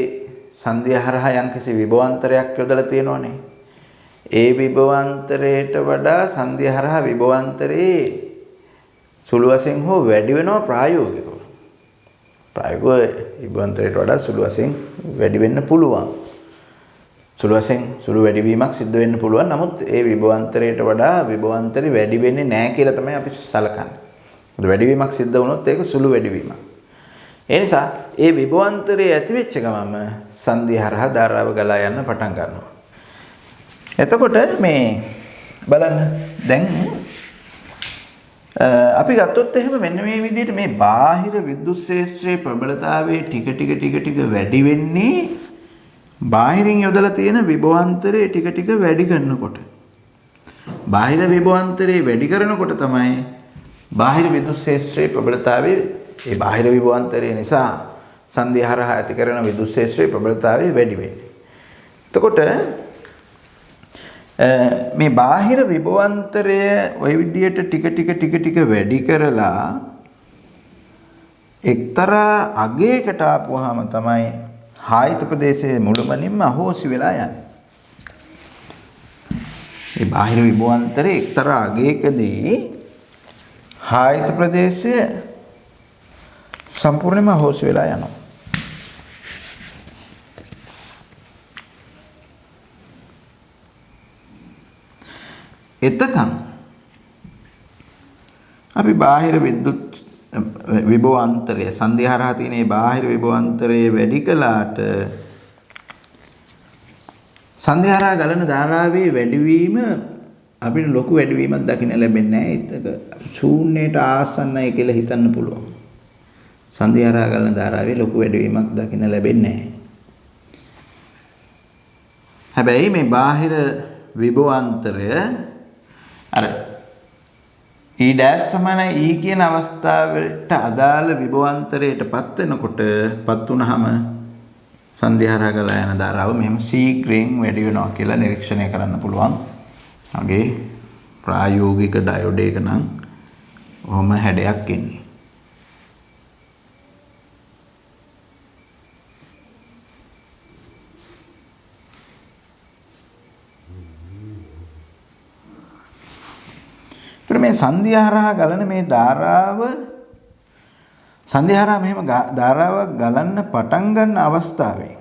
සංධිය හරහා යම්කිසි විභවාන්තරයක් යොදලා තියෙනවනේ. ඒ විභවාන්තරයට වඩා සංධිය හරහා විභවාන්තරේ සුළු වශයෙන් හෝ වැඩි වෙනවා ප්‍රායෝගිකව. ප්‍රායෝගික විභවාන්තරයට වඩා සුළු වශයෙන් වැඩි වෙන්න පුළුවන්. සුළු වශයෙන් සුළු වැඩිවීමක් සිද්ධ වෙන්න පුළුවන්. නමුත් ඒ විභවාන්තරයට වඩා විභවාන්තරي වැඩි වෙන්නේ නැහැ කියලා තමයි අපි සලකන්නේ. මොකද වැඩිවීමක් සිද්ධ වුණොත් ඒක සුළු වැඩිවීමක්. ඒ නිසා ඒ විභවාන්තරයේ ඇති වෙච්ච ගමන්ම සංධිය හරහා ධාරාව ගලා යන්න පටන් ගන්නවා. එතකොට මේ බලන්න දැන් අපි ගත්තොත් එහෙම මෙන්න මේ විදිහට මේ බාහිර විද්‍යුත් ක්ෂේත්‍රයේ ප්‍රබලතාවයේ ටික වැඩි වෙන්නේ බාහිරින් යොදලා තියෙන විභවාන්තරයේ ටික වැඩි කරනකොට. බාහිර විභවාන්තරයේ වැඩි කරනකොට තමයි බාහිර විද්‍යුත් ක්ෂේත්‍රයේ ප්‍රබලතාවය ඒ බාහිර විභවාන්තරය නිසා සංධිය හරහා ඇති කරන විද්‍යුත් ක්ෂේත්‍රයේ ප්‍රබලතාවය වැඩි වෙන්නේ. එතකොට මේ බාහිර විභවාන්තරය ওই විදියට ටික වැඩි කරලා එක්තරා අගයකට ආපුවාම තමයි ආයත ප්‍රදේශයේ මුළුමනින්ම අහෝසි වෙලා යන්නේ. මේ බාහිර විභවාන්තරයේ එක්තරා අගයකදී ආයත ප්‍රදේශය සම්පූර්ණයෙන්ම අහෝසි වෙලා යනවා. එතකන් අපි බාහිර විද්‍යුත් විභවාන්තරය සංධිය හරහා තියෙන මේ බාහිර විභවාන්තරයේ වැඩි කළාට සංධිය හරහා ගලන ධාරාවේ වැඩිවීම අපිට ලොකු වැඩිවීමක් දකින්න ලැබෙන්නේ නැහැ. ඒක ශූන්‍යයට ආසන්නයි කියලා හිතන්න පුළුවන්. සංධිය හරහා ගලන ධාරාවේ ලොකු වැඩිවීමක් දකින්න ලැබෙන්නේ නැහැ. හැබැයි මේ බාහිර විභවාන්තරය අර E' සමාන E කියන අවස්ථාවට අදාළ විභවාන්තරයට පත් වුනහම සංධිය හරහා ගලා යන ධාරාව මෙහෙම ශීඝ්‍රයෙන් වැඩි වෙනවා කියලා නිරීක්ෂණය කරන්න පුළුවන්. අපගේ ප්‍රායෝගික ඩයෝඩ් එක නම් ඔහොම හැඩයක් එන්නේ. මේ සංධිය හරහා ගලන මේ ධාරාව සංධිය හරහා මෙහෙම ධාරාවක් ගලන්න පටන් ගන්න අවස්ථාවේ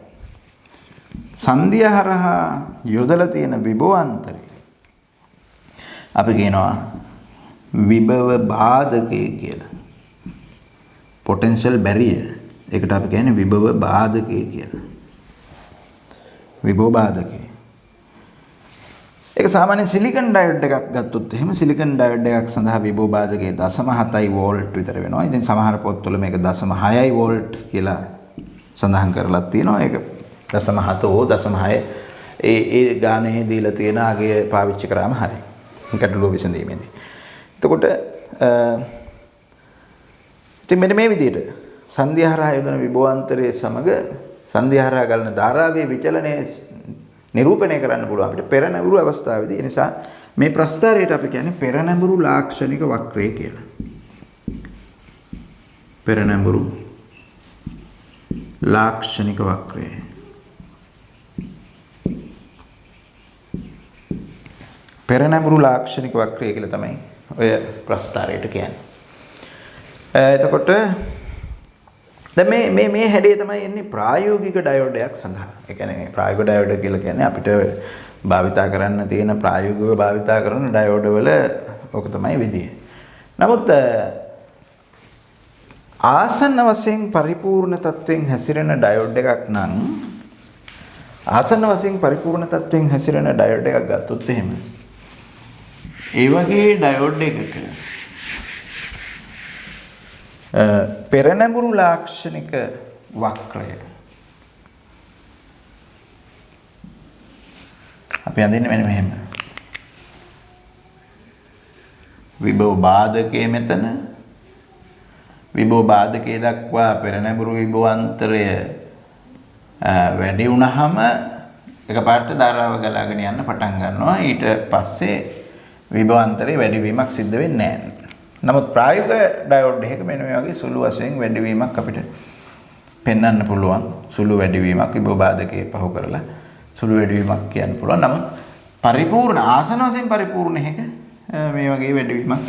සංධිය හරහා යොදලා තියෙන විභවාන්තරය අපි කියනවා විභව බාධකය කියලා. potential barrier. ඒකට අපි කියන්නේ විභව බාධකය කියලා. විභව බාධකය. ඒක සාමාන්‍ය සිලිකන් ඩයෝඩ් එකක් ගත්තොත් එහෙම සිලිකන් ඩයෝඩ් එකක් සඳහා විභව බාධකය 0.7 වෝල්ට් විතර වෙනවා. ඉතින් සමහර පොත්වල මේක 0.6 වෝල්ට් කියලා සඳහන් කරලා තියෙනවා. ඒක 0.7 හෝ 0.6 ඒ ගානේ දීලා තියෙන අගය පාවිච්චි කරාම හරියි. ගැටලුව විසඳීමේදී. එතකොට ඉතින් මෙන්න මේ විදිහට සංධිය හරහා යොදන විභවාන්තරයේ සමග සංධිය හරහා ගලන ධාරාවේ විචලනය නිරූපණය කරන්න පුළුවන් අපිට පෙරනැඹුරු අවස්ථාවේදී. ඒ නිසා මේ ප්‍රස්ථාරයට අපි කියන්නේ පෙරනැඹුරු ලාක්ෂණික වක්‍රය කියලා. පෙරනැඹුරු ලාක්ෂණික වක්‍රය. පෙරනැඹුරු ලාක්ෂණික වක්‍රය කියලා තමයි ඔය ප්‍රස්ථාරයට කියන්නේ. එතකොට දැන් මේ හැඩය තමයි එන්නේ ප්‍රායෝගික ඩයෝඩ් එකක් සඳහා. ඒ කියන්නේ ප්‍රායෝගික ඩයෝඩ් කියලා කියන්නේ අපිට භාවිතා කරන්න තියෙන ප්‍රායෝගිකව භාවිතා කරන ඩයෝඩ් වල ඕක තමයි විදිය. නමුත් ආසන්න වශයෙන් පරිපූර්ණ තත්වයෙන් හැසිරෙන ඩයෝඩ් එකක් නම් ආසන්න වශයෙන් පරිපූර්ණ තත්වයෙන් හැසිරෙන ඩයෝඩ් එකක් ගත්තොත් එහෙම ඒ වගේ ඩයෝඩ් එකක පෙරනැඹුරු ලාක්ෂණික වක්‍රය අපි අඳින්නේ මෙන්න මෙහෙම. විභව බාධකයේ මෙතන විභව බාධකයේ දක්වා පෙරනැඹුරු විභවාන්තරය වැඩි වුණාම එකපාරට ධාරාව ගලාගෙන යන්න පටන් ගන්නවා. ඊට පස්සේ විභවාන්තරේ වැඩිවීමක් සිද්ධ වෙන්නේ නැහැ. නමුත් ප්‍රායෝගික ඩයෝඩ් එකක මෙන්න මේ වගේ සුළු වශයෙන් වැඩිවීමක් අපිට පෙන්වන්න පුළුවන්. සුළු වැඩිවීමක් විභව බාධකයේ පහු කරලා සුළු වැඩිවීමක් කියන්න පුළුවන්. නමුත් පරිපූර්ණ ආසන වශයෙන් පරිපූර්ණ එකක මේ වගේ වැඩිවීමක්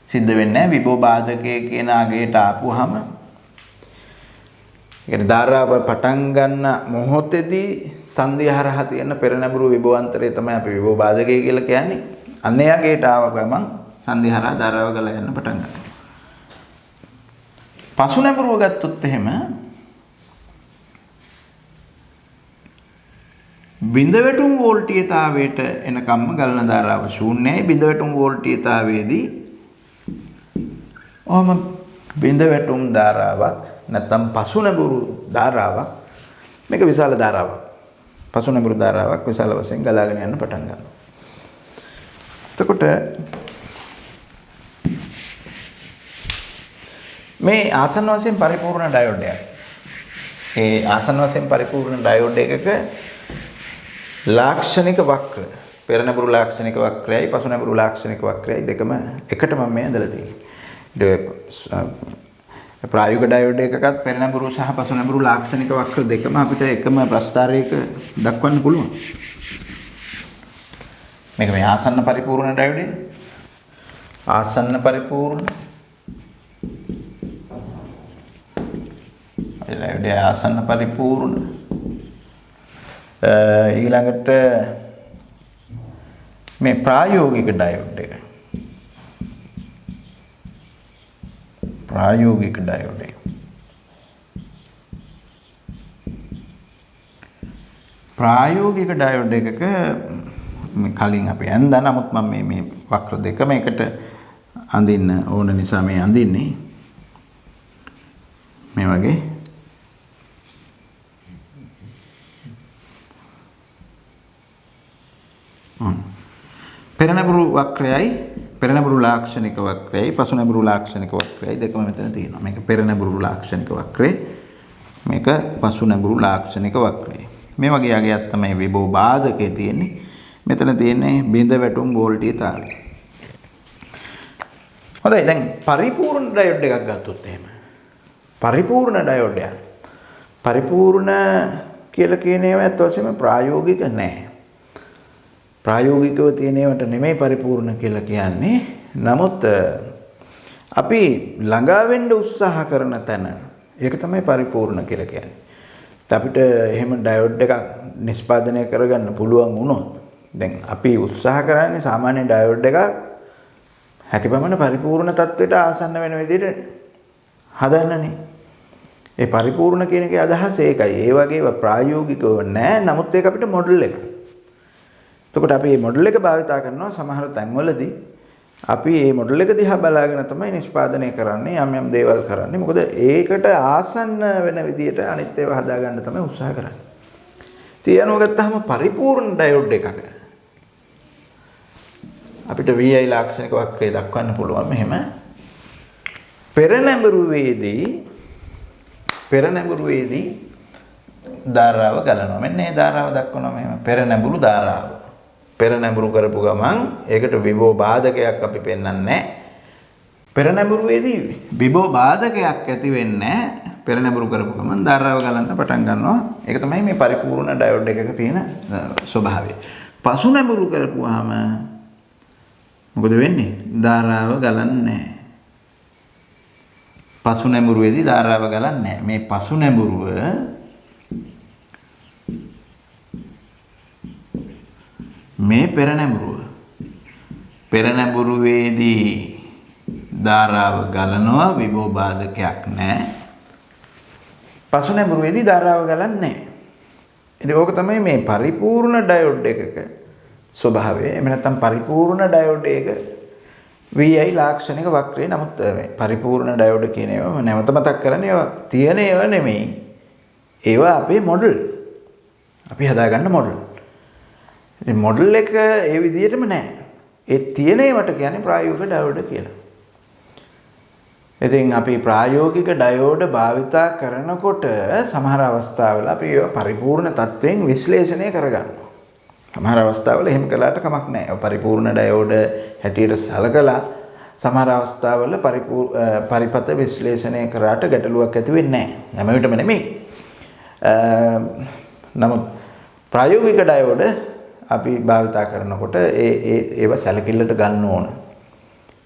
සිද්ධ වෙන්නේ නැහැ. විභව බාධකයේ කියන අගයට ආපුවාම يعني ධාරාව පටන් ගන්න මොහොතේදී සංධිය හරහා තියෙන පෙරනැඹුරු විභවාන්තරය තමයි අපි විභව බාධකය කියලා කියන්නේ. අන්න ඒ අගයට ආව ගමන් සංධිය හරහා ධාරාව ගලා යන්න පටන් ගන්නවා. පසු නැඹුරුව ගත්තොත් එහෙම බිඳ වැටුම් වෝල්ටීයතාවයට එනකම්ම ගලන ධාරාව ශූන්‍යයි. බිඳ වැටුම් වෝල්ටීයතාවයේදී ඔහම බිඳ වැටුම් ධාරාවක් නැත්නම් පසු නැඹුරු ධාරාවක් මේක විශාල ධාරාවක්. පසු නැඹුරු ධාරාවක් විශාල වශයෙන් ගලාගෙන යන්න පටන් ගන්නවා. එතකොට මේ ආසන්න වශයෙන් පරිපූර්ණ ඩයෝඩ් එකක්. ඒ ආසන්න වශයෙන් පරිපූර්ණ ඩයෝඩ් එකක ලාක්ෂණික වක්‍ර පෙරනැඹුරු ලාක්ෂණික වක්‍රයයි පසු නැඹුරු ලාක්ෂණික වක්‍රයයි දෙකම එකට මම මේ ඇදලා තියෙන්නේ. ප්‍රායෝගික ඩයෝඩ් එකකත් පෙරනැඹුරු සහ පසු නැඹුරු ලාක්ෂණික වක්‍ර දෙකම අපිට එකම ප්‍රස්ථාරයක දක්වන්න පුළුවන්. මේක මේ ආසන්න පරිපූර්ණ ඩයෝඩ් එක. ආසන්න පරිපූර්ණ ඩයෝඩ් ආසන්න පරිපූර්ණ ඊළඟට මේ ප්‍රායෝගික ඩයෝඩ් එක. ප්‍රායෝගික ඩයෝඩ් එක. ප්‍රායෝගික ඩයෝඩ් එකක කලින් අපි ඇඳා නමුත් මම මේ වක්‍ර දෙකම එකට අඳින්න ඕන නිසා මේ අඳින්නේ මේ වගේ පෙරනැඹුරු වක්‍රයයි පෙරනැඹුරු ලාක්ෂණික වක්‍රයයි පසු නැඹුරු ලාක්ෂණික වක්‍රයයි දෙකම මෙතන තියෙනවා. මේක පෙරනැඹුරු ලාක්ෂණික වක්‍රය, මේක පසු නැඹුරු ලාක්ෂණික වක්‍රය. මේ වගේ අගයක් තමයි විභව බාධකයේ තියෙන්නේ. මෙතන තියෙන්නේ බිඳ වැටුම් වෝල්ටීයතාවය. හොඳයි, දැන් පරිපූර්ණ ඩයෝඩ් එකක් ගත්තොත් එහෙම පරිපූර්ණ ඩයෝඩ් එක පරිපූර්ණ කියලා කියන ඒවා ඇත්ත වශයෙන්ම ප්‍රායෝගික නැහැ. ප්‍රායෝගිකව තියෙන ඒවාට නෙමෙයි පරිපූර්ණ කියලා කියන්නේ. නමුත් අපි ළඟා වෙන්න උත්සාහ කරන තැන ඒක තමයි පරිපූර්ණ කියලා කියන්නේ. අපිට එහෙම ඩයෝඩ් එකක් නිෂ්පාදනය කරගන්න පුළුවන් වුණොත් දැන් අපි උත්සාහ කරන්නේ සාමාන්‍ය ඩයෝඩ් එකක් හැකියපමණ පරිපූර්ණ තත්වයට ආසන්න වෙන විදිහට හදන්නනේ. ඒ පරිපූර්ණ කියන එකේ අදහස ඒකයි. ඒ වගේ ප්‍රායෝගිකව නැහැ. නමුත් ඒක අපිට මොඩල් එකක්. එතකොට අපි මේ මොඩල් එක භාවිතා කරනවා සමහර තැන්වලදී අපි මේ මොඩල් එක දිහා බලාගෙන තමයි නිෂ්පාදනය කරන්නේ යම් යම් දේවල් කරන්නේ. මොකද ඒකට ආසන්න වෙන විදියට අනිත් ඒවා හදාගන්න තමයි උත්සාහ කරන්නේ. තියනවා ගත්තාම පරිපූර්ණ ඩයෝඩ් එකක අපිට VI ලාක්ෂණික වක්‍රය දක්වන්න පුළුවන් මෙහෙම. පෙරනැඹුරුවේදී ධාරාව ගලනවා. මෙන්න මේ ධාරාව දක්වනවා මෙහෙම. පෙරනැඹුරු ධාරාව. පෙරනැඹුරු කරපු ගමන් ඒකට විභව බාධකයක් අපි පෙන්වන්නේ නැහැ. පෙරනැඹුරුවේදී විභව බාධකයක් ඇති වෙන්නේ නැහැ. පෙරනැඹුරු කරපු ගමන් ධාරාව ගලන්න පටන් ගන්නවා. ඒක තමයි මේ පරිපූර්ණ ඩයෝඩ් එකක තියෙන ස්වභාවය. පසු නැඹුරු කරපුවාම මොකද වෙන්නේ? ධාරාව ගලන්නේ නැහැ. පසු නැඹුරුවේදී ධාරාව ගලන්නේ නැහැ. මේ පසු නැඹුරුව මේ පෙරනැඹුරුවේදී ධාරාව ගලනවා, විභව බාධකයක් නැහැ. පසු නැඹුරුවේදී ධාරාව ගලන්නේ නැහැ. ඉතින් ඕක තමයි මේ පරිපූර්ණ ඩයෝඩ් එකක ස්වභාවය. එහෙම නැත්නම් පරිපූර්ණ ඩයෝඩ් එක VI ලාක්ෂණික වක්‍රය. නමුත් මේ පරිපූර්ණ ඩයෝඩ් කියන ඒවා නැවත මතක් කරන්නේ ඒවා තියෙන ඒවා නෙමෙයි. ඒවා අපේ මොඩල්. අපි හදාගන්න මොඩල්. ඉතින් මොඩල් එක ඒ විදිහටම නැහැ. ඒ තියෙන ඒවාට කියන්නේ ප්‍රායෝගික ඩයෝඩ් කියලා. ඉතින් අපි ප්‍රායෝගික ඩයෝඩ් භාවිතා කරනකොට සමහර අවස්ථාවල අපි ඒවා පරිපූර්ණ තත්වයෙන් විශ්ලේෂණය කරගන්නවා. සමහර අවස්ථාවල එහෙම කළාට කමක් නැහැ. පරිපූර්ණ ඩයෝඩ් හැටියට සලකලා සමහර අවස්ථාවල පරිපත විශ්ලේෂණය කරාට ගැටලුවක් ඇති වෙන්නේ නැහැ. හැම විටම නෙමෙයි. නමුත් ප්‍රායෝගික ඩයෝඩ අපි භාවිතා කරනකොට ඒව සැලකිල්ලට ගන්න ඕන.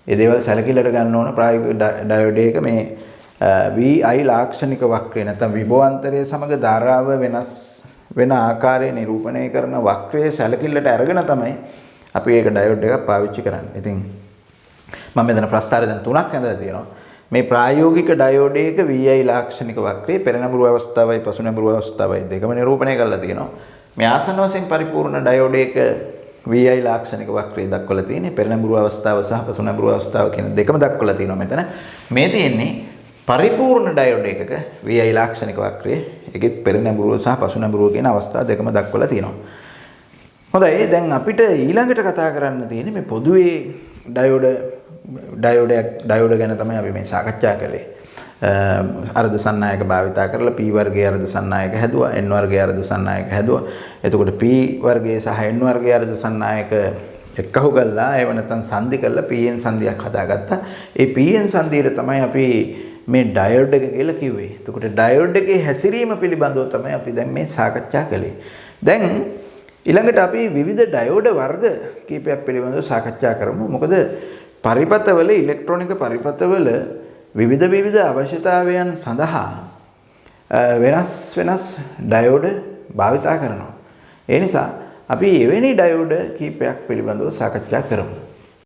ඒ දේවල් සැලකිල්ලට ගන්න ඕන. ප්‍රායෝගික ඩයෝඩ් එක මේ VI ලාක්ෂණික වක්‍රය නැත්නම් විභවාන්තරය සමග ධාරාව වෙනස් වෙන ආකාරය නිරූපණය කරන වක්‍රය සැලකිල්ලට අරගෙන තමයි අපි ඒක ඩයෝඩ් එකක් පාවිච්චි කරන්නේ. ඉතින් මම මෙතන ප්‍රස්තාර දැන් තුනක් ඇඳලා තියෙනවා. මේ ප්‍රායෝගික ඩයෝඩ් එක VI ලාක්ෂණික වක්‍රයේ පෙරනැඹුරු අවස්ථාවයි පසුනැඹුරු අවස්ථාවයි දෙකම නිරූපණය කරලා තියෙනවා. මේ ආසන්න වශයෙන් පරිපූර්ණ ඩයෝඩ් එක VI ලාක්ෂණික වක්‍රය දක්වලා තියෙන්නේ. පෙරනැඹුරු අවස්ථාව සහ පසුනැඹුරු අවස්ථාව කියන දෙකම දක්වලා තියෙනවා මෙතන. මේ තියෙන්නේ පරිපූර්ණ ඩයෝඩ් එකක VI ලාක්ෂණික වක්‍රයේ ඒකෙත් පෙරනැඹුරුව සහ පසුනැඹුරුව කියන අවස්ථා දෙකම දක්වලා තියෙනවා. හොඳයි දැන් අපිට ඊළඟට කතා කරන්න තියෙන්නේ මේ පොදුවේ ඩයෝඩ ගැන තමයි අපි මේ සාකච්ඡා කළේ. අර්ධ සන්නායක භාවිතා කරලා P වර්ගයේ අර්ධ සන්නායක හැදුවා, N වර්ගයේ අර්ධ සන්නායක හැදුවා. එතකොට P වර්ගයේ සහ N වර්ගයේ අර්ධ සන්නායක එක්කහු ගල්ලා ඒව නැත්නම් සංදි කරලා PN සංදියක් හදාගත්තා. ඒ PN සංදියට තමයි අපි මේ ඩයෝඩ් එක කියලා කිව්වේ. එතකොට ඩයෝඩ් එකේ හැසිරීම පිළිබඳව තමයි අපි දැන් මේ සාකච්ඡා කළේ. දැන් ඊළඟට අපි විවිධ ඩයෝඩ වර්ග කීපයක් පිළිබඳව සාකච්ඡා කරමු. මොකද පරිපථවල ඉලෙක්ට්‍රොනික පරිපථවල විවිධ අවශ්‍යතාවයන් සඳහා වෙනස් ඩයෝඩ භාවිතා කරනවා. ඒ නිසා අපි එවැනි ඩයෝඩ කීපයක් පිළිබඳව සාකච්ඡා කරමු.